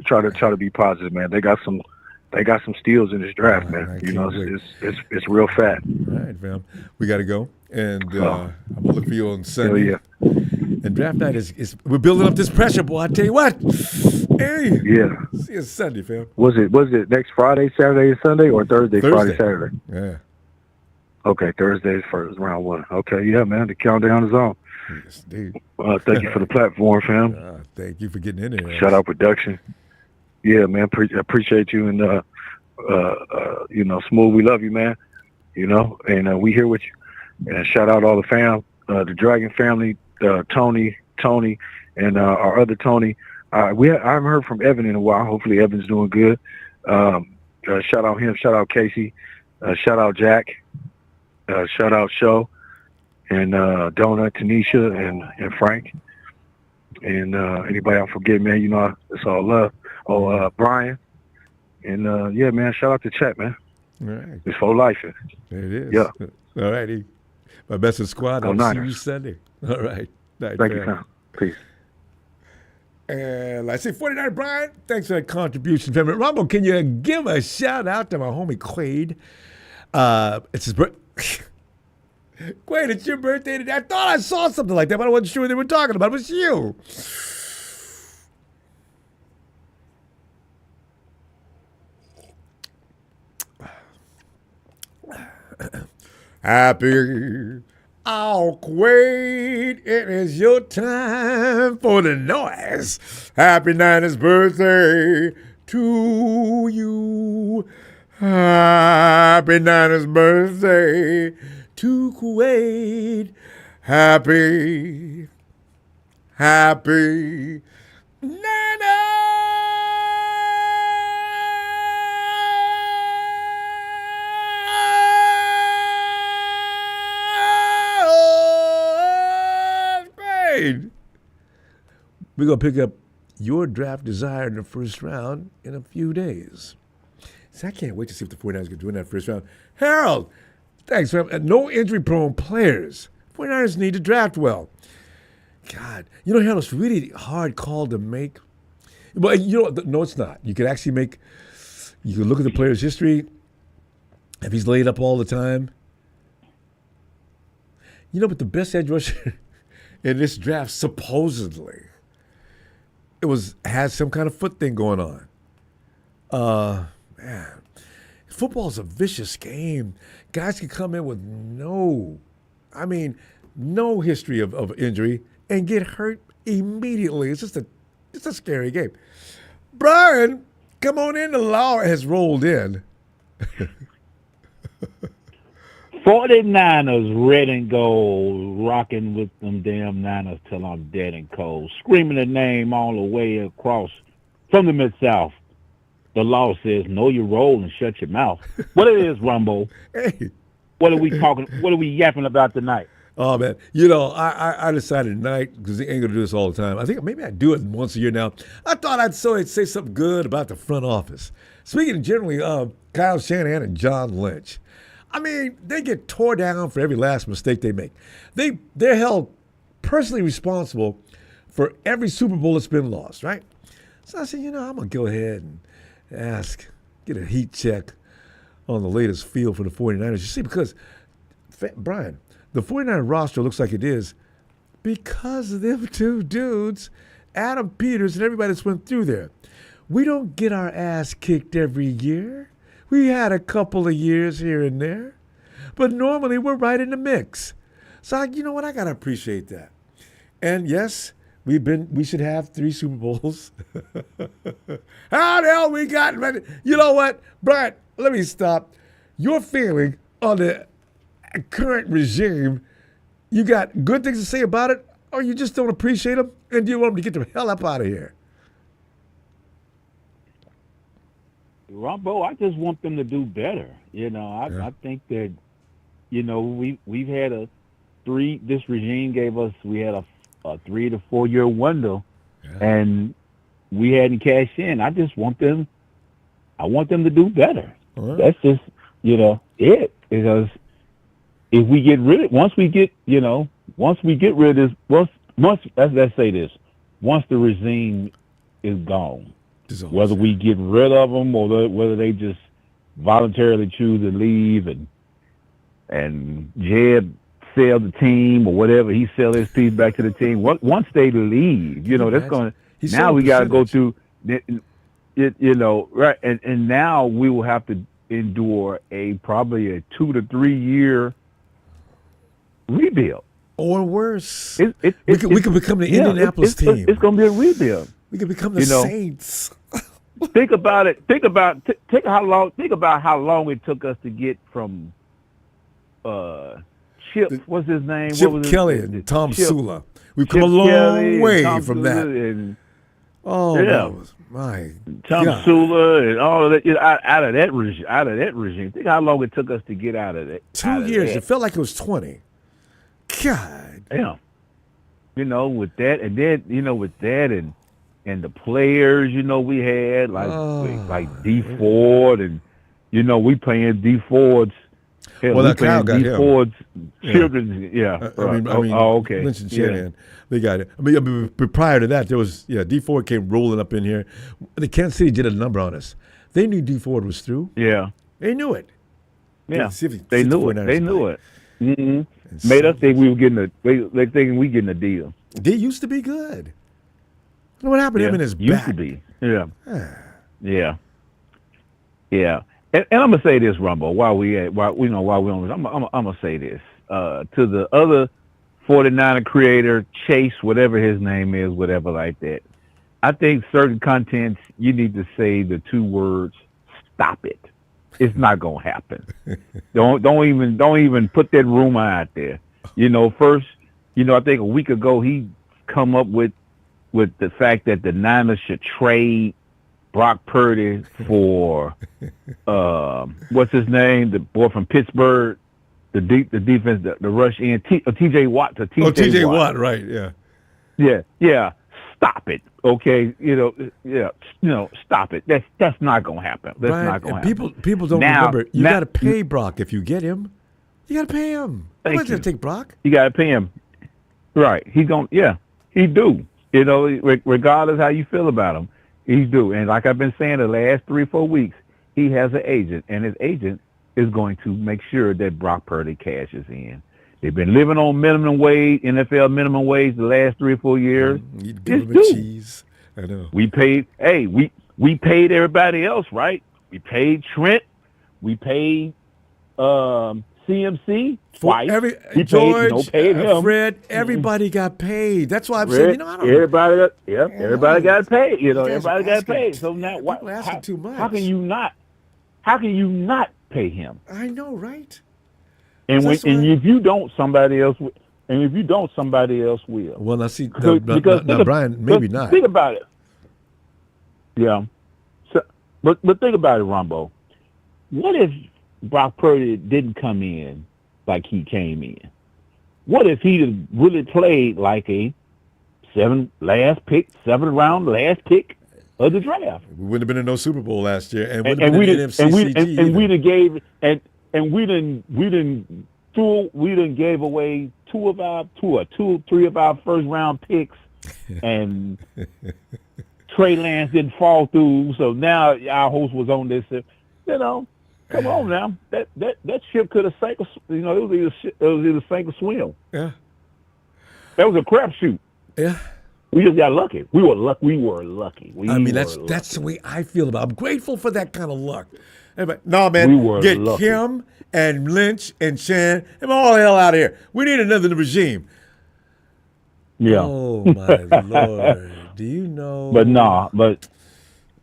try to be positive, man. They got some steals in this draft, man. It's real fat. All right, fam. We got to go, and I'm gonna look for you on Sunday. Yeah. And draft night is we're building up this pressure, boy. I tell you what. Hey. Yeah. See you Sunday, fam. Was it next Friday, Saturday, and Sunday, or Thursday, Friday, Saturday? Yeah. Okay, Thursday is first round 1. Okay, yeah, man. The countdown is on. Yes, dude. Thank you for the platform, fam. Thank you for getting in there. Shout out production. Yeah, man. Appreciate you, and Smooth. We love you, man. And we here with you. And shout out all the fam, the Dragon family, Tony, and our other Tony. I haven't heard from Evan in a while. Hopefully, Evan's doing good. Shout out him. Shout out Casey. Shout out Jack. Shout out Show, and Donut, Tanisha, and Frank, and anybody I forget, man. It's all love. Brian, and yeah, man. Shout out to Chet, man. All right. It's for life. There it is. Yeah. All righty. My best of squad. I'll see you Sunday. All right. Thank you, fam. Peace. And I say 49 Brian, thanks for that contribution, family. Ronbo, can you give a shout out to my homie Quaid? It's his birthday. Wait, it's your birthday today? I thought I saw something like that, but I wasn't sure what they were talking about. It was you. Happy Quaid, it is your time for the noise. Happy 90th birthday to you. Happy 90th birthday to Quaid. Happy Nana. We're going to pick up your draft desire in the first round in a few days. See, I can't wait to see if the 49ers can do in that first round. Harold, thanks, man. No injury-prone players. 49ers need to draft well. God, you know, Harold, it's really hard call to make. Well, you know, no, it's not. You could actually make, you could look at the player's history, if he's laid up all the time. You know, but the best edge rusher in this draft, supposedly, has some kind of foot thing going on. Man, football's a vicious game. Guys can come in with no history of injury and get hurt immediately. It's a scary game. Brian, come on in. The law has rolled in. 49ers, red and gold, rocking with them damn Niners till I'm dead and cold. Screaming the name all the way across from the Mid-South. The law says, know your role and shut your mouth. What it is, Ronbo? Hey. What are we yapping about tonight? Oh, man. You know, I decided tonight, because they ain't going to do this all the time. I think maybe I do it once a year now. I thought I'd say something good about the front office. Speaking generally of Kyle Shanahan and John Lynch. I mean, they get tore down for every last mistake they make. They're held personally responsible for every Super Bowl that's been lost, right? So I said, you know, I'm going to go ahead and get a heat check on the latest field for the 49ers. You see, because, Brian, the 49er roster looks like it is because of them two dudes, Adam Peters and everybody that's went through there. We don't get our ass kicked every year. We had a couple of years here and there, but normally we're right in the mix. So you know what? I gotta appreciate that. And yes, we should have 3 Super Bowls. How the hell we got? You know what, Brian? Let me stop. Your feeling on the current regime. You got good things to say about it, or you just don't appreciate them, and you want them to get the hell up out of here. Ronbo, I just want them to do better. You know, I think that, you know, we've had this regime gave us, we had a 3 to 4 year window, and we hadn't cashed in. I want them to do better. Right. That's just, you know, it. Because if we get rid of, once we get rid of this, let's say this, once the regime is gone, whether we get rid of them or whether they just voluntarily choose to leave and Jeb sell the team or whatever, he sell his piece back to the team. Once they leave, you know, that's going to, now we got to go through, you know, right. And now we will have to endure probably a 2 to 3 year rebuild. Or worse. We could become the Indianapolis team. It's going to be a rebuild. We could become the Saints. Think about it. Think about how long it took us to get from Chip. What's his name? Chip Kelly and Tom Sula. We've come a long way from that. My Tom God. Sula and all of that. You know, out of that regime. Think how long it took us to get out of that. 2 years. It felt like it was 20. God. Yeah. You know, with that, and then with that, and the players, we had like D Ford, and we playing D Ford's. Hell, well, that Kyle got him. Ford's children, I mean, okay. Lynch and Shanahan, they got it. I mean, but prior to that, there was D Ford came rolling up in here. The Kansas City did a number on us. They knew D Ford was through. Yeah, they knew it. Yeah, See if they the knew it. 49ers They knew play. it. Mm-hmm. Made us think we were getting they thinking we getting a deal. They used to be good. You know what happened to him in his used back? to be. Yeah. Yeah. And I'm gonna say this, Rumbo. While we on this, I'm gonna say this to the other 49er creator, Chase, whatever his name is, whatever like that. I think certain contents you need to say the two words, "Stop it." It's not gonna happen. Don't even put that rumor out there. First, I think a week ago he come up with the fact that the Niners should trade Brock Purdy for what's his name, the boy from Pittsburgh, the defense, the rush in T.J. Watt to T.J. T.J. Watt, Watt, right? Yeah. Stop it, okay? Stop it. That's not gonna happen. That's Brian, not gonna happen. People don't remember. You got to pay Brock if you get him. You got to pay him. Nobody's gonna take Brock. You got to pay him, right? He's gonna, he do. Regardless how you feel about him, he's due. And like I've been saying the last 3-4 weeks, he has an agent, and his agent is going to make sure that Brock Purdy cashes in. They've been living on minimum wage, NFL minimum wage, the last 3 or 4 years. You give him a cheese. I know. We paid. Hey, we paid everybody else, right? We paid Trent. We paid CMC twice. Paid him. Fred, everybody got paid. That's why I'm saying, I don't know. Everybody got paid. Everybody got paid. So now, people asking too much. How can you not pay him? I know, right? And if you don't, somebody else will. Well, now see, now Brian, maybe not. Think about it. Yeah. So, but think about it, Ronbo. What if Brock Purdy didn't come in like he came in? What if he really played like a 7th round last pick of the draft? We wouldn't have been in no Super Bowl last year, and we didn't gave away three of our first round picks, and Trey Lance didn't fall through. So now our host was on this. Come on now, that ship could have sank. It was either sink or swim. Yeah, that was a crapshoot. Yeah. We just got lucky. We were lucky. That's the way I feel about it. I'm grateful for that kind of luck. No, man, get lucky. Kim and Lynch and Shanahan and all the hell out of here. We need another regime. Yeah. Oh, my Lord. Do you know?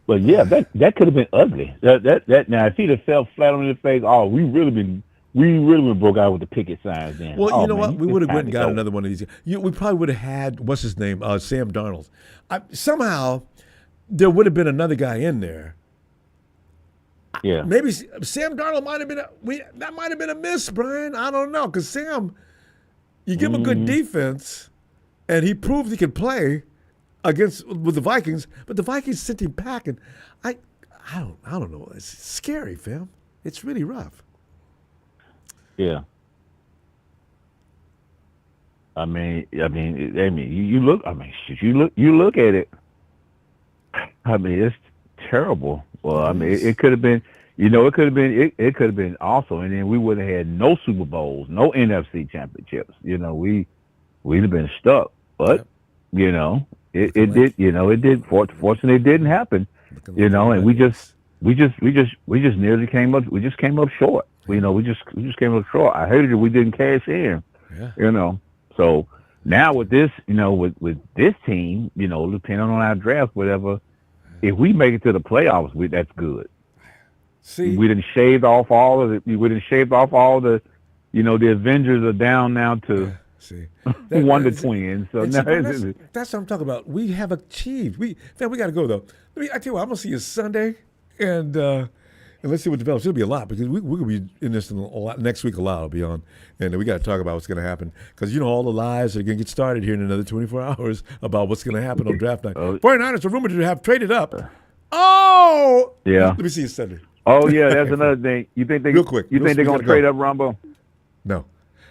But yeah, that could have been ugly. That now, if he'd have fell flat on his face, we really been broke out with the picket signs then. Well, you know what? We would have went and got another one of these. We probably would have had, what's his name, Sam Darnold. Somehow, there would have been another guy in there. Yeah. Maybe Sam Darnold might have been a miss, Brian. I don't know. Because Sam, you give him a good defense, and he proved he could play with the Vikings, but the Vikings sent him packing. I don't know. It's scary, fam. It's really rough. Yeah. I mean, you look at it. I mean, it's terrible. Well, I mean, it could have been, it could have been also, and then we would have had no Super Bowls, no NFC championships. We'd have been stuck. But, it did. Fortunately, it didn't happen. And we just nearly came up. We just came up short. We just came up short. I hated it. We didn't cash in. Yeah. So now with this, with this team, depending on our draft, whatever, if we make it to the playoffs, that's good. See, we didn't shave off all of the. We didn't shave off all the. The Avengers are down now to. Wonder Twins. So now that's what I'm talking about. We have achieved. We got to go though. I tell you what, I'm gonna see you Sunday, and let's see what develops. It'll be a lot because we're gonna be in this a lot next week. A lot will be on, and we got to talk about what's gonna happen because all the lies are gonna get started here in another 24 hours about what's gonna happen on draft night. 49ers are rumored to have traded up. Oh, yeah. Let me see you Sunday. Oh yeah, that's another thing. You think they real quick? You think they're gonna trade up, Ronbo? No.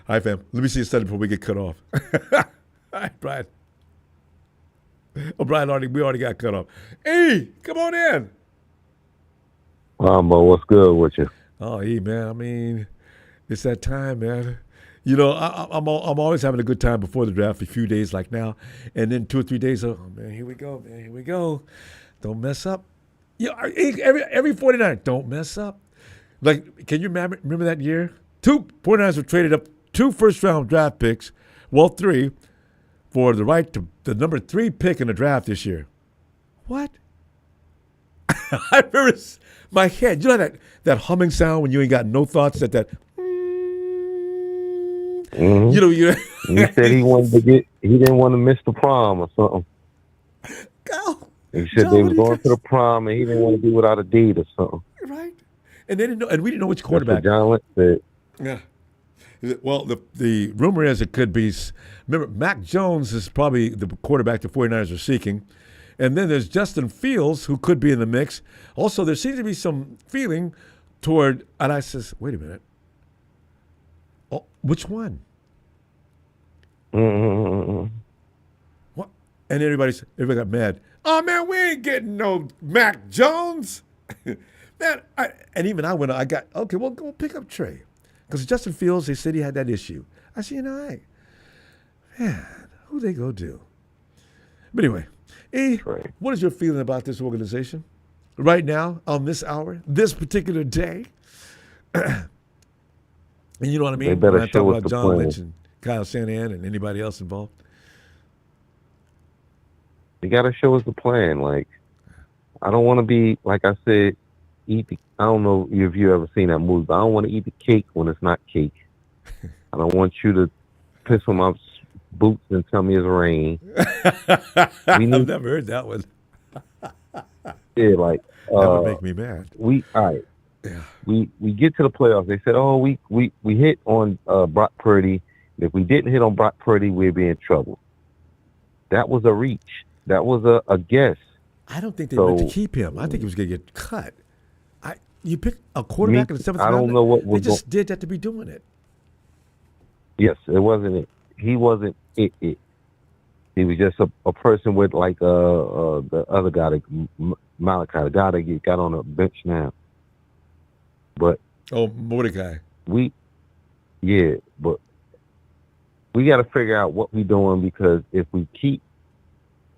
All right, fam. Let me see you Sunday before we get cut off. All right, Brian. Oh, Brian, we already got cut off. Hey, come on in. Lombo, what's good with you? Oh, man. I mean, it's that time, man. You know, I'm always having a good time before the draft, a few days like now, and then 2 or 3 days. Oh man, here we go, man. Here we go. Don't mess up. Yeah, every 49, don't mess up. Like, can you remember that year? 49ers were traded up 2 first-round draft picks, well 3, for the right to the number 3 pick in the draft this year. What? I remember my head. You know that humming sound when you ain't got no thoughts. That. Mm-hmm. You know, he said he didn't want to miss the prom or something. Go. He said they was going to the prom and he didn't want to be without a date or something. Right. And they didn't know, and we didn't know which quarterback. That's what John Lynch said. Yeah. Well, the rumor is it could be. Remember, Mac Jones is probably the quarterback the 49ers are seeking. And then there's Justin Fields, who could be in the mix. Also, there seems to be some feeling toward, and I says, wait a minute. Oh, which one? Mm-hmm. What? And everybody got mad. Oh, man, we ain't getting no Mac Jones. Man, and even I went, okay, well, go pick up Trey. Because Justin Fields, they said he had that issue. I said, man, who they go do? But anyway, what is your feeling about this organization right now, on this hour, this particular day? And you know what I mean? They better when I talk show us about the John plan. Lynch and Kyle Shanahan and anybody else involved. You got to show us the plan. Like, I don't want to be, like I said, I don't know if you ever seen that movie, but I don't want to eat the cake when it's not cake. I don't want you to piss on my boots and tell me it's rain. I've never heard that one. Yeah, like that would make me mad. Yeah. We get to the playoffs. They said, oh, we hit on Brock Purdy. If we didn't hit on Brock Purdy, we'd be in trouble. That was a reach. That was a guess. I don't think they meant to keep him. I think he was going to get cut. You pick a quarterback in the 7th round. I don't know what they just did that to be doing it. Yes, it wasn't it. He wasn't it. He was just a person with like the other guy, Malachi, the guy that got on the bench now. But Mordecai. But we got to figure out what we're doing, because if we keep,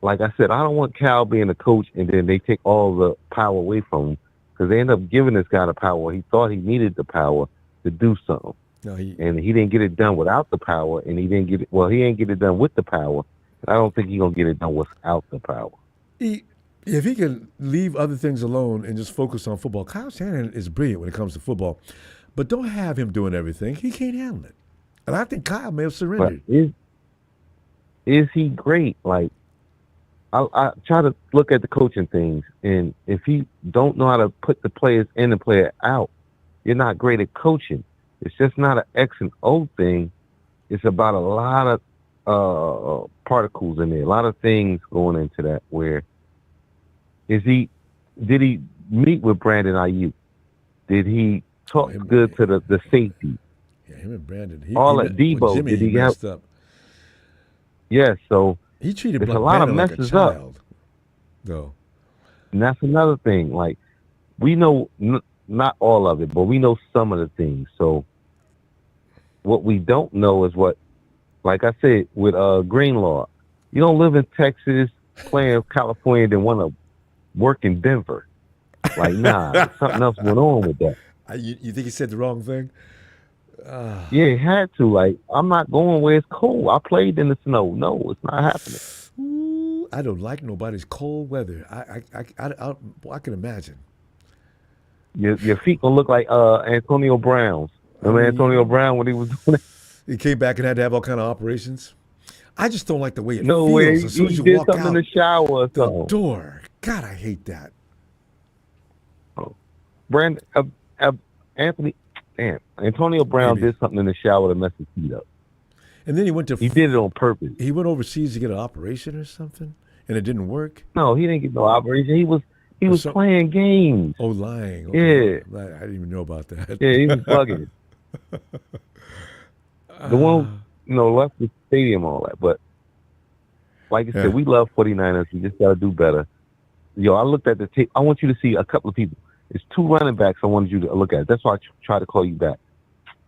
like I said, I don't want Cal being a coach and then they take all the power away from him, because they end up giving this guy the power. He thought he needed the power to do something. And he didn't get it done without the power, and he didn't get it. Well, he ain't get it done with the power. I don't think he's gonna get it done without the power. If he can leave other things alone and just focus on football, Kyle Shanahan is brilliant when it comes to football, but don't have him doing everything. He can't handle it, and I think Kyle may have surrendered. But is he great? Like, I try to look at the coaching things, and if you don't know how to put the players in and player out, you're not great at coaching. It's just not an X and O thing. It's about a lot of particles in there, a lot of things going into that. Where did he meet with Brandon Ayuk? Did he talk good to the safety? Yeah, him and Brandon. All at Debo. Jimmy, did he messed have? up. Yeah, so he treated there's a lot of Brandon messes like a child, up. Though, and that's another thing. Like, we know not all of it, but we know some of the things. So what we don't know is what, like I said, with Greenlaw, you don't live in Texas, playing California, then want to work in Denver. Like, nah, there's something else going on with that. You think he said the wrong thing? Yeah, he had to. Like, I'm not going where it's cold. I played in the snow. No, it's not happening. Ooh, I don't like nobody's cold weather. I can imagine. Your feet gonna look like Antonio Brown's. Remember Antonio Brown when he was doing it? He came back and had to have all kind of operations. I just don't like the way it no feels way. as soon as you did walk something out in the shower or the something. door. God, I hate that. Brandon, Antonio Brown did something in the shower to mess his feet up. And then he did it on purpose. He went overseas to get an operation or something, and it didn't work. No, he didn't get no operation. He was playing games. Oh, lying. Okay. Yeah. I didn't even know about that. Yeah, he was bugging. The one, left the stadium, all that. But like I said, we love 49ers. We just got to do better. Yo, I looked at the tape. I want you to see a couple of people. It's 2 running backs I wanted you to look at. That's why I tried to call you back.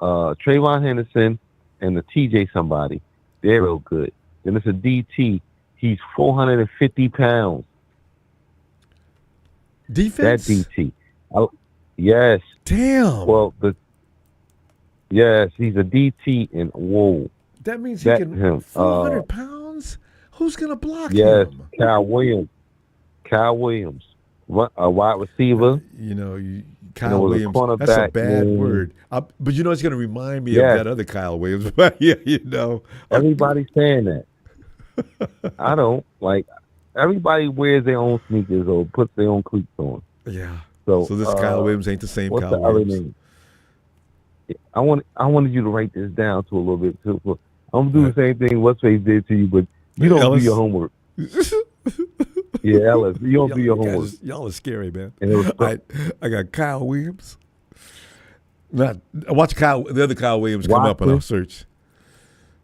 Trayvon Henderson and the TJ somebody. They're real good. Then it's a DT. He's 450 pounds. Defense? That DT. Yes. Damn. Well, yes, he's a DT, and whoa. That means he can 400 pounds? Who's going to block him? Kyle Williams. A wide receiver. Kyle Williams. That's a bad word. But it's going to remind me of that other Kyle Williams. Everybody's saying that. I don't. Like, everybody wears their own sneakers or puts their own cleats on. Yeah. So this Kyle Williams ain't the same what's Kyle the other Williams. name? I wanted you to write this down to a little bit too. I'm gonna do the same thing What's-Face did to you, but you don't do your homework. Yeah, Ellis, you don't do your homework. Y'all are scary, man. I got Kyle Williams. I watch the other Kyle Williams come up on our search.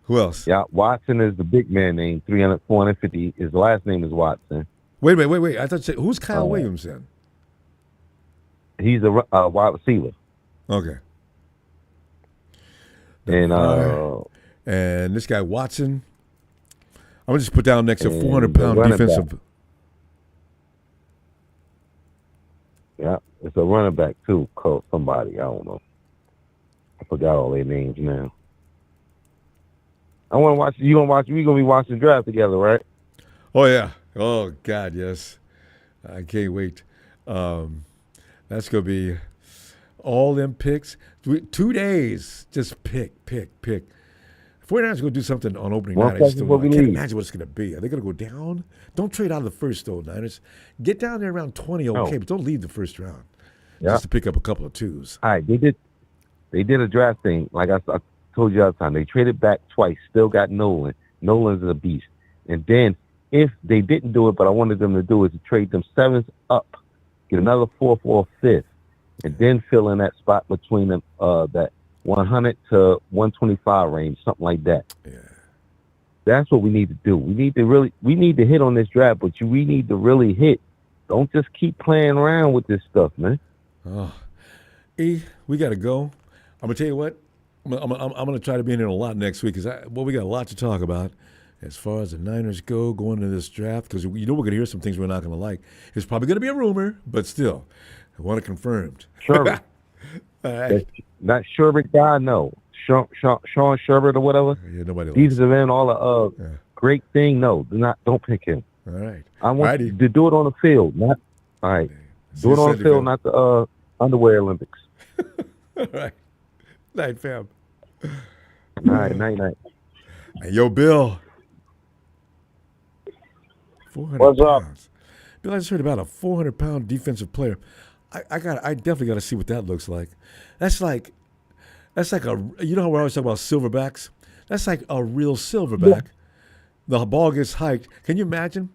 Who else? Yeah, Watson is the big man name, 450. His last name is Watson. Wait. I thought you said, who's Kyle Williams then? He's a wide receiver. Okay. And this guy Watson, I'm gonna just put down next to 400-pound defensive. Back. Yeah, it's a running back too. Called somebody, I don't know. I forgot all their names now. I want to watch. You gonna watch? We gonna be watching the draft together, right? Oh yeah. Oh God, yes. I can't wait. That's gonna be all them picks. 2 days, just pick. 49ers going to do something on opening night. I can't imagine what it's going to be. Are they going to go down? Don't trade out of the first, though, Niners. Get down there around 20, okay, but don't leave the first round. Just to pick up a couple of twos. All right, they did a draft thing. Like I told you all the time, they traded back twice, still got Nolan. Nolan's a beast. And then if they didn't do it, but I wanted them to do it, to trade them 7th up, get another 4th or 5th, and then fill in that spot between them, that 100 to 125 range, something like that. Yeah. That's what we need to do. We need to hit on this draft, but we need to really hit. Don't just keep playing around with this stuff, man. Oh, E, we got to go. I'm going to tell you what, I'm going to try to be in here a lot next week because we got a lot to talk about as far as the Niners go going into this draft because we're going to hear some things we're not going to like. It's probably going to be a rumor, but still, I want it confirmed. Sure. All right. Not Sherbert guy, no. Sean Sherbert or whatever. Yeah, nobody These are in all the great thing. No, don't pick him. All right. I want you to do it on the field. Not all right. Do it on the field, not the underwear Olympics. All right. Night, fam. All right, night. Hey, yo, Bill. 400 What's pounds. Bill, I just heard about a 400-pound defensive player. I definitely got to see what that looks like. That's like you know how we always talk about silverbacks? That's like a real silverback. Yeah. The ball gets hiked. Can you imagine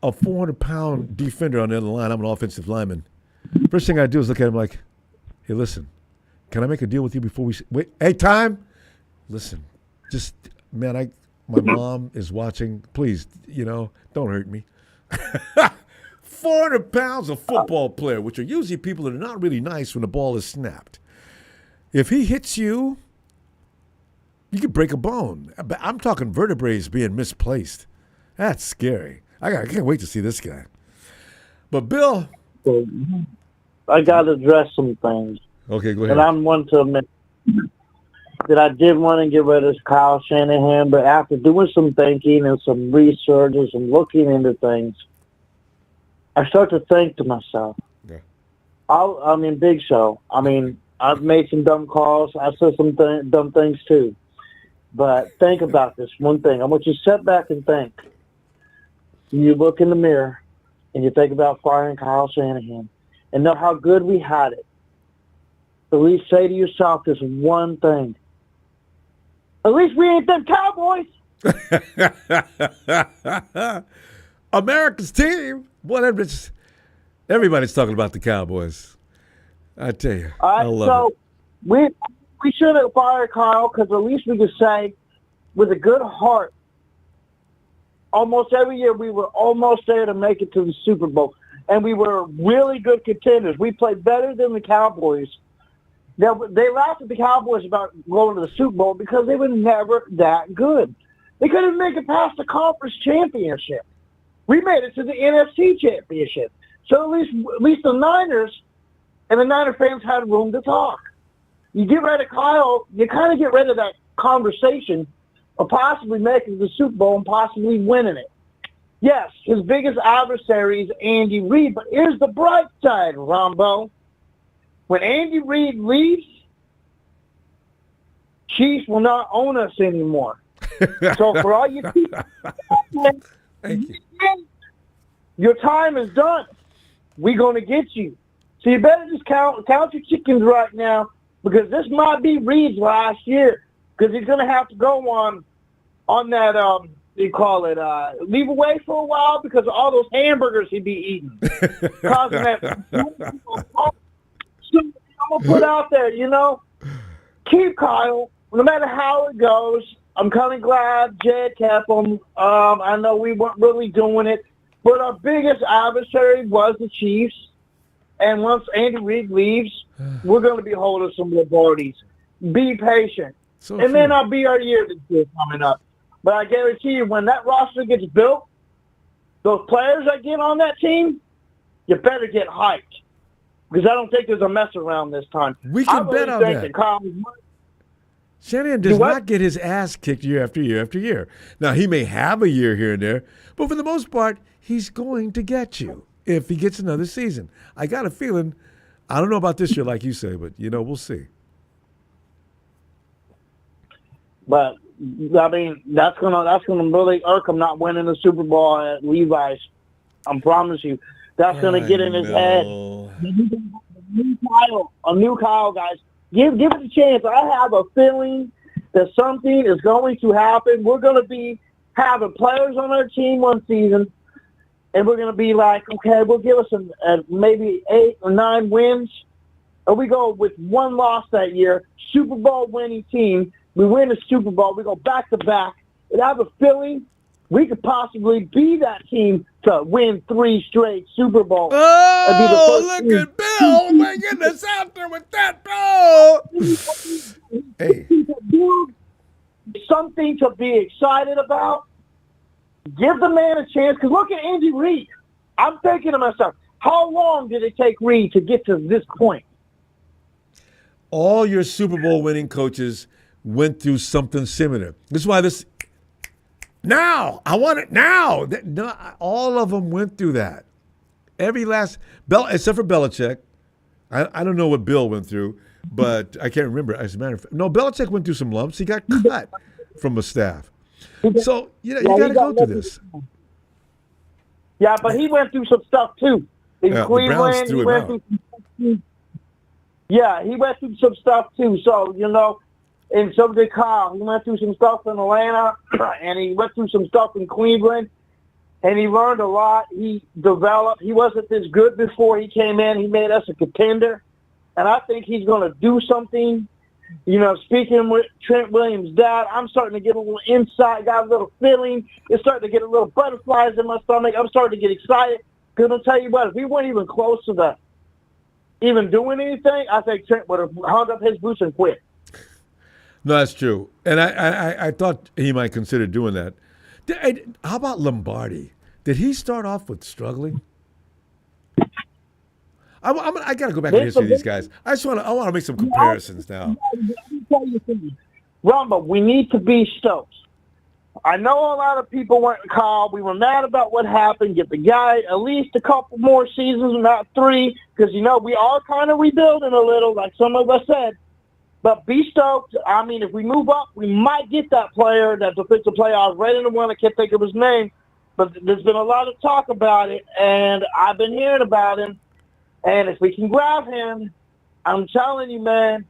a 400-pound defender on the other line? I'm an offensive lineman. First thing I do is look at him like, hey, listen, can I make a deal with you before we wait? Hey, time. Listen, just man, my mom is watching. Please, don't hurt me. 400 pounds of football player, which are usually people that are not really nice when the ball is snapped. If he hits you, you could break a bone. I'm talking vertebrae being misplaced. That's scary. I can't wait to see this guy. But Bill, I got to address some things. Okay, go ahead. And I'm one to admit that I did want to get rid of Kyle Shanahan, but after doing some thinking and some research and some looking into things, I start to think to myself, Big Show. I've made some dumb calls. I said some dumb things too. But think about this one thing. I want you to sit back and think. You look in the mirror and you think about firing Kyle Shanahan and know how good we had it. At least say to yourself this one thing. At least we ain't them Cowboys. America's team. Whatever. Everybody's talking about the Cowboys. I tell you, I love it. We should have fired Kyle because at least we could say, with a good heart, almost every year we were almost there to make it to the Super Bowl. and we were really good contenders. We played better than the Cowboys. They laughed at the Cowboys about going to the Super Bowl because they were never that good. They couldn't make it past the conference championship. We made it to the NFC championship. So at least the Niners and the Niner fans had room to talk. You get rid of Kyle, you kind of get rid of that conversation of possibly making the Super Bowl and possibly winning it. Yes, his biggest adversary is Andy Reid, but here's the bright side, Ronbo. When Andy Reid leaves, Chiefs will not own us anymore. So for all you people, your time is done. We're going to get you. So you better just count your chickens right now, because this might be Reid's last year, because he's going to have to go on that you call it leave away for a while because of all those hamburgers he'd be eating, causing that. So I'm gonna put out there, keep Kyle. No matter how it goes, I'm kind of glad Jed kept him. I know we weren't really doing it, but our biggest adversary was the Chiefs. And once Andy Reid leaves, we're going to be holding some Lombardies. Be patient. And then I'll be our year this year coming up. But I guarantee you, when that roster gets built, those players that get on that team, you better get hyped. Because I don't think there's a mess around this time. We can bet on that. Shanahan does not get his ass kicked year after year after year. Now, he may have a year here and there, but for the most part, he's going to get you if he gets another season. I got a feeling, I don't know about this year like you say, but, we'll see. But I mean, that's gonna really irk him not winning the Super Bowl at Levi's. I promise you, that's gonna get in his head. A new Kyle, guys. Give it a chance. I have a feeling that something is going to happen. We're gonna be having players on our team one season, and we're gonna be like, okay, we'll give us maybe 8 or 9 wins, or we go with one loss that year. Super Bowl winning team. We win the Super Bowl. We go back-to-back. And I have a feeling we could possibly be that team to win 3 straight Super Bowls. Oh, look at Bill. Oh, my goodness, out there with that, bro. Hey. Something to be excited about. Give the man a chance. Because look at Andy Reid. I'm thinking to myself, how long did it take Reid to get to this point? All your Super Bowl winning coaches went through something similar. This is why I want it now. No, all of them went through that. Every last, except for Belichick. I don't know what Bill went through, but I can't remember. As a matter of fact, no, Belichick went through some lumps. He got cut from a staff. So, you got to go through this. Yeah, but he went through some stuff too. In Cleveland, he went through some stuff too. Yeah, he went through some stuff too. So, and so did Kyle. He went through some stuff in Atlanta, and he went through some stuff in Cleveland, and he learned a lot. He developed. He wasn't this good before he came in. He made us a contender, and I think he's going to do something. Speaking with Trent Williams' dad, I'm starting to get a little insight, got a little feeling. It's starting to get a little butterflies in my stomach. I'm starting to get excited. Because I'll tell you what, if we weren't even close to even doing anything, I think Trent would have hung up his boots and quit. No, that's true. And I thought he might consider doing that. How about Lombardi? Did he start off with struggling? I got to go back and history of these guys. I want to make some comparisons now. Let me tell you something. Ronbo, we need to be stoked. I know a lot of people weren't called. We were mad about what happened. Get the guy at least a couple more seasons, not 3, because, we are kind of rebuilding a little, like some of us said. But be stoked. I mean, if we move up, we might get that player, that defensive player. I was ready to one. I can't think of his name. But there's been a lot of talk about it, and I've been hearing about him. And if we can grab him, I'm telling you, man,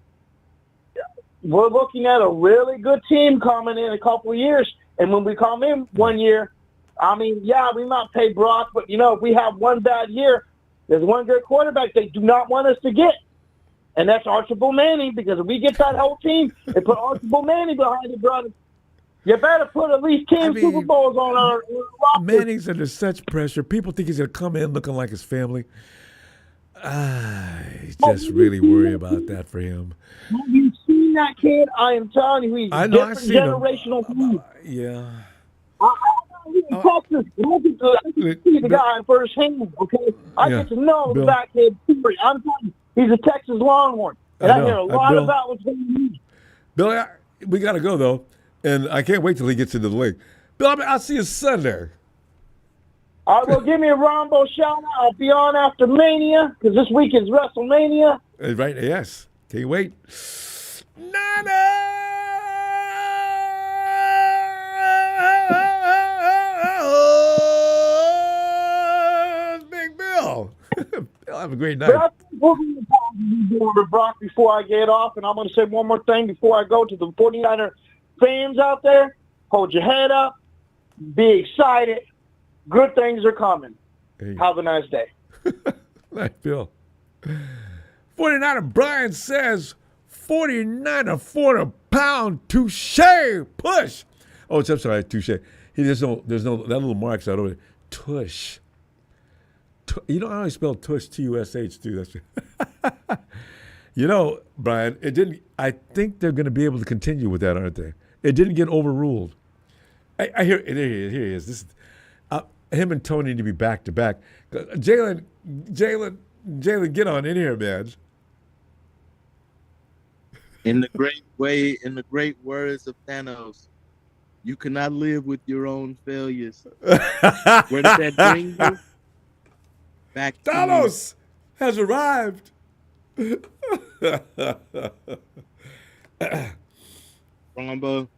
we're looking at a really good team coming in a couple of years. And when we come in one year, we might pay Brock, but, if we have one bad year, there's one good quarterback they do not want us to get. And that's Archibald Manning, because if we get that whole team and put Archibald Manning behind it, brother, You better put at least 10 Super Bowls on our roster. Manning's under such pressure. People think he's going to come in looking like his family. I just really worry about that for him. Have you seen that kid? I am telling you, he's a different generational kid. Yeah. He's in Texas. I get to see the guy firsthand, okay? I get to know that kid. I'm telling you, he's a Texas Longhorn. And I hear a lot about what's going on. Bill, we got to go, though. And I can't wait till he gets into the league. Bill, I'll see you Sunday. All right, well, give me a Ronbo shout-out. I'll be on after Mania, because this week is WrestleMania. Right, yes. Can't wait. Big Bill. Bill, have a great night. Brock, before I get off, and I'm going to say one more thing before I go to the 49er fans out there. Hold your head up. Be excited. Good things are coming. Hey. Have a nice day. Nice, Bill. 49er Brian says 49er 400-pound touche push. Oh, I'm sorry, touche. There's no that little mark's out over there. Tush. You know how I spell tush, T-U-S-H, too. That's you know, Brian, it didn't. I think they're going to be able to continue with that, aren't they? It didn't get overruled. I hear. Here he is. This, him and Tony need to be back to back. Jalen, get on in here, man. In the great words of Thanos, you cannot live with your own failures. Where does that bring you? Back to Thanos has arrived. Ronbo,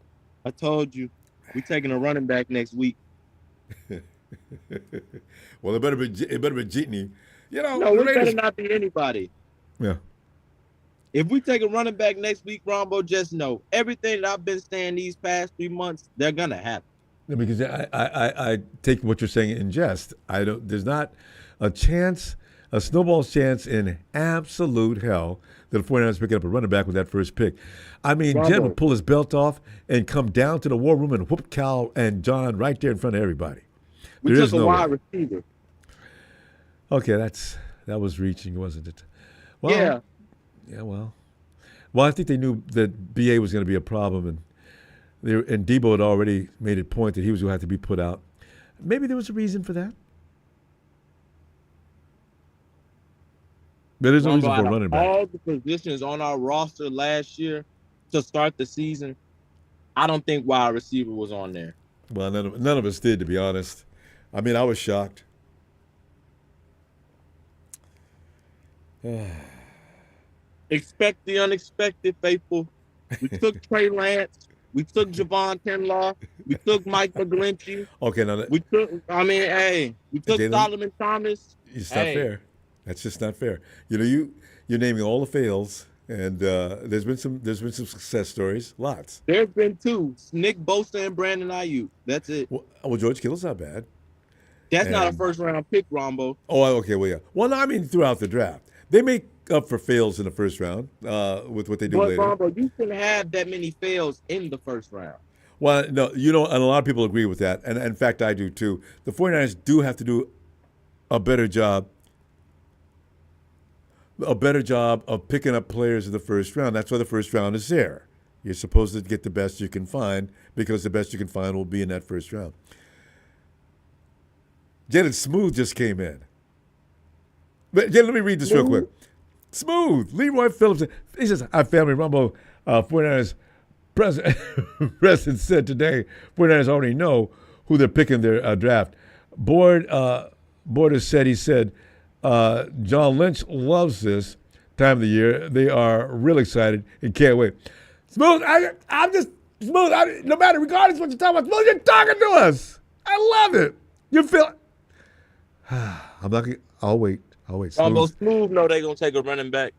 I told you, we're taking a running back next week. Well, it better be Jitney. You know, no, it better not be anybody. Yeah. If we take a running back next week, Ronbo, just know everything that I've been saying these past 3 months, they're gonna happen. Yeah, because I take what you're saying in jest. There's not a chance, a snowball's chance in absolute hell that the 49ers pick up a running back with that first pick. I mean, Jen would pull his belt off and come down to the war room and whoop Cal and John right there in front of everybody. We took a wide receiver. Okay, that was reaching, wasn't it? Well, yeah. Yeah, well, I think they knew that BA was going to be a problem, and Debo had already made it point that he was going to have to be put out. Maybe there was a reason for that. There is no reason for a running back. All the positions on our roster last year to start the season, I don't think wide receiver was on there. Well, none of us did, to be honest. I mean, I was shocked. Expect the unexpected, faithful. We took Trey Lance. We took Javon Kinlaw. We took Mike McGlinchey. Okay, now we took. I mean, hey, we took Solomon Thomas. It's not fair. That's just not fair. You know, you're naming all the fails, and there's been some success stories, lots. There's been two: Nick Bosa and Brandon Ayuk. That's it. Well, George Kittle's not bad. That's not a first round pick, Rombo. Oh, okay. Well, yeah. Well, no, I mean throughout the draft, they make up for fails in the first round with what they do later. Rombo, you shouldn't have that many fails in the first round. Well, no, and a lot of people agree with that, and in fact, I do too. The 49ers do have to do a better job of picking up players in the first round. That's why the first round is there. You're supposed to get the best you can find because the best you can find will be in that first round. Jaden Smooth just came in. But Jaden, let me read this real quick. Smooth. Leroy Phillips. He says, "Hi, family. Rumble 49ers president said today 49ers already know who they're picking their draft. Board has said, John Lynch loves this time of the year. They are really excited and can't wait." Smooth, I'm just, Smooth, no matter, regardless of what you're talking about, Smooth, you're talking to us. I love it. You feel, I'm not, I'll wait. Almost Smooth know they're going to take a running back.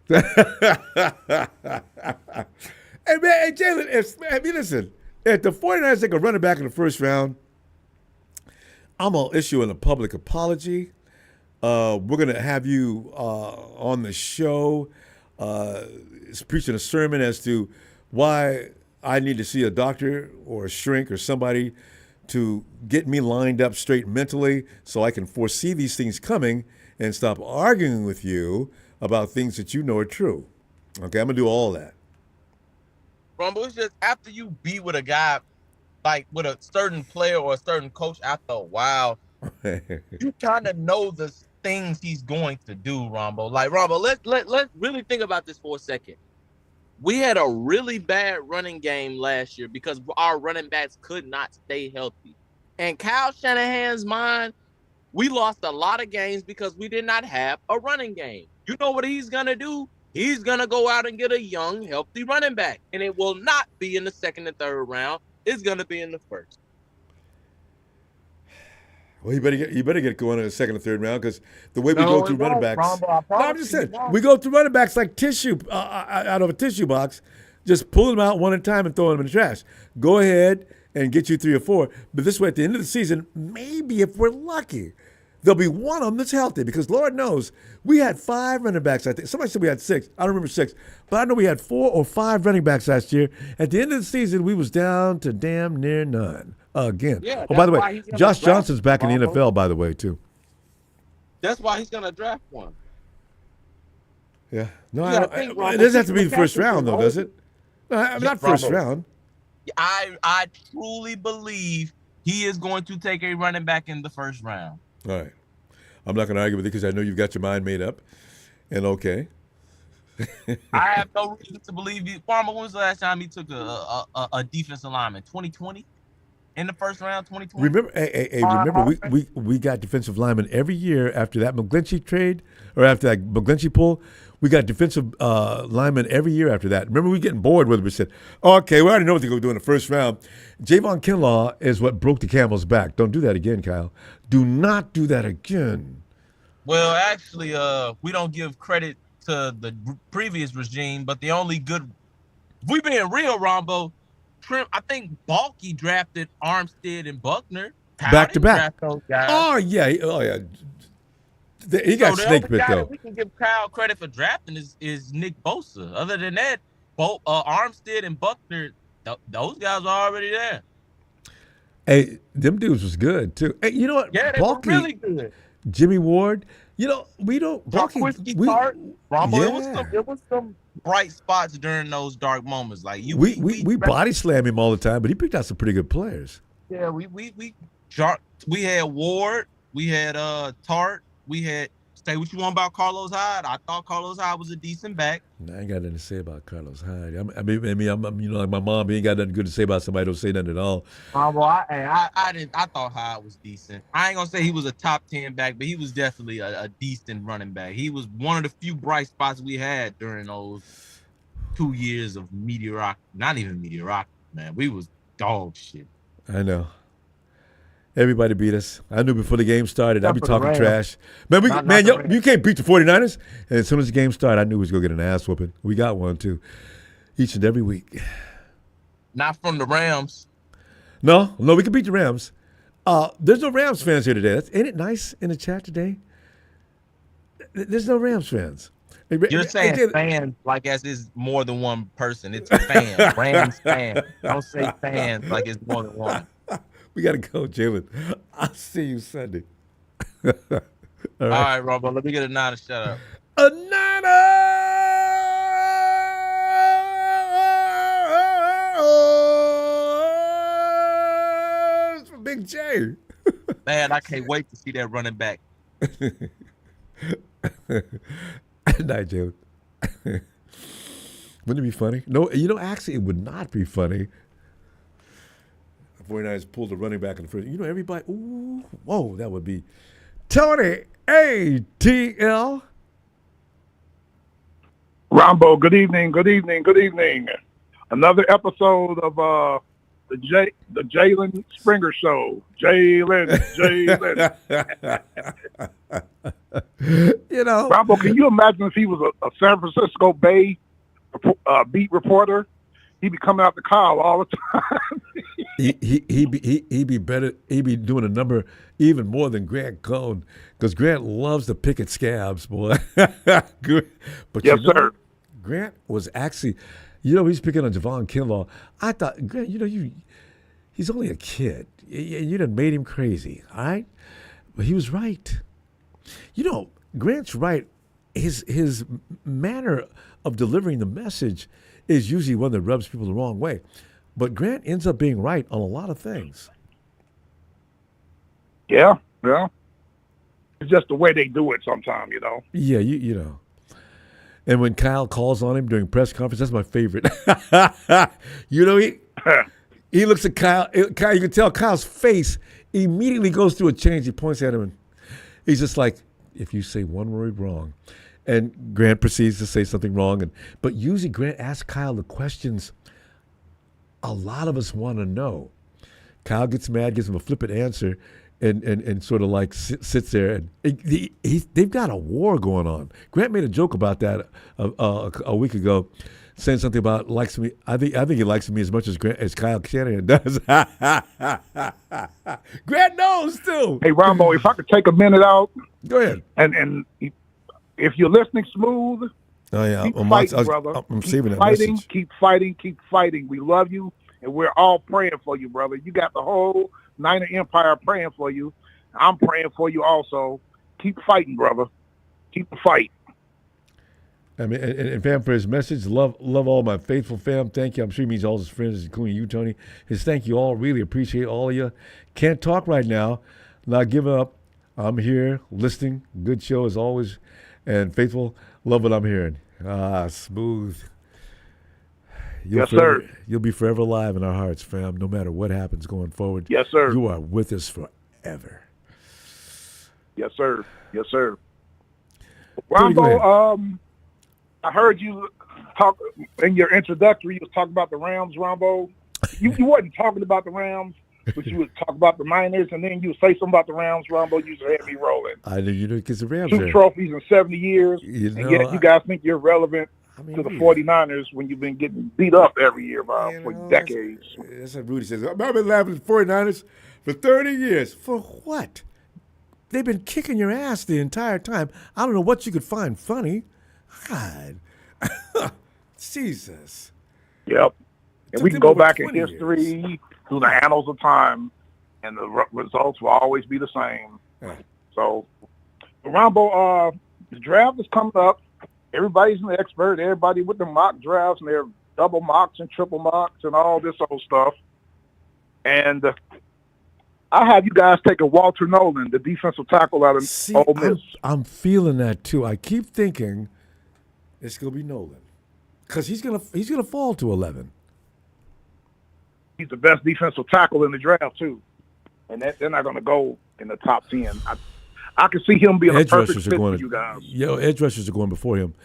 Hey, man, Jalen, listen, if the 49ers take a running back in the first round, I'm going to issue a public apology. We're going to have you on the show preaching a sermon as to why I need to see a doctor or a shrink or somebody to get me lined up straight mentally so I can foresee these things coming and stop arguing with you about things that you know are true. Okay, I'm going to do all that. Rumble, it's just after you be with a guy, like with a certain player or a certain coach, after a while, you kind of know the things he's going to do, Rombo. Like, Rombo, let's really think about this for a second. We had a really bad running game last year because our running backs could not stay healthy. And Kyle Shanahan's mind, we lost a lot of games because we did not have a running game. You know what he's going to do? He's going to go out and get a young, healthy running back. And it will not be in the second and third round. It's going to be in the first. Well, you better get going in the second or third round because the way we go through running backs. I'm just saying, we go through running backs like tissue out of a tissue box, just pull them out one at a time and throw them in the trash. Go ahead and get you 3 or 4. But this way, at the end of the season, maybe if we're lucky, there'll be one of them that's healthy because Lord knows we had 5 running backs. I think somebody said we had 6. I don't remember 6, but I know we had 4 or 5 running backs last year. At the end of the season, we was down to damn near none. Again. Yeah, oh, by the way, Josh Johnson's back in the NFL, by the way, too. That's why he's going to draft one. Yeah. No, it doesn't have to be the first round, though, does it? No, not first round. I truly believe he is going to take a running back in the first round. All right. I'm not going to argue with you because I know you've got your mind made up. And okay. I have no reason to believe you. Farmer, when was the last time he took a defensive lineman? 2020? In the first round, 2020. Remember, we got defensive linemen every year after that McGlinchey trade or after that McGlinchey pull. We got defensive linemen every year after that. Remember, we getting bored with it. We said, okay, we already know what they're going to do in the first round. Javon Kinlaw is what broke the camel's back. Don't do that again, Kyle. Do not do that again. Well, actually, we don't give credit to the previous regime, but the only good, if we being real, Rombo, I think Balky drafted Armstead and Buckner. Back to back. Oh, yeah. He got snake bit, though. We can give Kyle credit for drafting is Nick Bosa. Other than that, Armstead and Buckner, those guys are already there. Hey, them dudes was good, too. Hey, you know what? Yeah, they were really good. Jimmy Ward. You know, we don't. Balky, Rombo, it was some bright spots during those dark moments. Like we body slam him all the time, but he picked out some pretty good players. Yeah, we had Ward, we had Tart, we had say what you want about Carlos Hyde. I thought Carlos Hyde was a decent back. I ain't got nothing to say about Carlos Hyde. I'm you know, like my mom, he ain't got nothing good to say about somebody. Don't say nothing at all. Well, I thought Hyde was decent. I ain't gonna say he was a top 10 back, but he was definitely a decent running back. He was one of the few bright spots we had during those 2 years of mediocrity. Not even mediocrity, man. We was dog shit. I know. Everybody beat us. I knew before the game started, I'd be talking trash. Man, you can't beat the 49ers. And as soon as the game started, I knew we was going to get an ass whooping. We got one, too. Each and every week. Not from the Rams. No, we can beat the Rams. There's no Rams fans here today. Ain't it nice in the chat today? There's no Rams fans. You're saying fans like as is more than one person. It's a fan. Rams fan. Don't say fans like it's more than one. We got to go, Jalen. I'll see you Sunday. All right, Robo. Let me get a nine to shut up. A niner! It's from Big J. Man, I can't wait to see that running back. Good night, Jalen. Wouldn't it be funny? No, actually, it would not be funny. 49ers pulled the running back in the first. Everybody. Ooh, whoa, that would be Tony ATL. Ronbo, good evening. Another episode of the Jalen Springer Show. Jalen. Ronbo, can you imagine if he was a San Francisco Bay beat reporter? He'd be coming out to Kyle all the time. He'd be better. He'd be doing a number even more than Grant Cohn because Grant loves to pick at scabs, boy. But yes, sir. Grant was actually, he's picking on Javon Kinlaw. I thought, Grant, he's only a kid. You done made him crazy, all right? But he was right. Grant's right. His manner of delivering the message is usually one that rubs people the wrong way. But Grant ends up being right on a lot of things. Yeah. It's just the way they do it sometimes, Yeah, you know. And when Kyle calls on him during press conference, that's my favorite. He looks at Kyle. Kyle, you can tell Kyle's face immediately goes through a change. He points at him, and he's just like, if you say one word wrong. And Grant proceeds to say something wrong. But usually Grant asks Kyle the questions a lot of us want to know. Kyle gets mad, gives him a flippant answer, and sort of like sits there. And they've got a war going on. Grant made a joke about that a week ago, saying something about likes me. I think he likes me as much as Kyle Shanahan does. Grant knows too. Hey Ronbo, if I could take a minute out. Go ahead. And if you're listening smooth, keep fighting, brother. I'm saving that fighting, message. Keep fighting. We love you, and we're all praying for you, brother. You got the whole Niner Empire praying for you. I'm praying for you also. Keep fighting, brother. Keep the fight. I mean, and fam, for his message, love all my faithful fam. Thank you. I'm sure he means all his friends, including you, Tony. His thank you all. Really appreciate all of you. Can't talk right now. Not giving up. I'm here listening. Good show as always. And faithful, love what I'm hearing. Smooth. Yes, sir. You'll be forever alive in our hearts, fam, no matter what happens going forward. Yes, sir. You are with us forever. Yes, sir. Yes, sir. Ronbo, I heard you talk in your introductory. You was talking about the Rams, Ronbo. You wasn't talking about the Rams, but you would talk about the Miners, and then you would say something about the Rams, Ronbo. You had me rolling. I knew because the Rams 2 trophies in 70 years, and yet you guys think you're relevant to the 49ers when you've been getting beat up every year for decades. That's what Rudy says. I've been laughing at the 49ers for 30 years. For what? They've been kicking your ass the entire time. I don't know what you could find funny. God. Jesus. Yep. And we can go back in history through the annals of time, and the results will always be the same. Yeah. So, Ronbo, the draft is coming up. Everybody's an expert. Everybody with the mock drafts and their double mocks and triple mocks and all this old stuff. And I have you guys taking Walter Nolan, the defensive tackle out of Ole Miss. I'm feeling that too. I keep thinking it's going to be Nolan because he's gonna fall to 11. He's the best defensive tackle in the draft too, and they're not going to go in the top 10. I can see him being a perfect fit for you guys. Edge rushers are going before him.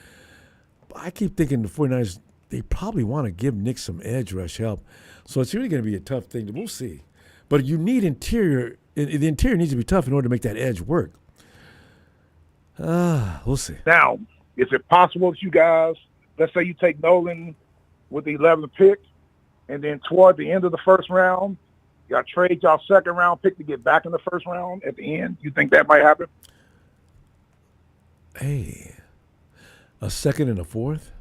I keep thinking the 49ers, they probably want to give Nick some edge rush help. So it's really going to be a tough thing. We'll see. But you need interior. The interior needs to be tough in order to make that edge work. We'll see. Now, is it possible that you guys, let's say you take Nolan with the 11th pick, and then toward the end of the first round, y'all trade y'all second round pick to get back in the first round at the end? You think that might happen? Hey, a second and a fourth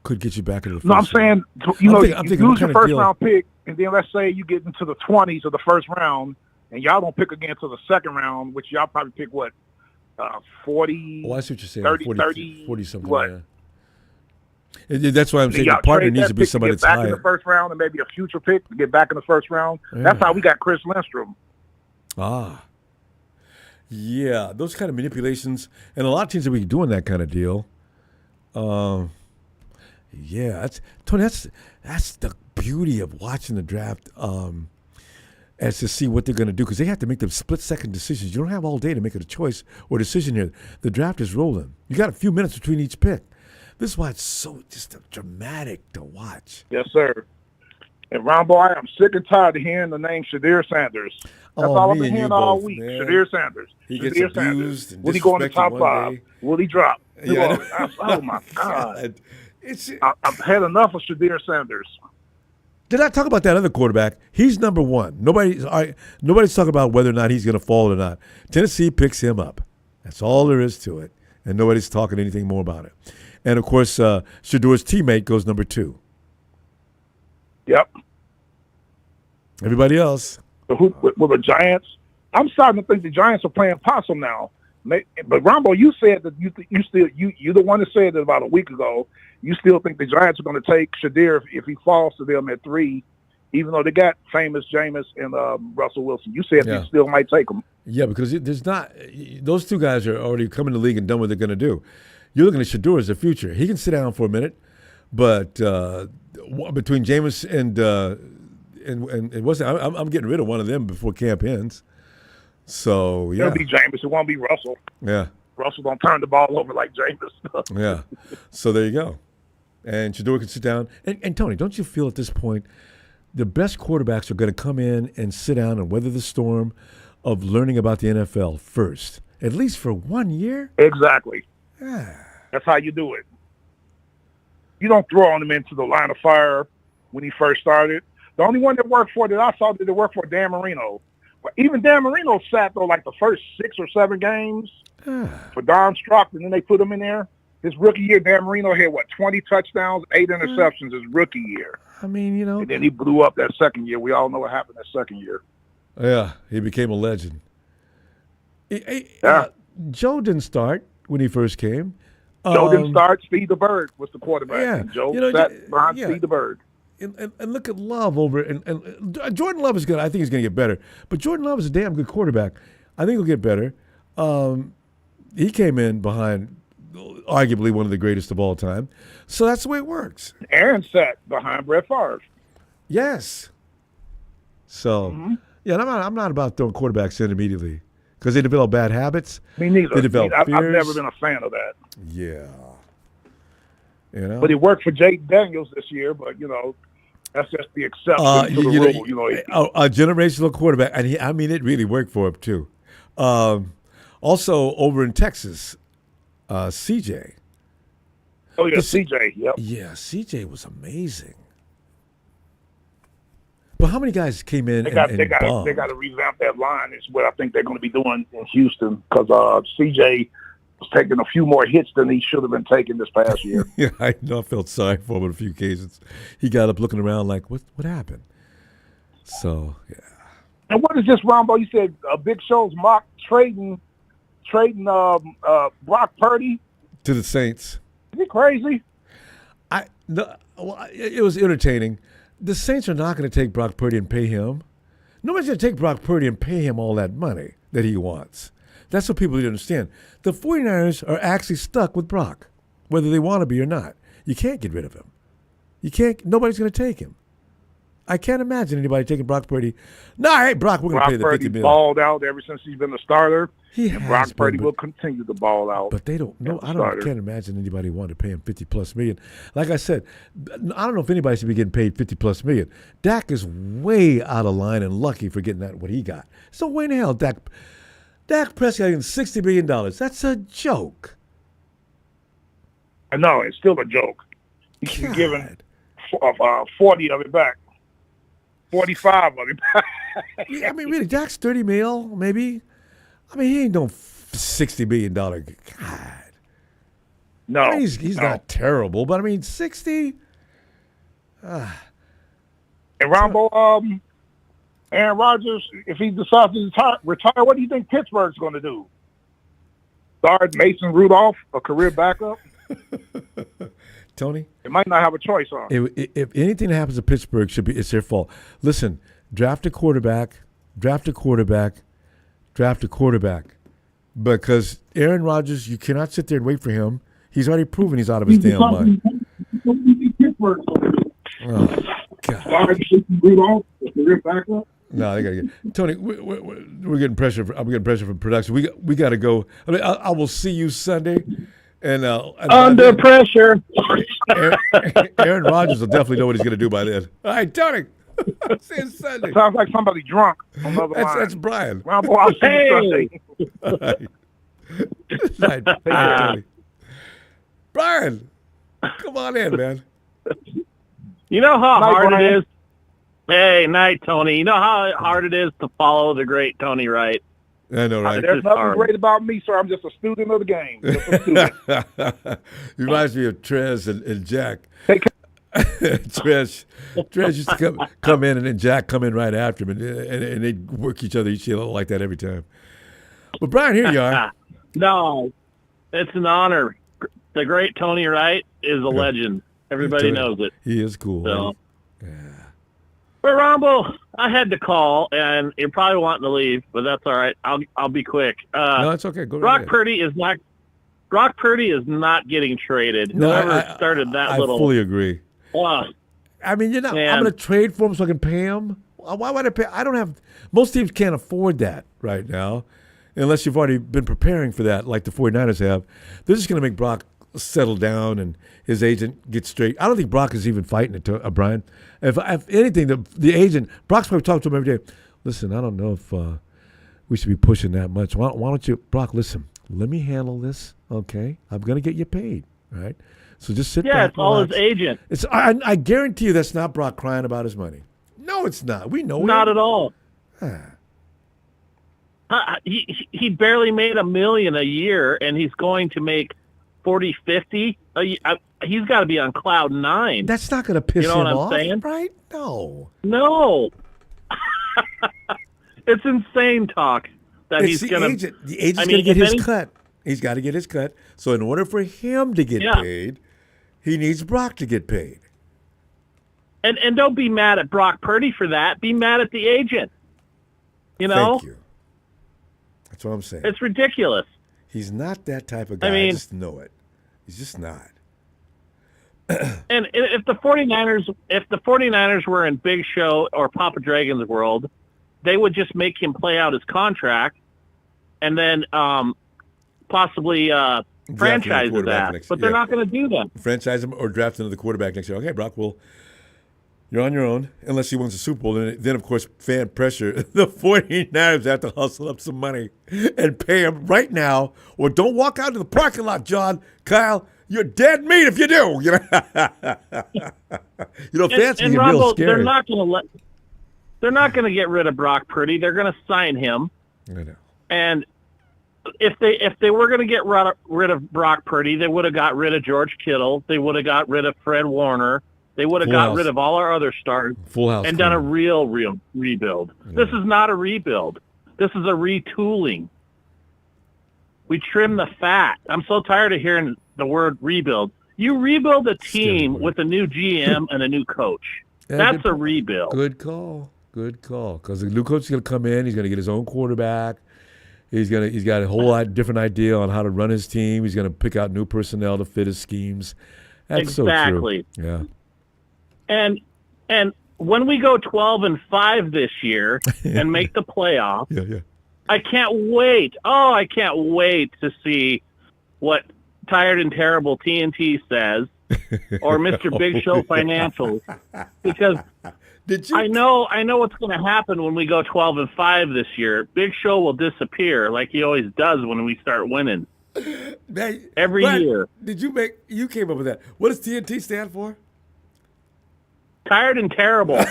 could get you back in the first No, I'm saying, you lose your first deal? round pick, and then let's say you get into the 20s of the first round, and y'all don't pick again until the second round, which y'all probably pick, 40, I see what you're saying. 30 something. what? Yeah. That's why I'm saying the partner needs to be somebody that's back higher. in the first round and maybe a future pick to get back in the first round. Yeah. That's how we got Chris Lindstrom. Yeah, those kind of manipulations, and a lot of teams will be doing that kind of deal. Yeah, Tony. That's the beauty of watching the draft, as to see what they're going to do, because they have to make them split-second decisions. You don't have all day to make a choice or decision here. The draft is rolling. You got a few minutes between each pick. This is why it's so just dramatic to watch. Yes, sir. And Ronbo, I am sick and tired of hearing the name Shadir Sanders. That's all I've been hearing all week. Man. Shadir Sanders. He gets Shadir abused. Sanders. And will he go in the top 5? day? Will he drop? Yeah, oh my God! I've had enough of Shadir Sanders. Did I talk about that other quarterback? He's number one. Nobody's talking about whether or not he's going to fall or not. Tennessee picks him up. That's all there is to it, and nobody's talking anything more about it. And, of course, Shador's teammate goes number 2. Yep. Everybody else. With the Giants, I'm starting to think the Giants are playing possum now. But Ronbo, you said that you're the one that said that about a week ago. You still think the Giants are going to take Shadir if he falls to them at 3, even though they got famous Jameis and Russell Wilson. You said you still might take them. Yeah, because there's not – those two guys are already coming to the league and done what they're going to do. You're looking at Shador as the future. He can sit down for a minute, but between Jameis and I'm getting rid of one of them before camp ends. So, yeah. It'll be Jameis. It won't be Russell. Yeah. Russell don't turn the ball over like Jameis. Yeah. So there you go. And Shador can sit down. And Tony, don't you feel at this point the best quarterbacks are going to come in and sit down and weather the storm of learning about the NFL first, at least for 1 year? Exactly. Yeah. That's how you do it. You don't throw him into the line of fire when he first started. The only one that worked for that I saw that worked for Dan Marino. But even Dan Marino sat though like the first 6 or 7 games for Don Strock, and then they put him in there. His rookie year, Dan Marino had 20 touchdowns, 8 interceptions his rookie year. I mean, you know. And then he blew up that second year. We all know what happened that second year. Yeah, he became a legend. Joe didn't start when he first came. Joe didn't start. Steve the Bird was the quarterback. Yeah. And Joe sat behind Steve the Bird. And look at Love over and Jordan Love is good. I think he's going to get better. But Jordan Love is a damn good quarterback. I think he'll get better. He came in behind arguably one of the greatest of all time. So that's the way it works. Aaron sat behind Brett Favre. Yes. So, yeah, I'm not about throwing quarterbacks in immediately because they develop bad habits. Me neither. They develop I've fears. never been a fan of that. Yeah. You know? But it worked for Jake Daniels this year, but, that's just the exception to the rule. A generational quarterback, and it really worked for him too. Also over in Texas, CJ. Oh yeah, CJ. Yep. Yeah, CJ was amazing. But how many guys came in? They got bombed? to revamp that line. Is what I think they're going to be doing in Houston because CJ was taking a few more hits than he should have been taking this past year. Yeah, I know. I felt sorry for him on a few occasions. He got up looking around like, what happened? So, yeah. And what is this, Ronbo? You said Big Show's mock trading Brock Purdy to the Saints. Is he crazy? It was entertaining. The Saints are not going to take Brock Purdy and pay him. Nobody's going to take Brock Purdy and pay him all that money that he wants. That's what people need to understand. The 49ers are actually stuck with Brock, whether they want to be or not. You can't get rid of him. Nobody's going to take him. I can't imagine anybody taking Brock Purdy. No, hey, Brock, we're going to pay the $50 million. Brock Purdy balled out ever since he's been a starter. Brock Purdy will continue to ball out. But they don't. No, can't imagine anybody wanting to pay him $50+ million. Like I said, I don't know if anybody should be getting paid $50+ million. Dak is way out of line and lucky for getting what he got. So way in the hell, Dak Prescott getting $60 million. That's a joke. I know it's still a joke. He should be given 40 of it back. 45 of it back. Yeah, I mean, really, Dak's $30 million, maybe. I mean, he ain't no $60 million. God. No. I mean, he's not terrible, but I mean, 60? And Ronbo, Aaron Rodgers, if he decides to retire, what do you think Pittsburgh's going to do? Start Mason Rudolph, a career backup? Tony? It might not have a choice on. If anything that happens to Pittsburgh, it's their fault. Listen, draft a quarterback. Because Aaron Rodgers, you cannot sit there and wait for him. He's already proven he's out of his damn mind. Oh, God. No, they gotta get Tony. We're getting pressure. I'm getting pressure from production. We got to go. I mean, I will see you Sunday. And under pressure. Aaron Rodgers will definitely know what he's going to do by then. All right, Tony. See you Sunday. Sounds like somebody drunk on the other line. That's Brian. Ronbo, I'll see you Sunday. All right. All right. Tony. Brian, come on in, man. You know how hard Brian. it is? Hey, night, Tony. You know how hard it is to follow the great Tony Wright? I know, right? There's nothing great about me, sir. I'm just a student of the game. Just a student. He reminds me of Trez and Jack. Trez used to come in, and then Jack come in right after him, and they'd work each other like that every time. But Brian, here you are. No, it's an honor. The great Tony Wright is a legend. Everybody knows it. He is cool. So. But Ronbo, I had to call, and you're probably wanting to leave, but that's all right. I'll be quick. No, it's okay. Go Brock ahead. Purdy is not getting traded. No, Whoever started that I little. I fully agree. I mean, I'm going to trade for him so I can pay him. Why would I pay? I don't have. Most teams can't afford that right now, unless you've already been preparing for that, like the 49ers have. They're just going to make Brock settle down and his agent get straight. I don't think Brock is even fighting it, Brian. If anything, the agent, Brock's probably talking to him every day. Listen, I don't know if we should be pushing that much. Why don't you, Brock, listen, let me handle this, okay? I'm going to get you paid, right? So just sit back. Yeah, it's all his agent. I guarantee you that's not Brock crying about his money. No, it's not. We know Not it. at all. He barely made $1 million a year, and he's going to make 40, 50. He's got to be on cloud 9. That's not going to piss him him off, saying? Right? No. It's insane talk that It's he's going to. The agent's going to get his cut. He's got to get his cut. So in order for him to get paid, he needs Brock to get paid. And don't be mad at Brock Purdy for that. Be mad at the agent. Thank you. That's what I'm saying. It's ridiculous. He's not that type of guy. I just know it. He's just not. And if the 49ers were in Big Show or Papa Dragon's world, they would just make him play out his contract and then possibly franchise his ass. But they're not going to do that. Franchise him or draft another quarterback next year. Okay, Brock, well, you're on your own unless he wins the Super Bowl. Then of course, fan pressure. The 49ers have to hustle up some money and pay him right now, or don't walk out to the parking lot, John. Kyle, you're dead meat if you do. Fans can get real scary. They're not going to get rid of Brock Purdy. They're going to sign him. I know. And if they were going to get rid of Brock Purdy, they would have got rid of George Kittle. They would have got rid of Fred Warner. They would have got rid of all our other stars and done a real rebuild. Yeah. This is not a rebuild. This is a retooling. We trim the fat. I'm so tired of hearing the word rebuild. You rebuild a team with a new GM and a new coach. That's a rebuild. Good call. Because the new coach is going to come in. He's going to get his own quarterback. He's got a whole lot different idea on how to run his team. He's going to pick out new personnel to fit his schemes. That's exactly. So true. Yeah. And when we go 12-5 this year and make the playoffs, I can't wait. Oh, I can't wait to see what Tired and Terrible TNT says or Mr. Big Show Financials, because I know what's going to happen when we go 12-5 this year. Big Show will disappear like he always does when we start winning. Every year. You came up with that. What does TNT stand for? Tired and Terrible. Trez,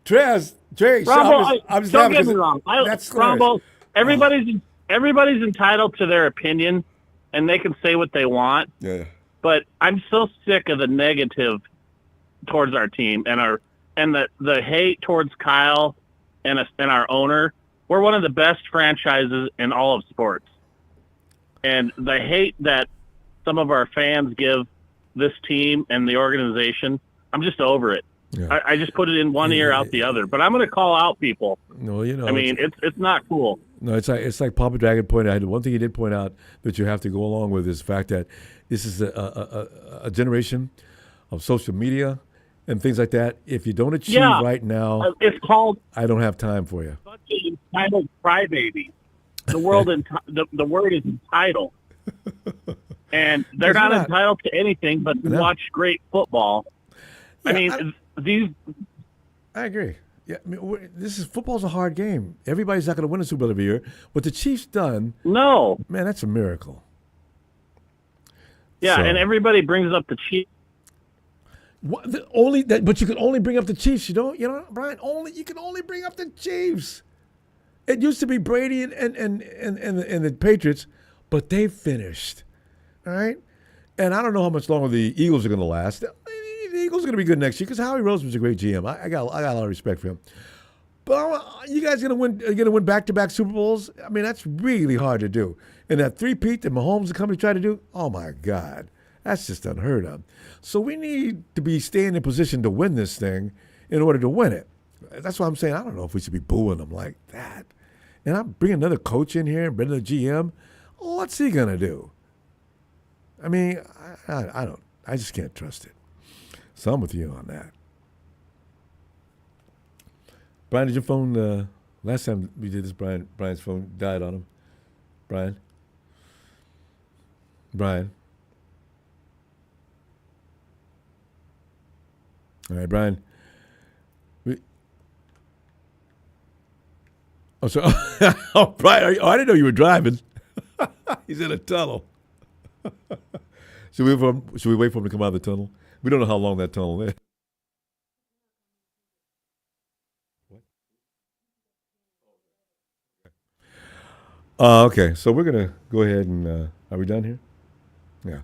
Ronbo, don't get me wrong. Ronbo, everybody's entitled to their opinion, and they can say what they want. Yeah. But I'm so sick of the negative towards our team and the hate towards Kyle and our owner. We're one of the best franchises in all of sports, and the hate that some of our fans give this team and the organization, I'm just over it. Yeah. I just put it in one ear, out the other. But I'm going to call out people. No, I mean, it's not cool. No, it's like Papa Dragon pointed out. One thing he did point out that you have to go along with is the fact that this is a generation of social media and things like that. If you don't achieve right now, it's called. I don't have time for you. Entitled crybaby. The word is entitled. And they're not entitled to anything but to watch great football. Yeah, I agree. Yeah, football's a hard game. Everybody's not going to win a Super Bowl every year. What the Chiefs done? No, man, that's a miracle. Yeah, and everybody brings up the Chiefs. But you can only bring up the Chiefs. You know, Brian. You can only bring up the Chiefs. It used to be Brady and the Patriots, but they finished. All right, and I don't know how much longer the Eagles are going to last. The Eagles are going to be good next year because Howie Roseman's a great GM. I got a lot of respect for him. But you guys are going to win back-to-back Super Bowls? I mean, that's really hard to do. And that three-peat that Mahomes and company try to do, oh my God, that's just unheard of. So we need to be staying in position to win this thing in order to win it. That's why I'm saying I don't know if we should be booing them like that. And I'm bringing another coach in here, bringing another GM. What's he going to do? I mean, I don't. I just can't trust it. So I'm with you on that. Brian, did your phone, last time we did this, Brian's phone died on him. Brian? All right, Brian. Brian, I didn't know you were driving. He's in a tunnel. Should we wait for him to come out of the tunnel? We don't know how long that tunnel is. Okay, so we're going to go ahead and, are we done here? Yeah.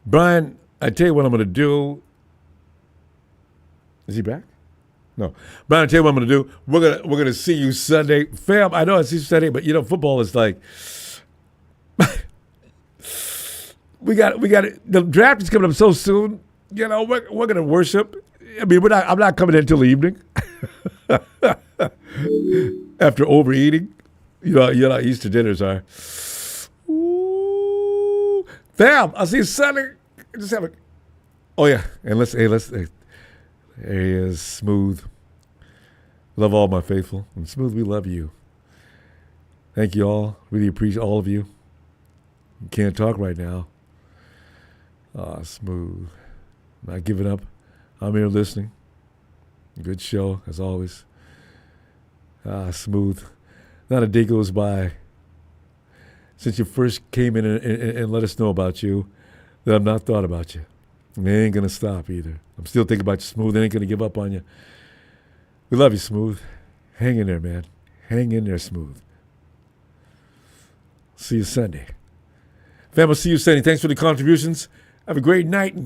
Brian, I tell you what I'm going to do. Is he back? No. Brian, I tell you what I'm going to do. We're gonna see you Sunday. Fam, I know I see you Sunday, but football is like, we got the draft is coming up so soon. We're going to worship. I mean, I'm not coming in until the evening. After overeating. You know how Easter dinners are. Ooh. Fam, I'll see you Sunday. Just have a. Oh yeah, and there he is, Smooth. Love all my faithful, and Smooth, we love you. Thank you all. Really appreciate all of you. You can't talk right now. Smooth. Not giving up. I'm here listening. Good show as always. Smooth. Not a day goes by since you first came in and let us know about you that I've not thought about you. And it ain't going to stop either. I'm still thinking about you, Smooth. I ain't going to give up on you. We love you, Smooth. Hang in there, man. Hang in there, Smooth. See you Sunday. Fam, I'll see you Sunday. Thanks for the contributions. Have a great night.